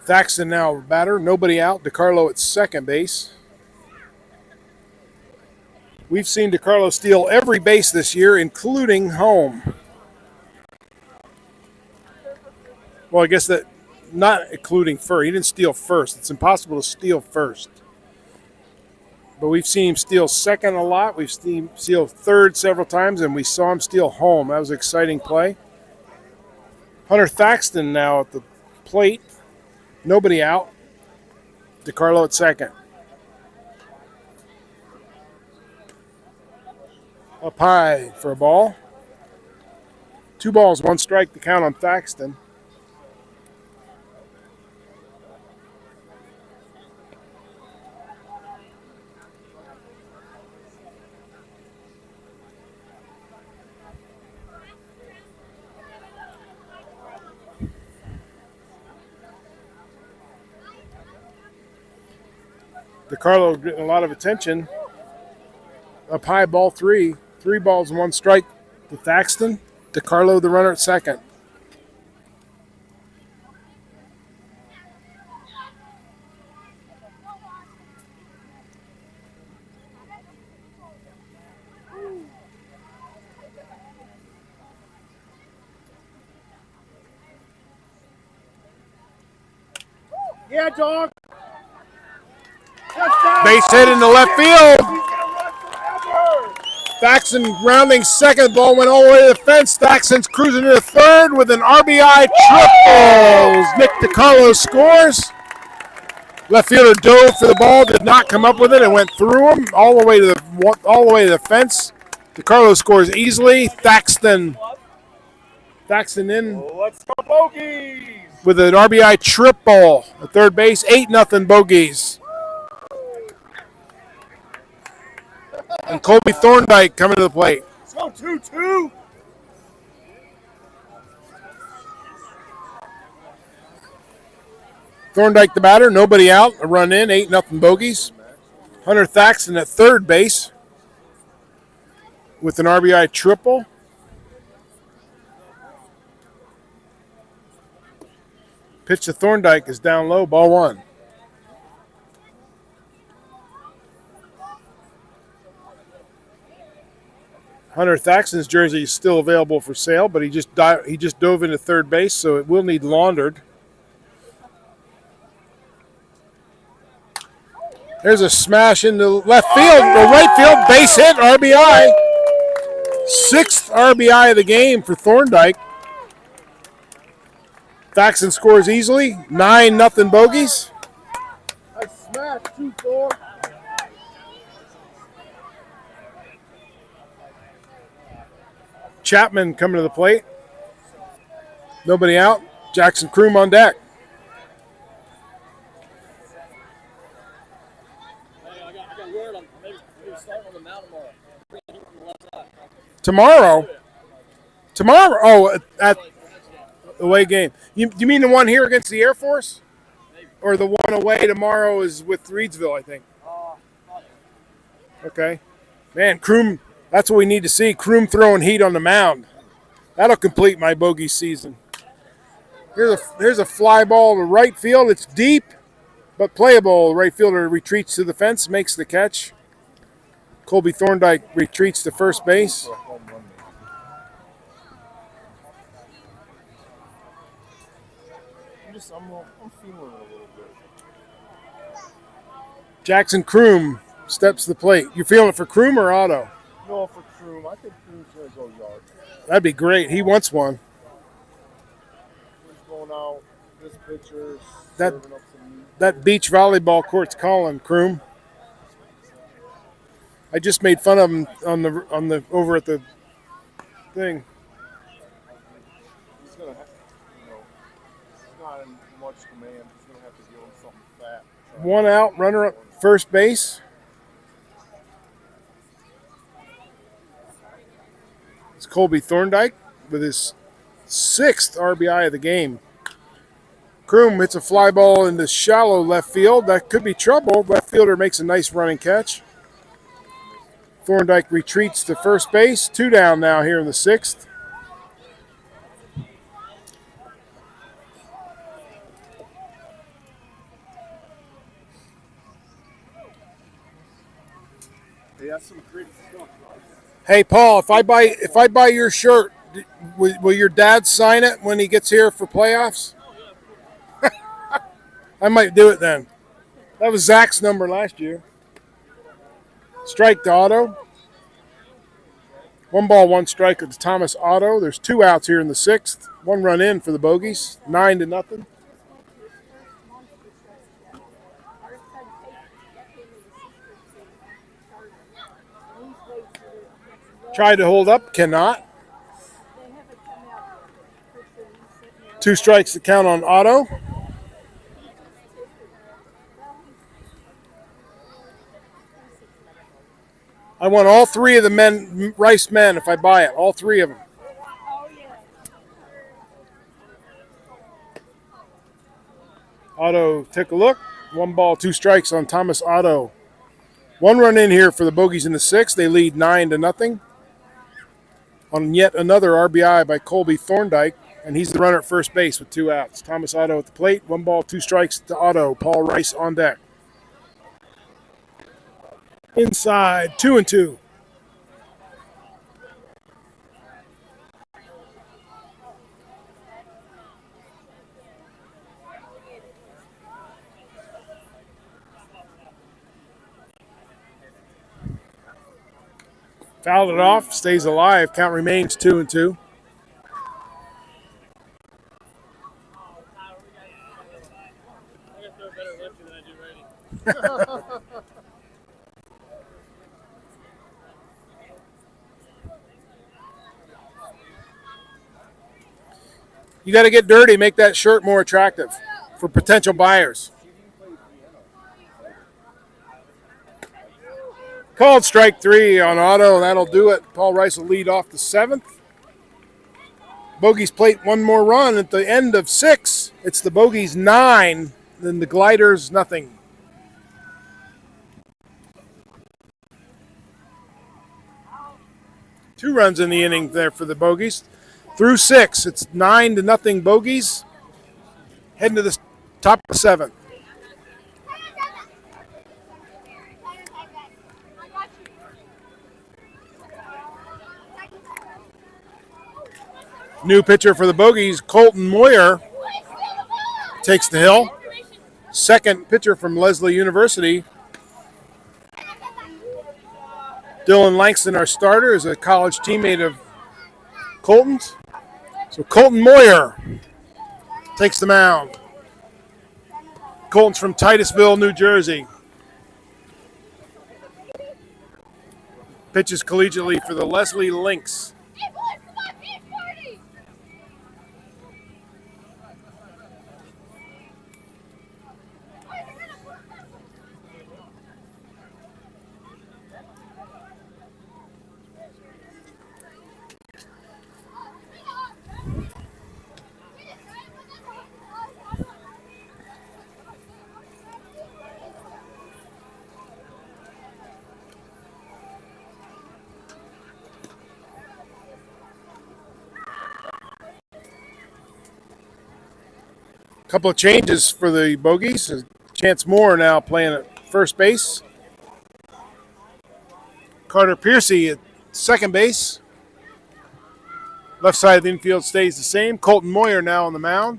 Speaker 1: Thaxton now batter, nobody out. DiCarlo at second base. We've seen DiCarlo steal every base this year, including home. Well, I guess that not including first. He didn't steal first. It's impossible to steal first. But we've seen him steal second a lot. We've seen him steal third several times, and we saw him steal home. That was an exciting play. Hunter Thaxton now at the plate. Nobody out. DiCarlo at second. Up high for a ball. 2 balls, 1 strike to count on Thaxton. DiCarlo getting a lot of attention. Up high, ball 3. 3 balls, 1 strike to Thaxton. DiCarlo, the runner at second.
Speaker 4: Yeah, dog.
Speaker 1: Base hit into left field. Thaxton rounding second. Ball went all the way to the fence. Thaxton's cruising to the third with an RBI triple. Nick DiCarlo scores. Left fielder dove for the ball, did not come up with it, and went through him all the way to the fence. DiCarlo scores easily. Thaxton in.
Speaker 4: Let's go, Bogeys!
Speaker 1: With an RBI triple at third base. 8-0 Bogeys. And Colby Thorndike coming to the plate.
Speaker 4: Let's go, 2-2.
Speaker 1: Thorndike the batter, nobody out, a run in, 8-0 Bogeys. Hunter Thaxton at third base with an RBI triple. Pitch to Thorndike is down low, ball 1. Hunter Thaxton's jersey is still available for sale, but he just dove into third base, so it will need laundered. There's a smash into left field, or right field, base hit, RBI. 6th RBI of the game for Thorndike. Thaxton scores easily, 9-0 Bogeys.
Speaker 4: I smashed 2-4.
Speaker 1: Chapman coming to the plate. Nobody out. Jackson Kroom on deck.
Speaker 6: I got word on maybe starting on the mound
Speaker 1: Tomorrow? Oh, at away game. You mean the one here against the Air Force? Or the one away tomorrow is with Reedsville, I think. Okay. Man, Kroom, that's what we need to see. Kroom throwing heat on the mound. That'll complete my bogey season. Here's a fly ball to right field. It's deep, but playable. The right fielder retreats to the fence, makes the catch. Colby Thorndike retreats to first base.
Speaker 4: I'm feeling it a little bit.
Speaker 1: Jackson Kroom steps to the plate. You feeling it for Kroom or Otto?
Speaker 4: No, for Kroom. I think Kroom's going to go yard.
Speaker 1: That'd be great. He wants one.
Speaker 4: He's going out. This pitcher's
Speaker 1: That
Speaker 4: serving up some meat.
Speaker 1: that beach volleyball court's calling, Kroom. I just made fun of him on the over at the thing.
Speaker 4: He's going to have, he's not in much command. He's going to have to give him something fat.
Speaker 1: One out, runner up first base. It's Colby Thorndike with his 6th RBI of the game. Kroom hits a fly ball into shallow left field. That could be trouble. Left fielder makes a nice running catch. Thorndike retreats to first base. 2 down now here in the 6th.
Speaker 4: He has some great stuff.
Speaker 1: Hey Paul, if I buy your shirt, will your dad sign it when he gets here for playoffs? I might do it then. That was Zach's number last year. Strike to Otto. 1 ball, 1 strike to Thomas Otto. There's 2 outs here in the 6th. 1 run in for the Bogeys. 9-0. Tried to hold up, cannot. 2 strikes to count on Otto. I want all 3 of the Rice men if I buy it. All 3 of them. Otto, take a look. 1 ball, 2 strikes on Thomas Otto. 1 run in here for the Bogeys in the 6th. They lead 9-0. On yet another RBI by Colby Thorndike, and he's the runner at first base with 2 outs. Thomas Otto at the plate. 1 ball, 2 strikes to Otto. Paul Rice on deck. Inside, 2-2. Fouled it off, stays alive. Count remains 2-2. You got to get dirty, make that shirt more attractive for potential buyers. Called strike 3 on Otto, and that'll do it. Paul Rice will lead off the 7th. Bogeys plate 1 more run at the end of 6. It's the Bogeys 9, then the Gliders nothing. Two runs in the inning there for the Bogeys. Through 6, it's 9-0 Bogeys. Heading to the top of the 7th. New pitcher for the Bogeys, Colton Moyer, takes the hill. Second pitcher from Leslie University, Dylan Langston, our starter, is a college teammate of Colton's. So Colton Moyer takes the mound. Colton's from Titusville, New Jersey. Pitches collegiately for the Leslie Lynx. Couple of changes for the Bogeys. Chance Moore now playing at first base. Carter Piercy at second base. Left side of the infield stays the same. Colton Moyer now on the mound.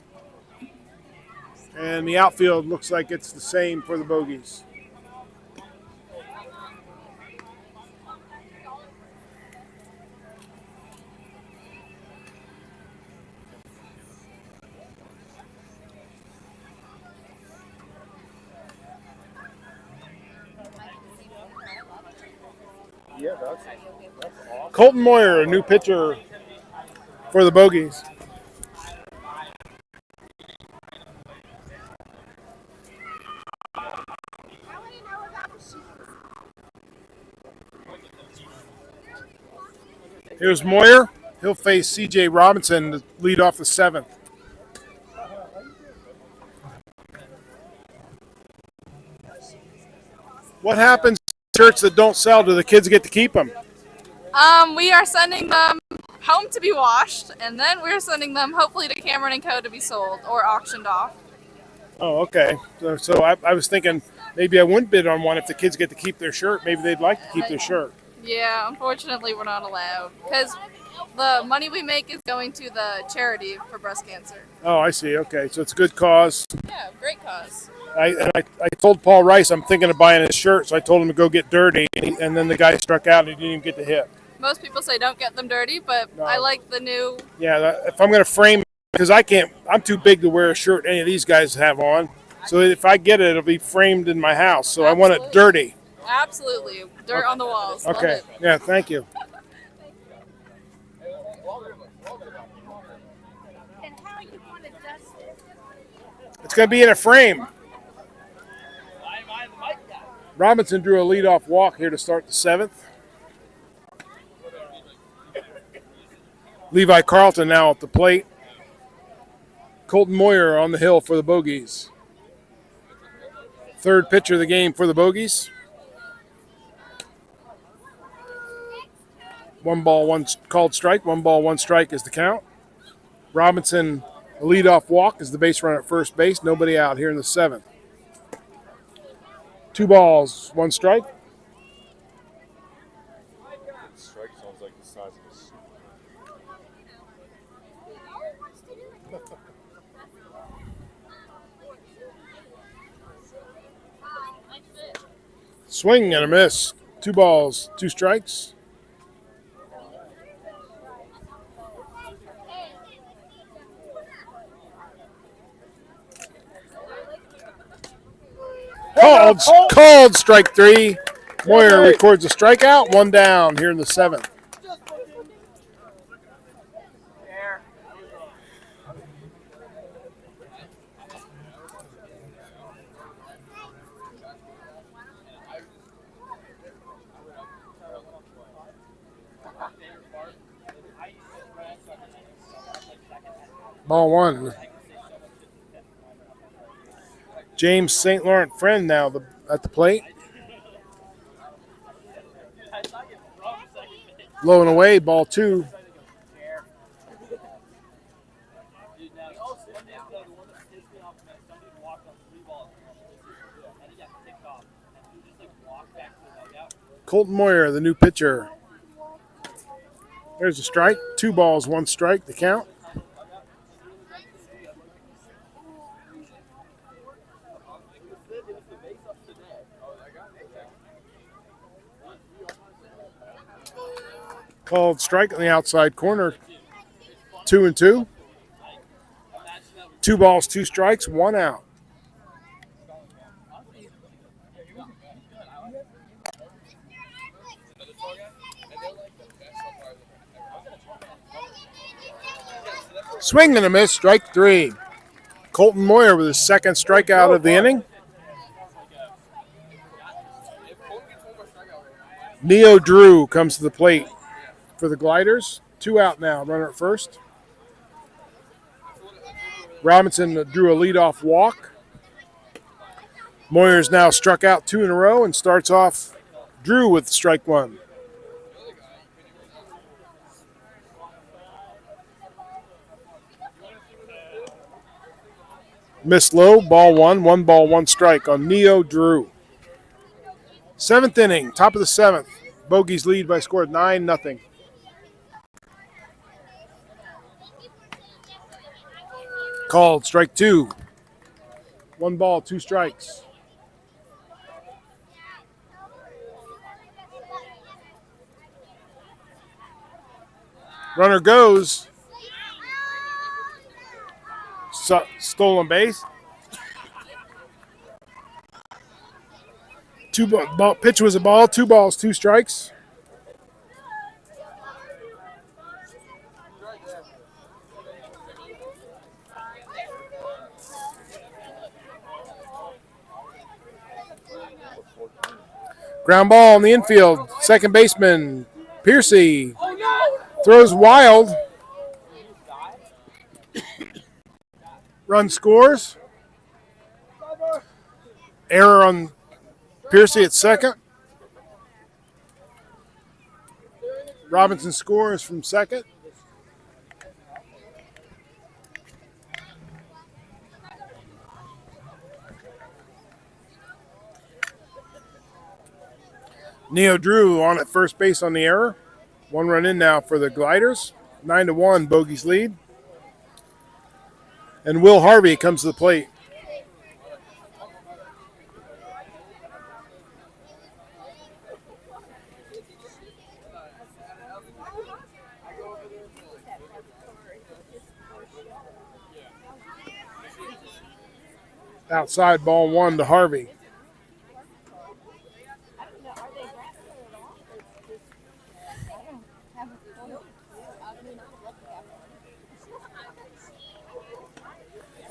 Speaker 1: And the outfield looks like it's the same for the Bogeys.
Speaker 4: Yeah, that's awesome.
Speaker 1: Colton Moyer, a new pitcher for the Bogeys. Here's Moyer. He'll face C.J. Robinson to lead off the seventh. What happens to shirts that don't sell? Do the kids get to keep them?
Speaker 3: We are sending them home to be washed, and then we're sending them hopefully to Cameron & Co. to be sold or auctioned off.
Speaker 1: Oh, okay. So I was thinking maybe I wouldn't bid on one if the kids get to keep their shirt. Maybe they'd like to keep their shirt.
Speaker 3: Yeah, unfortunately we're not allowed because the money we make is going to the charity for breast cancer.
Speaker 1: Oh, I see. Okay, so it's a good cause.
Speaker 3: Yeah, great cause.
Speaker 1: I told Paul Rice I'm thinking of buying his shirt, so I told him to go get dirty, and then the guy struck out and he didn't even get the hit.
Speaker 3: Most people say don't get them dirty, but
Speaker 1: No.
Speaker 3: I like the new.
Speaker 1: Yeah, if I'm going to frame it, because I'm too big to wear a shirt any of these guys have on. So if I get it, it'll be framed in my house. So I want it dirty.
Speaker 3: Absolutely. Dirt on the walls. Love
Speaker 1: Okay.
Speaker 3: it.
Speaker 1: Yeah, thank you. It's going to be in a frame. Robinson drew a leadoff walk here to start the seventh. Levi Carlton now at the plate. Colton Moyer on the hill for the Bogeys. Third pitcher of the game for the Bogeys. 1 ball, 1 called strike. 1 ball, 1 strike is the count. Robinson, a leadoff walk, is the base runner at first base. Nobody out here in the seventh. 2 balls, 1 strike.
Speaker 4: Strike sounds like the size of a soup.
Speaker 1: Swing and a miss. 2 balls, 2 strikes. Called strike 3. Moyer records a strikeout. 1 down here in the seventh. Ball 1. James St. Laurent Friend now at the plate. Low and away, ball 2. Colton Moyer, the new pitcher. There's a strike. 2 balls, 1 strike, the count. Called strike on the outside corner. 2-2. 2 balls, 2 strikes, 1 out. Swing and a miss, strike 3. Colton Moyer with his second strikeout of the inning. Neo Drew comes to the plate for the Gliders. 2 out now, runner at first. Robinson drew a leadoff walk. Moyer's now struck out 2 in a row and starts off Drew with strike 1. Missed low, ball 1, 1 ball, 1 strike on Neo Drew. 7th inning, top of the 7th. Bogeys lead by a score of 9-0. Called strike 2. 1 ball, 2 strikes. Runner goes. Stolen base. Pitch was a ball. 2 balls, 2 strikes. Ground ball in the infield. Second baseman Piercy throws wild. Run scores. Error on Piercy at second. Robinson scores from second. Neo Drew on at first base on the error. 1 run in now for the Gliders. 9-1, Bogeys lead. And Will Harvey comes to the plate. Outside, ball 1 to Harvey.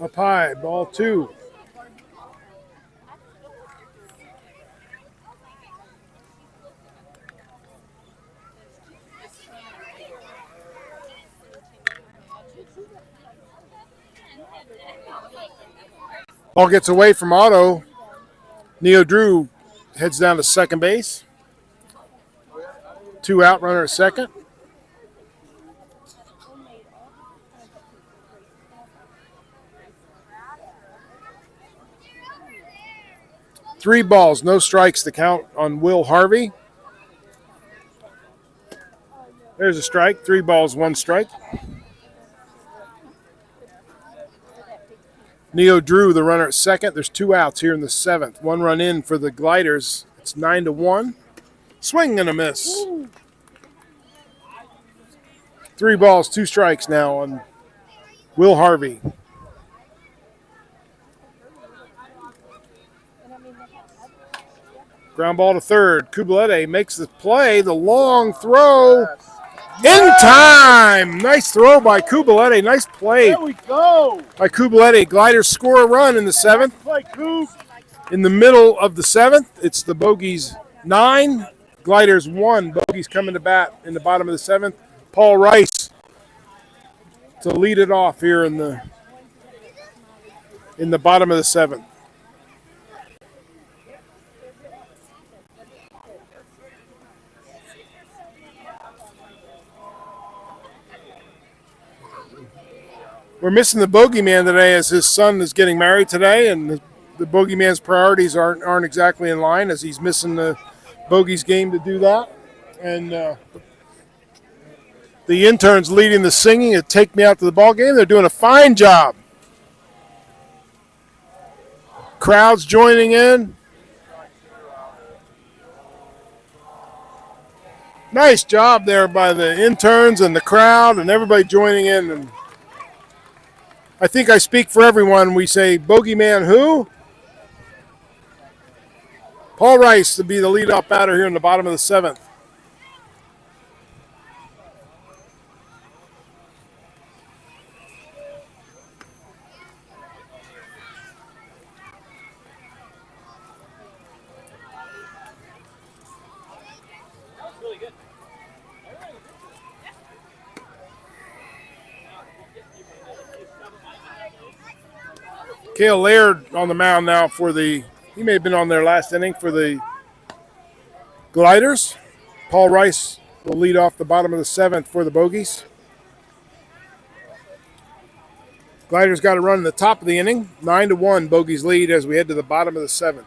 Speaker 1: Up high, ball 2. Ball gets away from Otto. Neo Drew heads down to second base. 2 out, runner at second. Three balls, no strikes to count on Will Harvey. There's a strike. 3 balls, 1 strike. Neo Drew, the runner at second. There's 2 outs here in the 7th. 1 run in for the Gliders. It's 9-1. Swing and a miss. 3 balls, 2 strikes now on Will Harvey. Ground ball to third. Kubalete makes the play. The long throw. In time. Nice throw by Kubalete. Nice play.
Speaker 4: There we go.
Speaker 1: By Kubalete. Gliders score a run in the 7th. In the middle of the 7th, it's the Bogeys 9, Gliders 1. Bogeys coming to bat in the bottom of the 7th. Paul Rice to lead it off here in the bottom of the 7th. We're missing the Bogeyman today as his son is getting married today, and the Bogeyman's priorities aren't exactly in line as he's missing the Bogeys game to do that. And the interns leading the singing at Take Me Out to the Ball Game. They're doing a fine job. Crowds joining in. Nice job there by the interns and the crowd and everybody joining in. And I think I speak for everyone. We say, Bogeyman who? Paul Rice to be the leadoff batter here in the bottom of the 7th. Cale Laird on the mound now for he may have been on their last inning for the Gliders. Paul Rice will lead off the bottom of the 7th for the Bogeys. Gliders got a run in the top of the inning. 9-1 Bogeys lead as we head to the bottom of the 7th.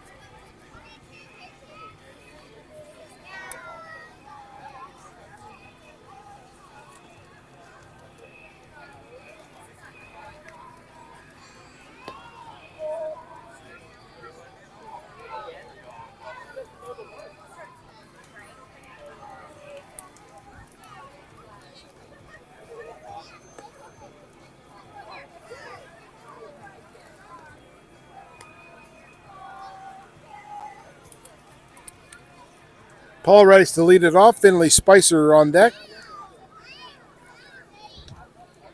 Speaker 1: Paul Rice to lead it off. Finley Spicer on deck.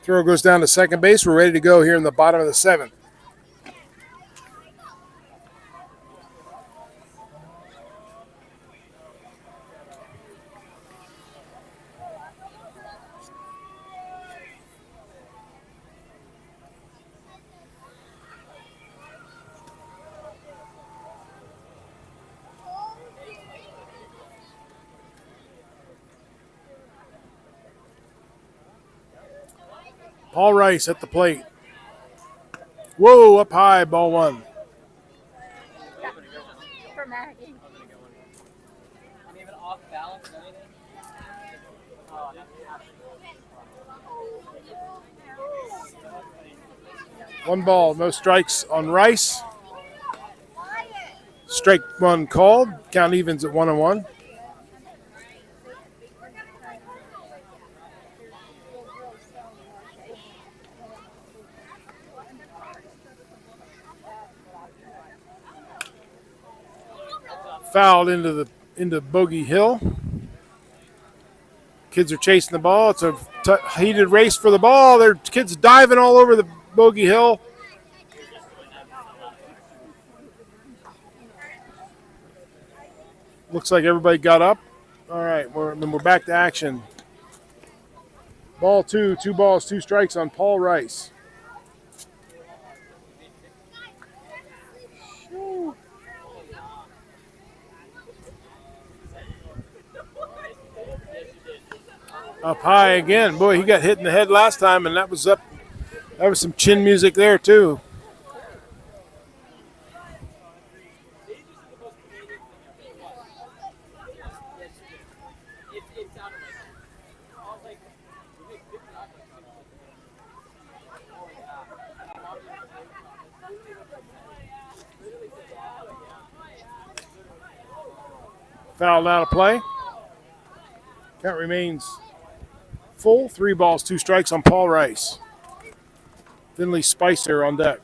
Speaker 1: Throw goes down to second base. We're ready to go here in the bottom of the 7th. Paul Rice at the plate. Whoa, up high, ball 1.
Speaker 3: For Maggie.
Speaker 6: Even off balance or anything?
Speaker 1: One ball, no strikes on Rice. Strike 1 called. Count evens at 1-1. Fouled into Bogey Hill. Kids are chasing the ball. It's a heated race for the ball. There are kids diving all over the Bogey Hill. Looks like everybody got up. All right, we're back to action. Ball 2, 2 balls, 2 strikes on Paul Rice. Up high again. Boy, he got hit in the head last time, and that was up. That was some chin music there, too. Fouled out of play. Count remains full. 3 balls, 2 strikes on Paul Rice. Finley Spicer on deck.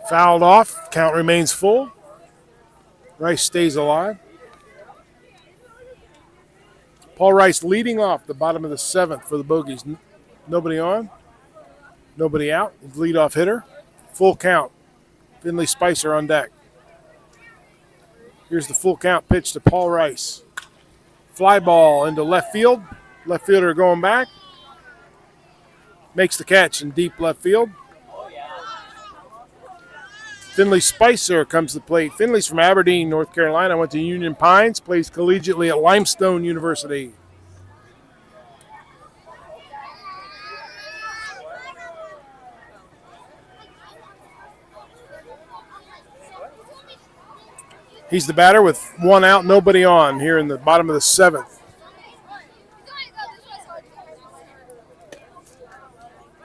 Speaker 1: Fouled off. Count remains full. Rice stays alive. Paul Rice leading off the bottom of the 7th for the Bogeys. Nobody on. Nobody out. Leadoff hitter. Full count. Finley Spicer on deck. Here's the full count pitch to Paul Rice. Fly ball into left field. Left fielder going back. Makes the catch in deep left field. Finley Spicer comes to the plate. Finley's from Aberdeen, North Carolina. Went to Union Pines. Plays collegiately at Limestone University. He's the batter with 1 out, nobody on here in the bottom of the 7th.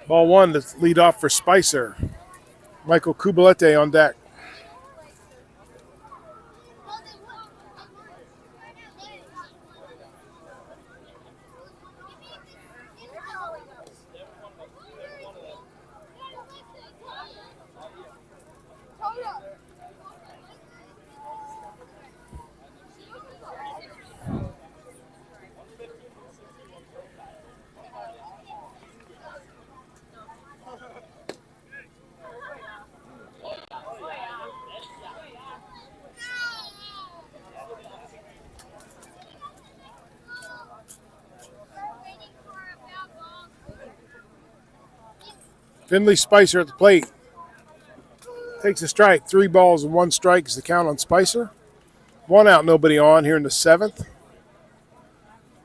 Speaker 1: Ball 1 to lead off for Spicer. Michael Kubalete on deck. Finley Spicer at the plate. Takes a strike. 3 balls and 1 strike is the count on Spicer. 1 out, nobody on here in the 7th.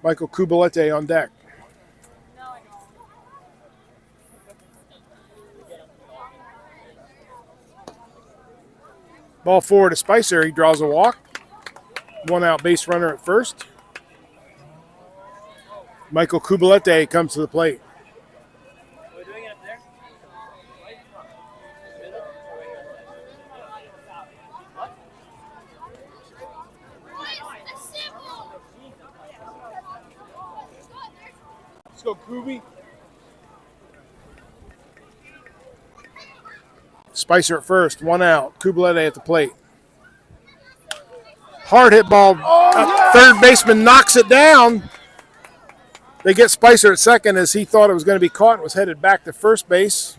Speaker 1: Michael Kubalete on deck. Ball forward to Spicer. He draws a walk. 1 out, base runner at first. Michael Kubalete comes to the plate. Let's go, Kubi. Spicer at first, 1 out. Kubalete at the plate. Hard hit ball. Third baseman knocks it down. They get Spicer at second as he thought it was going to be caught and was headed back to first base.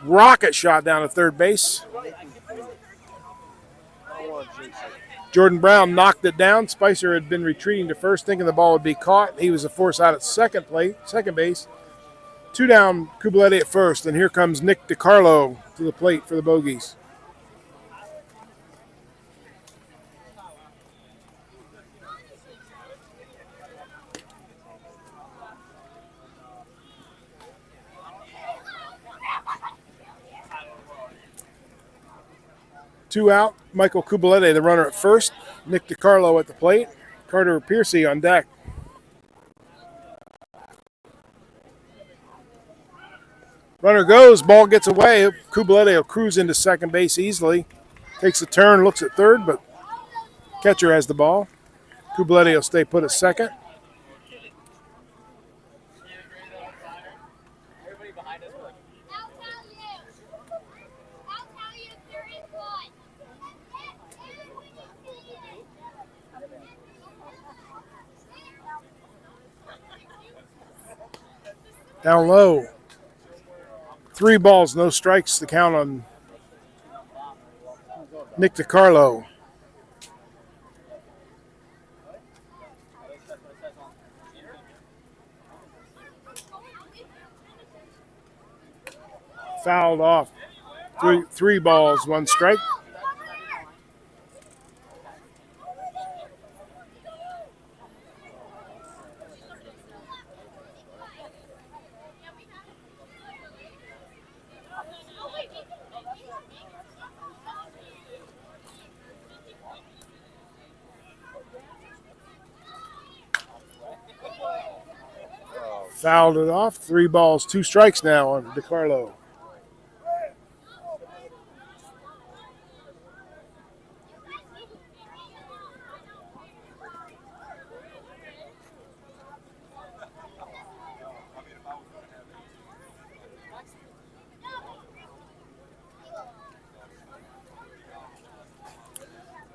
Speaker 1: Rocket shot down to third base. Jordan Brown knocked it down. Spicer had been retreating to first, thinking the ball would be caught. He was a force out at second base. 2 down, Kubalete at first, and here comes Nick DiCarlo to the plate for the Bogeys. Two out, Michael Kubalete, the runner at first. Nick DiCarlo at the plate. Carter Piercy on deck. Runner goes, ball gets away. Kubalete will cruise into second base easily. Takes a turn, looks at third, but catcher has the ball. Kubalete will stay put at second. Down low. 3 balls, no strikes, the count on Nick DiCarlo. Fouled off. 3 balls, 1 strike. Fouled it off. 3 balls, 2 strikes now on DiCarlo.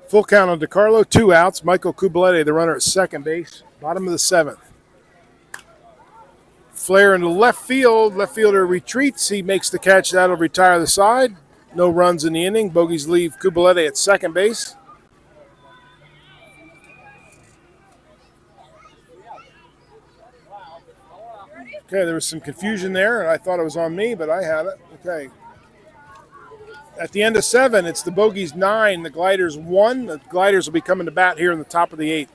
Speaker 1: Full count on DiCarlo, 2 outs. Michael Kubalete, the runner at second base, bottom of the 7th. Flare into left field. Left fielder retreats. He makes the catch. That'll retire the side. No runs in the inning. Bogeys leave Kubalete at second base. Okay, there was some confusion there, and I thought it was on me, but I had it. Okay. At the end of 7, it's the Bogeys 9, the Gliders 1. The Gliders will be coming to bat here in the top of the 8th.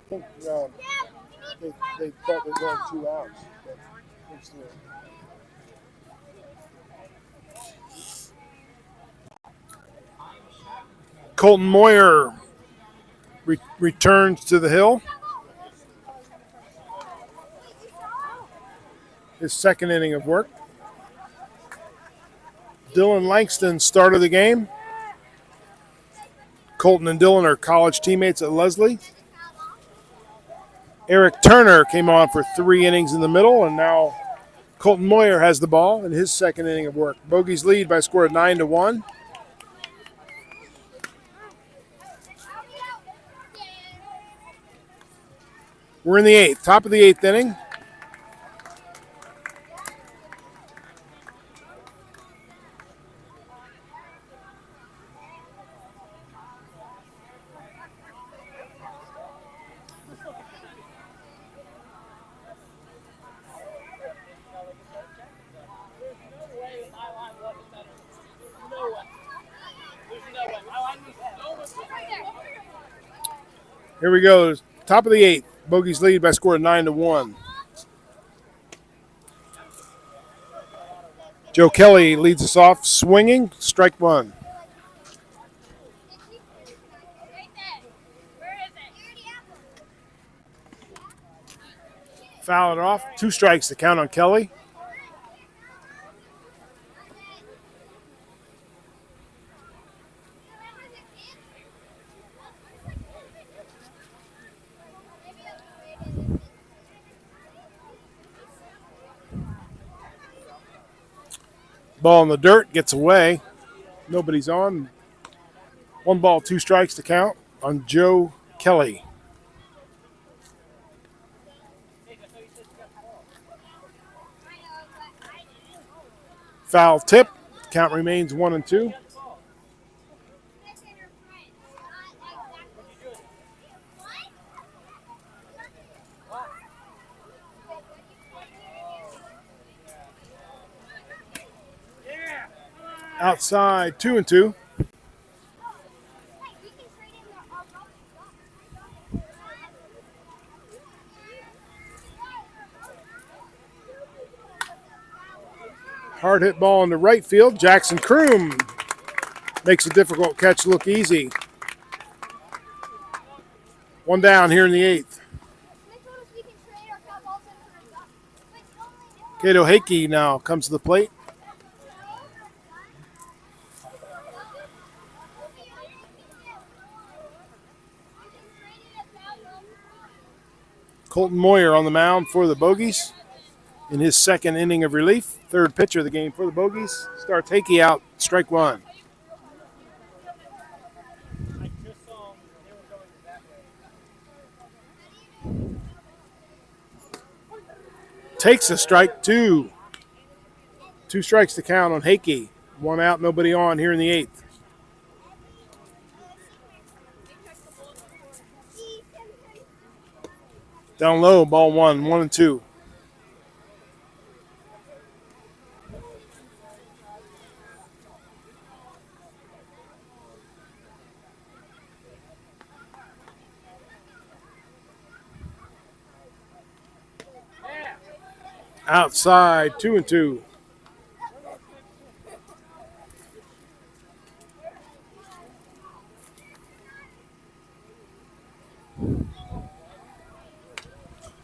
Speaker 1: think they thought they were going 2 outs. But Colton Moyer returns to the hill. His second inning of work. Dylan Langston started the game. Colton and Dylan are college teammates at Leslie. Eric Turner came on for 3 innings in the middle, and now Colton Moyer has the ball in his second inning of work. Bogeys lead by a score of 9-1. We're in the 8th, top of the 8th inning. Here we go. Top of the 8th. Bogeys lead by a score of 9-1. Joe Kelly leads us off swinging. Strike one. Foul it off. 2 strikes to count on Kelly. Ball in the dirt, gets away. Nobody's on. 1 ball, 2 strikes to count on Joe Kelly. Foul tip. Count remains 1-2. Outside, 2-2. Hard hit ball in the right field. Jackson Kroom makes a difficult catch look easy. 1 down here in the 8th. Cato Hakey now comes to the plate. Colton Moyer on the mound for the Bogeys in his second inning of relief. Third pitcher of the game for the Bogeys. Starts Hakey out, strike one. Takes a strike, 2. 2 strikes to count on Hakey. 1 out, nobody on here in the 8th. Down low, ball 1, 1-2. Outside, 2-2.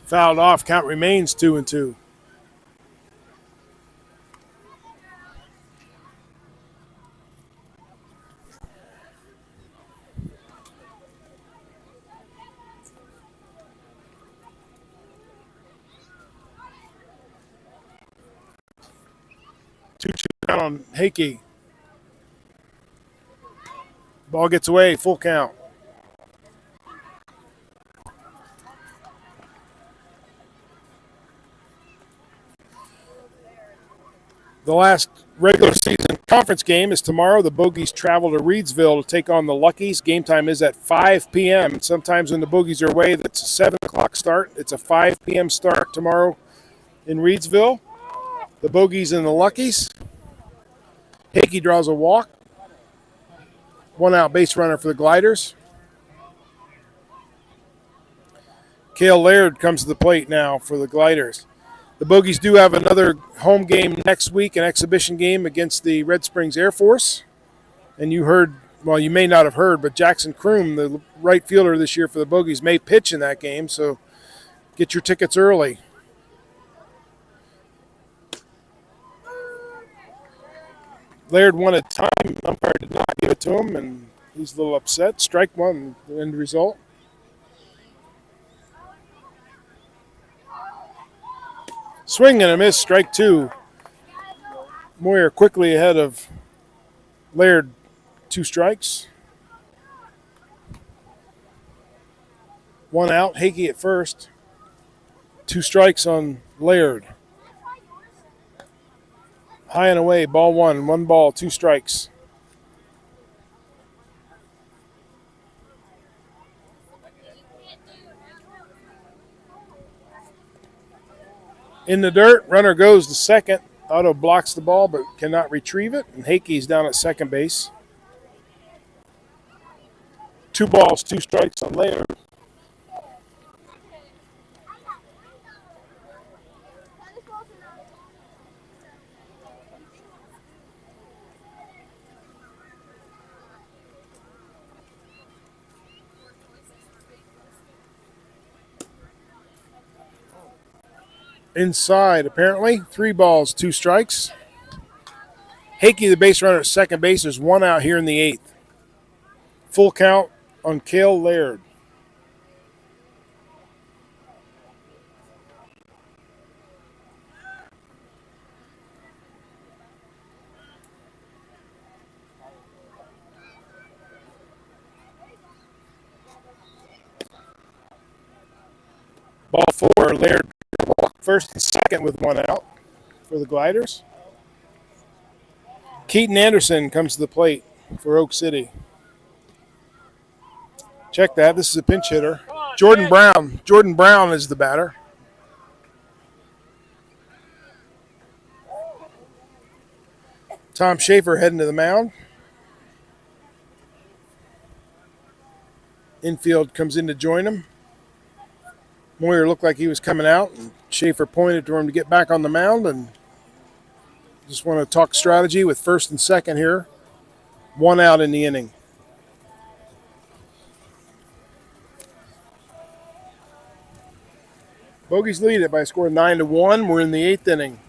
Speaker 1: Fouled off, count remains 2-2. Down on Hakey. Ball gets away, full count. The last regular season conference game is tomorrow. The Bogeys travel to Reedsville to take on the Luckies. Game time is at 5 p.m. Sometimes when the Bogeys are away, that's a 7 o'clock start. It's a 5 p.m. start tomorrow in Reedsville. The Bogeys and the Luckies. Hakey draws a walk. 1 out base runner for the Gliders. Cale Laird comes to the plate now for the Gliders. The Bogeys do have another home game next week, an exhibition game against the Red Springs Air Force. And you heard, well, you may not have heard, but Jackson Kroom, the right fielder this year for the Bogeys, may pitch in that game, so get your tickets early. Laird wanted time. The umpire did not give it to him, and he's a little upset. Strike one, the end result. Swing and a miss, strike two. Moyer quickly ahead of Laird, 2 strikes. 1 out, Hakey at first. 2 strikes on Laird. High and away, ball 1, 1 ball, 2 strikes. In the dirt, runner goes to second. Otto blocks the ball but cannot retrieve it, and Hakey's down at second base. 2 balls, 2 strikes on Laird. Inside, apparently. 3 balls, 2 strikes. Hakey, the base runner at second base, there's 1 out here in the 8th. Full count on Cale Laird. Ball 4, Laird first and second with 1 out for the Gliders. Keaton Anderson comes to the plate for Oak City. Check that. This is a pinch hitter. Jordan Brown. Jordan Brown is the batter. Tom Schaefer heading to the mound. Infield comes in to join him. Moyer looked like he was coming out, and Schaefer pointed to him to get back on the mound, and just want to talk strategy with first and second here. 1 out in the inning. Bogeys lead it by a score of 9-1. We're in the 8th inning.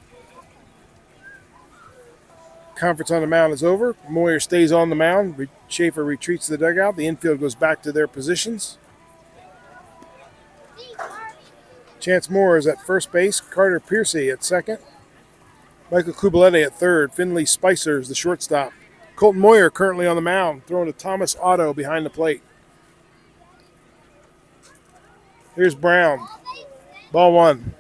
Speaker 1: Conference on the mound is over. Moyer stays on the mound. Schaefer retreats to the dugout. The infield goes back to their positions. Chance Moore is at first base. Carter Piercy at second. Michael Kubaletti at third. Finley Spicer is the shortstop. Colton Moyer currently on the mound, throwing to Thomas Otto behind the plate. Here's Brown. Ball 1.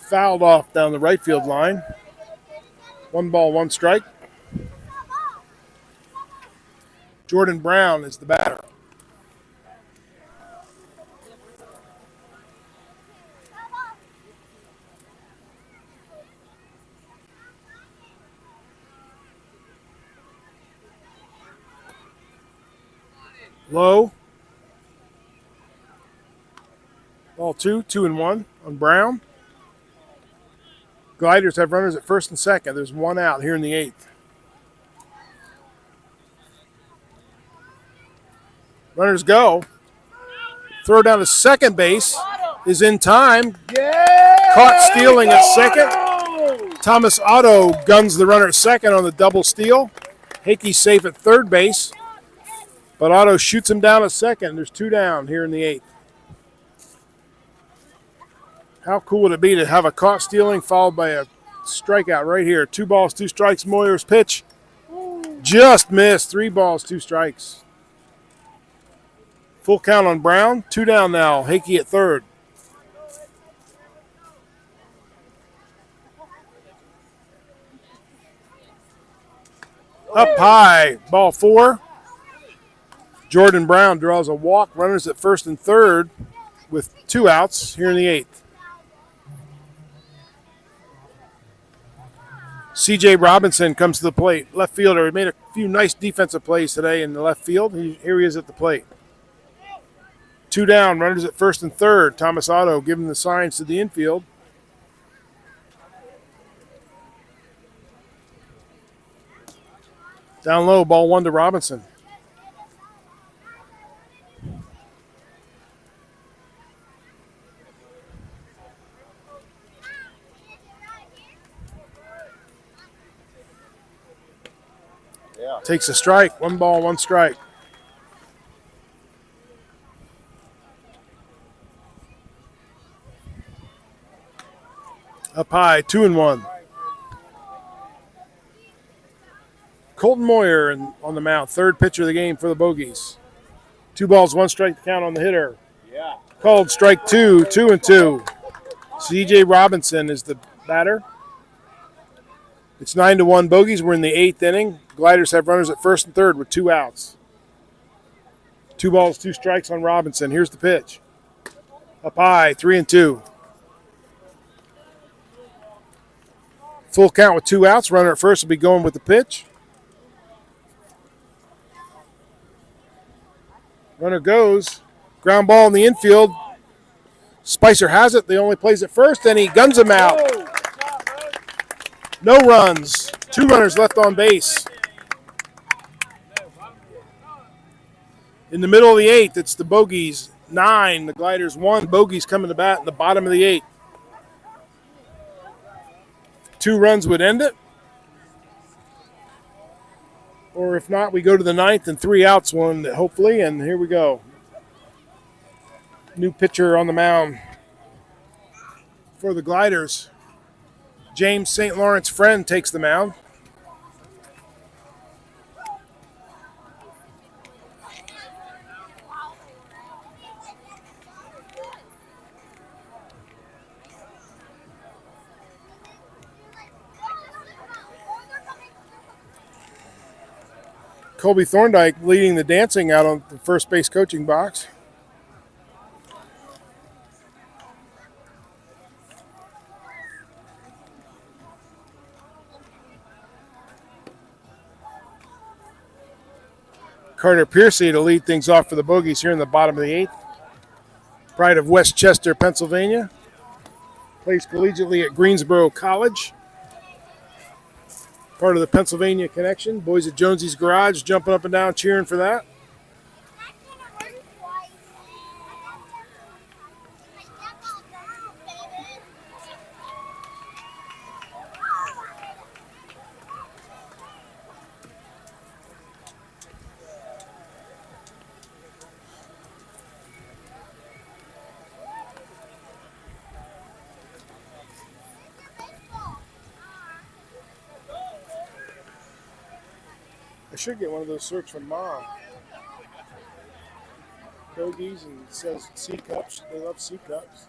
Speaker 1: Fouled off down the right field line. 1 ball, 1 strike. Jordan Brown is the batter. Low. Ball 2, 2-1 on Brown. Gliders have runners at first and second. There's 1 out here in the 8th. Runners go. Throw down to second base is in time. Caught stealing at second. Thomas Otto guns the runner at second on the double steal. Hakey's safe at third base. But Otto shoots him down at second. There's 2 down here in the 8th. How cool would it be to have a caught stealing followed by a strikeout right here? 2 balls, 2 strikes. Moyer's pitch just missed. 3 balls, 2 strikes. Full count on Brown. 2 down now. Hakey at third. Up high. Ball 4. Jordan Brown draws a walk. Runners at first and third with 2 outs here in the 8th. C.J. Robinson comes to the plate. Left fielder. He made a few nice defensive plays today in the left field. Here he is at the plate. 2 down, runners at first and third. Thomas Otto giving the signs to the infield. Down low, ball 1 to Robinson.
Speaker 4: Yeah.
Speaker 1: Takes a strike. 1 ball, 1 strike. Up high, 2-1. Colton Moyer on the mound, third pitcher of the game for the Bogeys. 2 balls, 1 strike to count on the hitter.
Speaker 4: Yeah.
Speaker 1: Called strike 2, 2-2. C.J. Robinson is the batter. It's 9-1 Bogeys. We're in the 8th inning. Gliders have runners at first and third with 2 outs. 2 balls, 2 strikes on Robinson. Here's the pitch. Up high, 3-2. Full count with 2 outs. Runner at first will be going with the pitch. Runner goes. Ground ball in the infield. Spicer has it. They only plays it first, and he guns him out. No runs. 2 runners left on base. In the middle of the 8th, it's the Bogeys 9, the Gliders 1. Bogeys coming to bat in the bottom of the 8th. 2 runs would end it. Or if not, we go to the 9th and 3 outs, one hopefully, and here we go. New pitcher on the mound for the Gliders. James St. Lawrence Friend takes the mound. Colby Thorndike leading the dancing out on the first base coaching box. Carter Piercy to lead things off for the Bogeys here in the bottom of the 8th. Pride of Westchester, Pennsylvania. Plays collegiately at Greensboro College. Part of the Pennsylvania connection. Boys at Jonesy's Garage jumping up and down cheering for that. I should get one of those shirts from Mom. Bogeys, and it says C cups. They love C cups.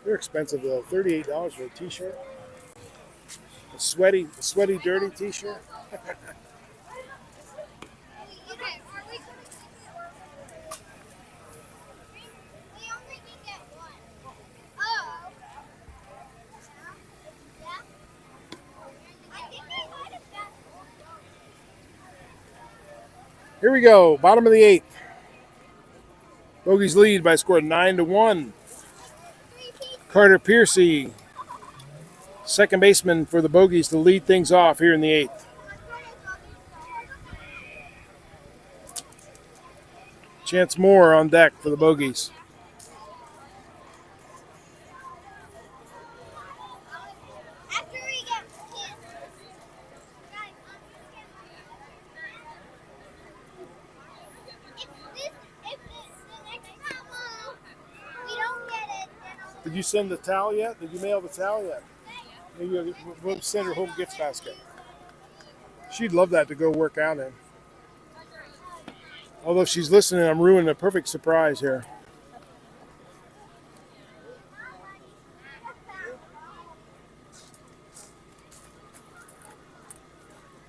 Speaker 1: They're expensive though. $38 for a t-shirt. A sweaty, dirty t-shirt. Here we go, bottom of the 8th. Bogeys lead by a score of 9-1. Carter Piercy, second baseman for the Bogeys, to lead things off here in the 8th. Chance Moore on deck for the Bogeys. Did you send the towel yet? Did you mail the towel yet? Maybe we'll send her home gift basket. She'd love that to go work out in. Although if she's listening, I'm ruining a perfect surprise here.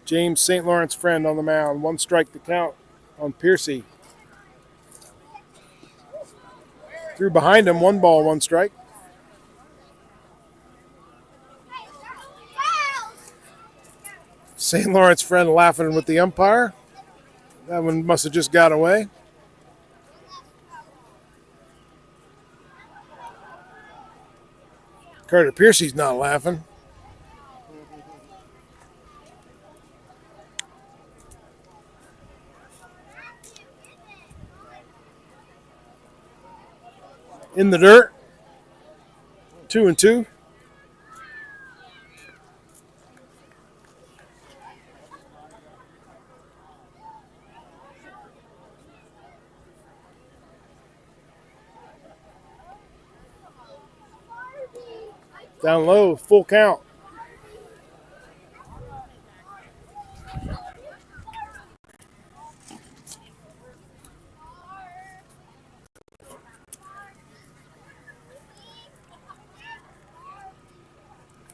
Speaker 1: James St. Lawrence Friend on the mound. 1 strike to count on Piercy. Threw behind him. 1 ball, 1 strike. St. Lawrence friend laughing with the umpire. That one must have just got away. Carter Piercy's not laughing. In the dirt. 2-2. Down low, full count.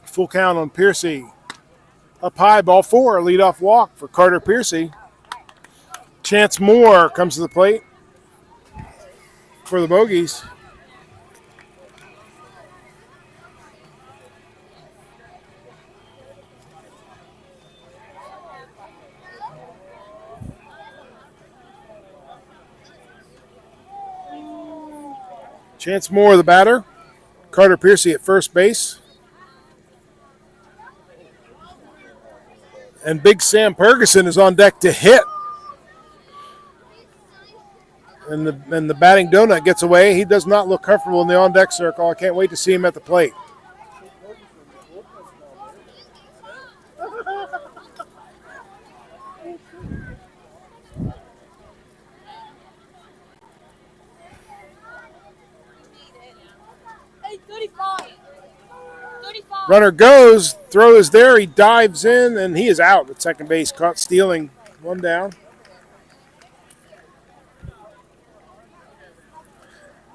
Speaker 1: Full count on Piercy. Up high, ball 4, leadoff walk for Carter Piercy. Chance Moore comes to the plate for the Bogeys. Chance Moore, the batter. Carter Piercy at first base. And Big Sam Ferguson is on deck to hit. And the batting donut gets away. He does not look comfortable in the on-deck circle. I can't wait to see him at the plate. Runner goes, throw is there, he dives in, and he is out at second base, caught stealing. One down.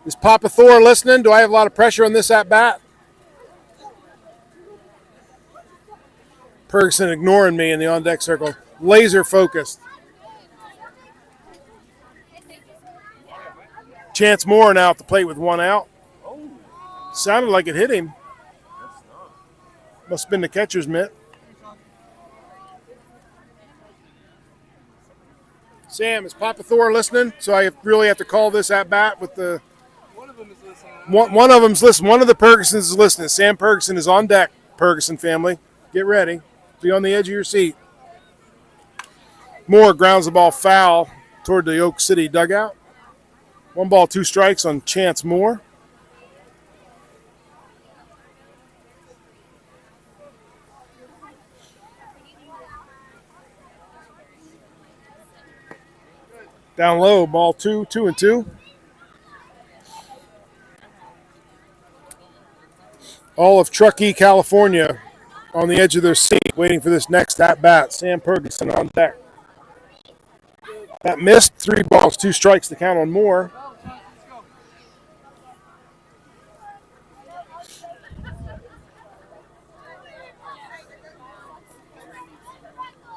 Speaker 1: Is Papa Thor listening? Do I have a lot of pressure on this at-bat? Ferguson ignoring me in the on-deck circle. Laser focused. Chance Moore now at the plate with one out. Sounded like it hit him. Must have been the catcher's mitt. Sam, is Papa Thor listening? So I really have to call this at bat with the. One of them is listening. One of them's listening. One of the Fergusons is listening. Sam Ferguson is on deck. Ferguson family, get ready. Be on the edge of your seat. Moore grounds the ball foul toward the Oak City dugout. 1 ball, 2 strikes on Chance Moore. Down low, ball 2, 2-2. All of Truckee, California on the edge of their seat waiting for this next at-bat. Sam Ferguson on deck. That missed. 3 balls, 2 strikes to count on Moore.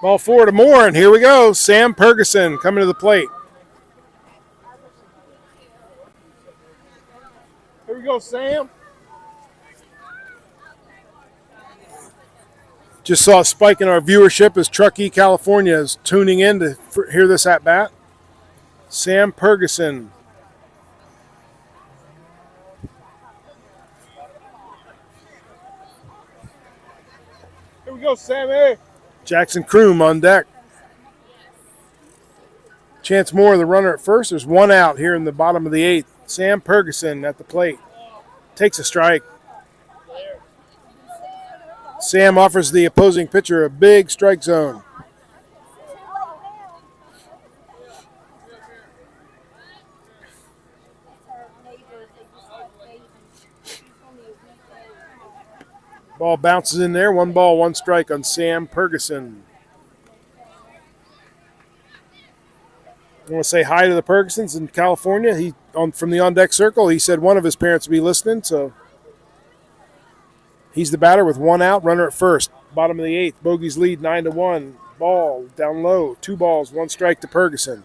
Speaker 1: Ball 4 to Moore, and here we go. Sam Ferguson coming to the plate. Here we go, Sam. Just saw a spike in our viewership as Truckee, California is tuning in to hear this at bat. Sam Ferguson. Here we go, Sammy. Jackson Kroom on deck. Chance Moore, the runner at first. There's one out here in the bottom of the 8th. Sam Ferguson at the plate. Takes a strike. Sam offers the opposing pitcher a big strike zone. Ball bounces in there. 1 ball, 1 strike on Sam Ferguson. I want to say hi to the Fergusons in California. From the on-deck circle, he said one of his parents would be listening, so he's the batter with 1 out, runner at first. Bottom of the 8th, Bogeys lead 9-1. Ball down low, 2 balls, 1 strike to Ferguson.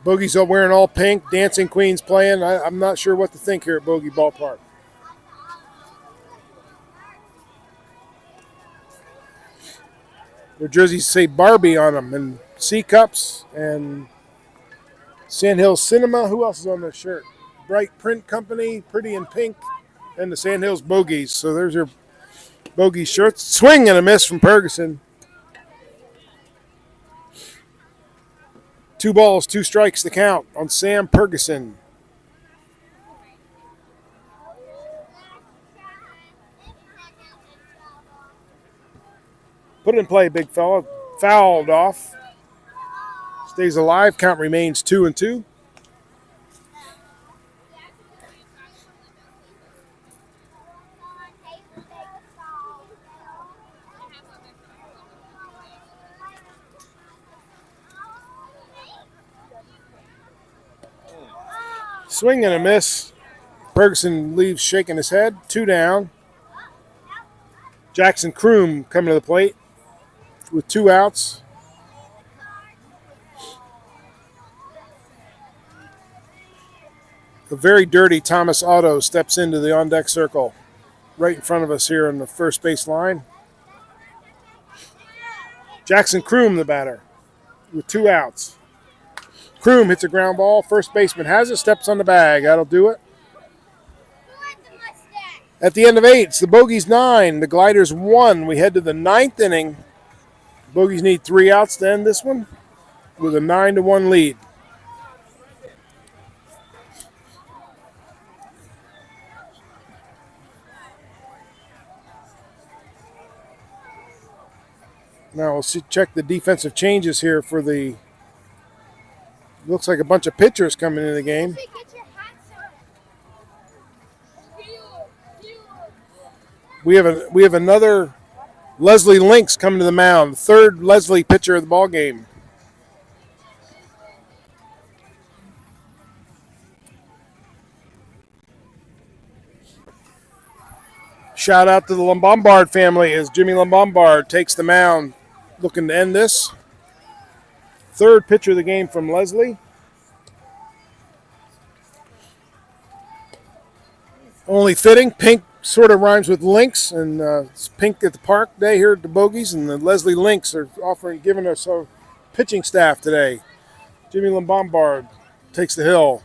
Speaker 1: Bogeys are wearing all pink. Dancing Queen's playing. I'm not sure what to think here at Bogey Ballpark. Their jerseys say Barbie on them and C cups and Sandhills Cinema. Who else is on their shirt? Bright Print Company, Pretty in Pink, and the Sandhills Bogeys. So there's your Bogeys shirts. Swing and a miss from Ferguson. 2 balls, 2 strikes to count on Sam Ferguson. Put it in play, big fella. Fouled off. Stays alive. Count remains 2-2. Swing and a miss. Ferguson leaves shaking his head. 2 down. Jackson Kroom coming to the plate with 2 outs. A very dirty Thomas Otto steps into the on-deck circle right in front of us here on the first base line. Jackson Kroom, the batter, with 2 outs. Kroom hits a ground ball. First baseman has it, steps on the bag. That'll do it. At the end of 8, it's the Bogeys 9, the Gliders 1. We head to the 9th inning. Bogeys need 3 outs to end this one with a 9-1 lead. Now we'll check the defensive changes here for the. Looks like a bunch of pitchers coming into the game. We have another Leslie Lynx coming to the mound, third Leslie pitcher of the ball game. Shout out to the Lombard family as Jimmy Lombard takes the mound, looking to end this. Third pitcher of the game from Leslie. Only fitting, pink sort of rhymes with Lynx, and it's pink at the park day here at the Bogeys, and the Leslie Lynx are giving us our pitching staff today. Jimmy Lombard takes the hill.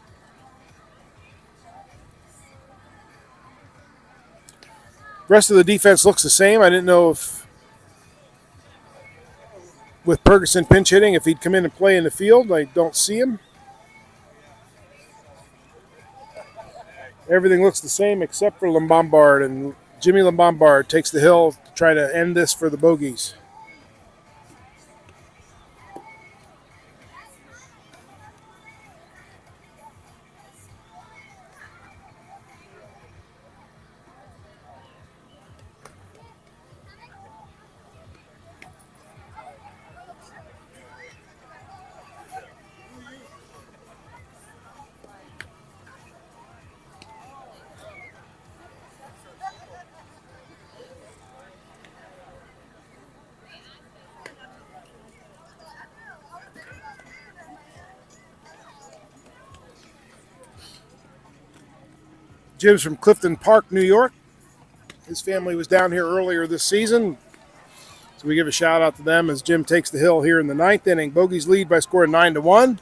Speaker 1: Rest of the defense looks the same. I didn't know if, with Ferguson pinch hitting, if he'd come in and play in the field. I don't see him. Everything looks the same except for Lombard, and Jimmy Lombard takes the hill to try to end this for the Bogeys. Jim's from Clifton Park, New York. His family was down here earlier this season, so we give a shout out to them as Jim takes the hill here in the 9th inning. Bogeys lead by score of 9-1.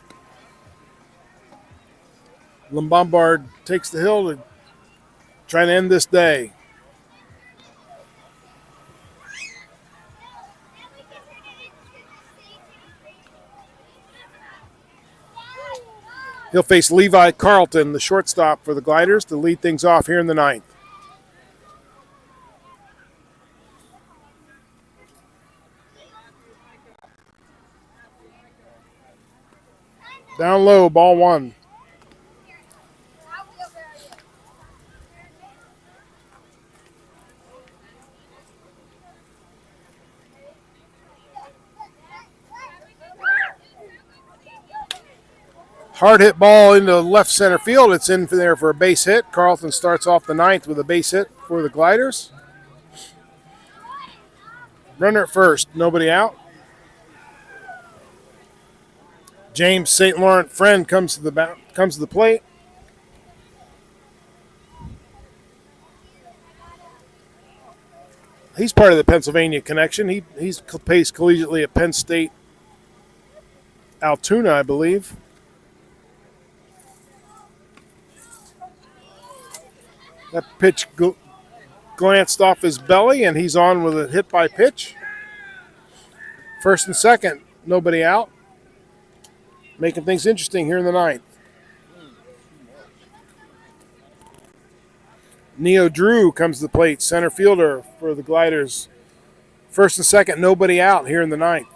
Speaker 1: Lombard takes the hill to try to end this day. He'll face Levi Carlton, the shortstop for the Gliders, to lead things off here in the 9th. Down low, ball 1. Hard hit ball into left center field. It's in there for a base hit. Carlton starts off the 9th with a base hit for the Gliders. Runner at first, nobody out. James St. Laurent Friend comes to the plate. He's part of the Pennsylvania connection. He's plays collegiately at Penn State, Altoona, I believe. That pitch glanced off his belly, and he's on with a hit by pitch. First and second, nobody out. Making things interesting here in the ninth. Neo Drew comes to the plate, center fielder for the Gliders. First and second, nobody out here in the ninth.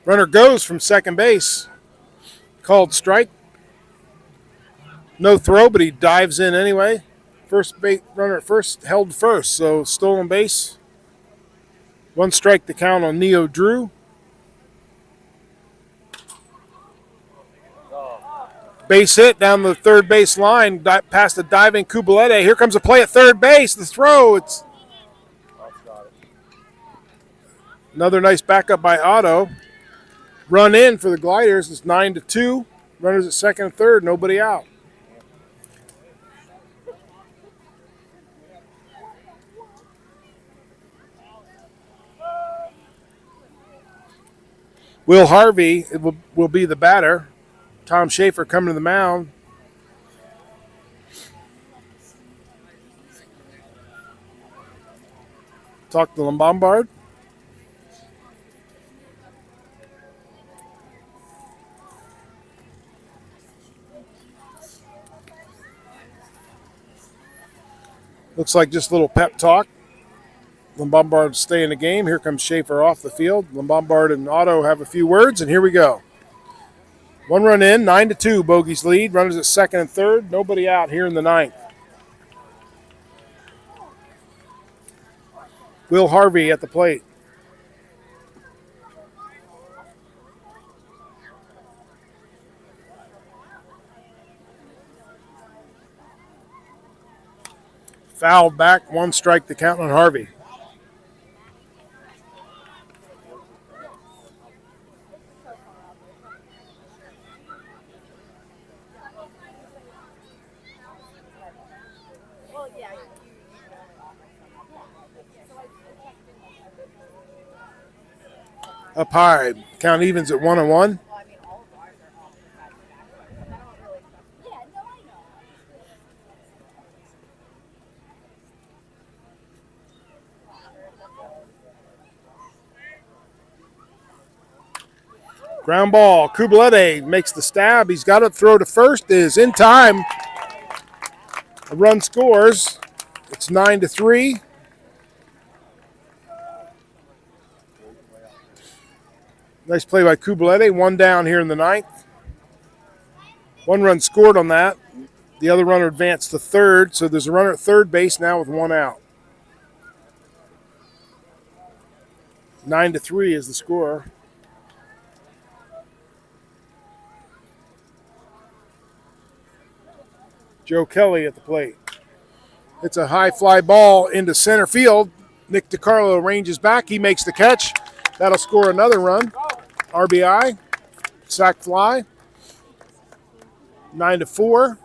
Speaker 1: Runner goes from second base. Called strike. No throw, but he dives in anyway. First base runner at first held first, so stolen base. One strike to count on Neo Drew. Base hit down the third base line, past the diving Kubalete. Here comes a play at third base. The throw, it's another nice backup by Otto. Run in for the Gliders. It's 9-2. Runners at second and third, nobody out. Will Harvey will be the batter. Tom Schaefer coming to the mound. Talk to Lombard. Looks like just a little pep talk. Lombard stay in the game. Here comes Schaefer off the field. Lombard and Otto have a few words, and here we go. One run in, 9-2, Bogeys lead. Runners at second and third. Nobody out here in the ninth. Will Harvey at the plate. Fouled back, one strike to count on Harvey. Up high, count evens at 1-1. Ground ball. Kubalete makes the stab. He's got it. Throw to first is in time. A run scores. It's 9-3. Nice play by Kubalete. One down here in the ninth. One run scored on that. The other runner advanced to third, so there's a runner at third base now with one out. 9-3 is the score. Joe Kelly at the plate. It's a high fly ball into center field. Nick DiCarlo ranges back. He makes the catch. That'll score another run. RBI. Sac fly. 9-4.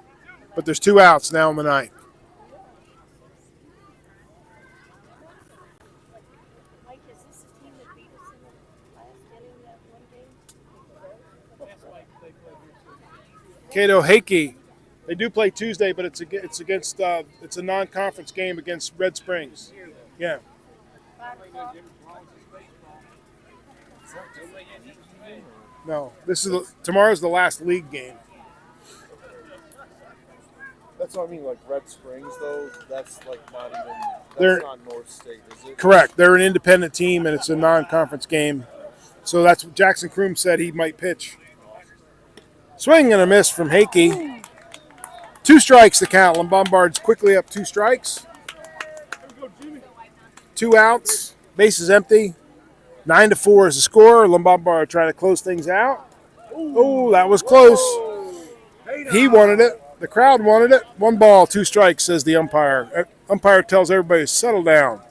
Speaker 1: But there's two outs now in the ninth. Cato Hickey. They do play Tuesday, but it's against it's a non-conference game against Red Springs. Yeah. No, tomorrow's the last league game.
Speaker 4: That's what I mean, like Red Springs, though. That's like not even.
Speaker 1: They're
Speaker 4: not North State, is it?
Speaker 1: Correct. They're an independent team, and it's a non-conference game. So that's what Jackson Kroom said he might pitch. Swing and a miss from Hickey. Two strikes to count. Lombard's quickly up two strikes. Two outs. Base is empty. 9-4 is the score. Lombard trying to close things out. Oh, that was close. He wanted it. The crowd wanted it. One ball, two strikes, says the umpire. Umpire tells everybody to settle down.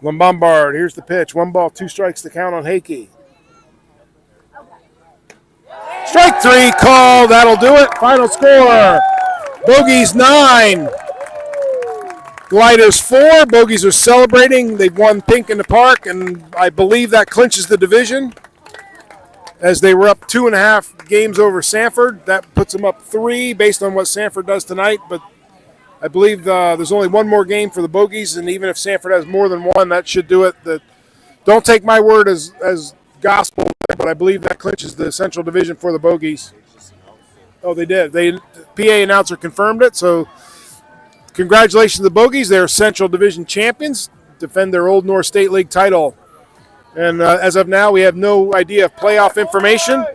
Speaker 1: Lombard, here's the pitch. 1 ball, 2 strikes to count on Hakey. Strike 3 call. That'll do it. Final score. Bogeys 9. Gliders 4. Bogeys are celebrating. They've won pink in the park, and I believe that clinches the division as they were up 2.5 games over Sanford. That puts them up 3 based on what Sanford does tonight, but I believe there's only one more game for the Bogeys, and even if Sanford has more than one, that should do it. Don't take my word as gospel, but I believe that clinches the Central Division for the Bogeys. Oh, they did. The PA announcer confirmed it, so congratulations to the Bogeys. They're Central Division champions, defend their Old North State League title. And as of now, we have no idea of playoff information.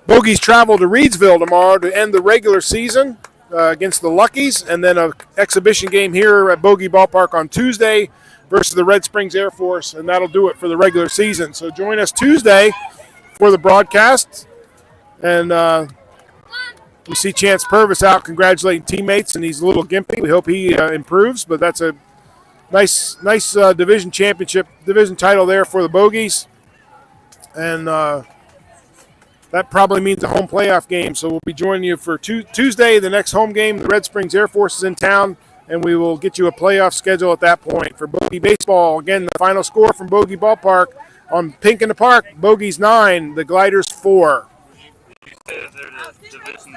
Speaker 1: Bogeys travel to Reedsville tomorrow to end the regular season against the Luckies, and then an exhibition game here at Bogey Ballpark on Tuesday versus the Red Springs Air Force, and that'll do it for the regular season. So join us Tuesday for the broadcast. And we see Chance Purvis out congratulating teammates, and he's a little gimpy. We hope he improves, but that's a nice division title there for the Bogeys. And that probably means a home playoff game. So we'll be joining you for Tuesday, the next home game. The Red Springs Air Force is in town, and we will get you a playoff schedule at that point. For Bogey Baseball, again, the final score from Bogey Ballpark on Pink in the Park, Bogeys 9, the Gliders 4.
Speaker 11: They're the division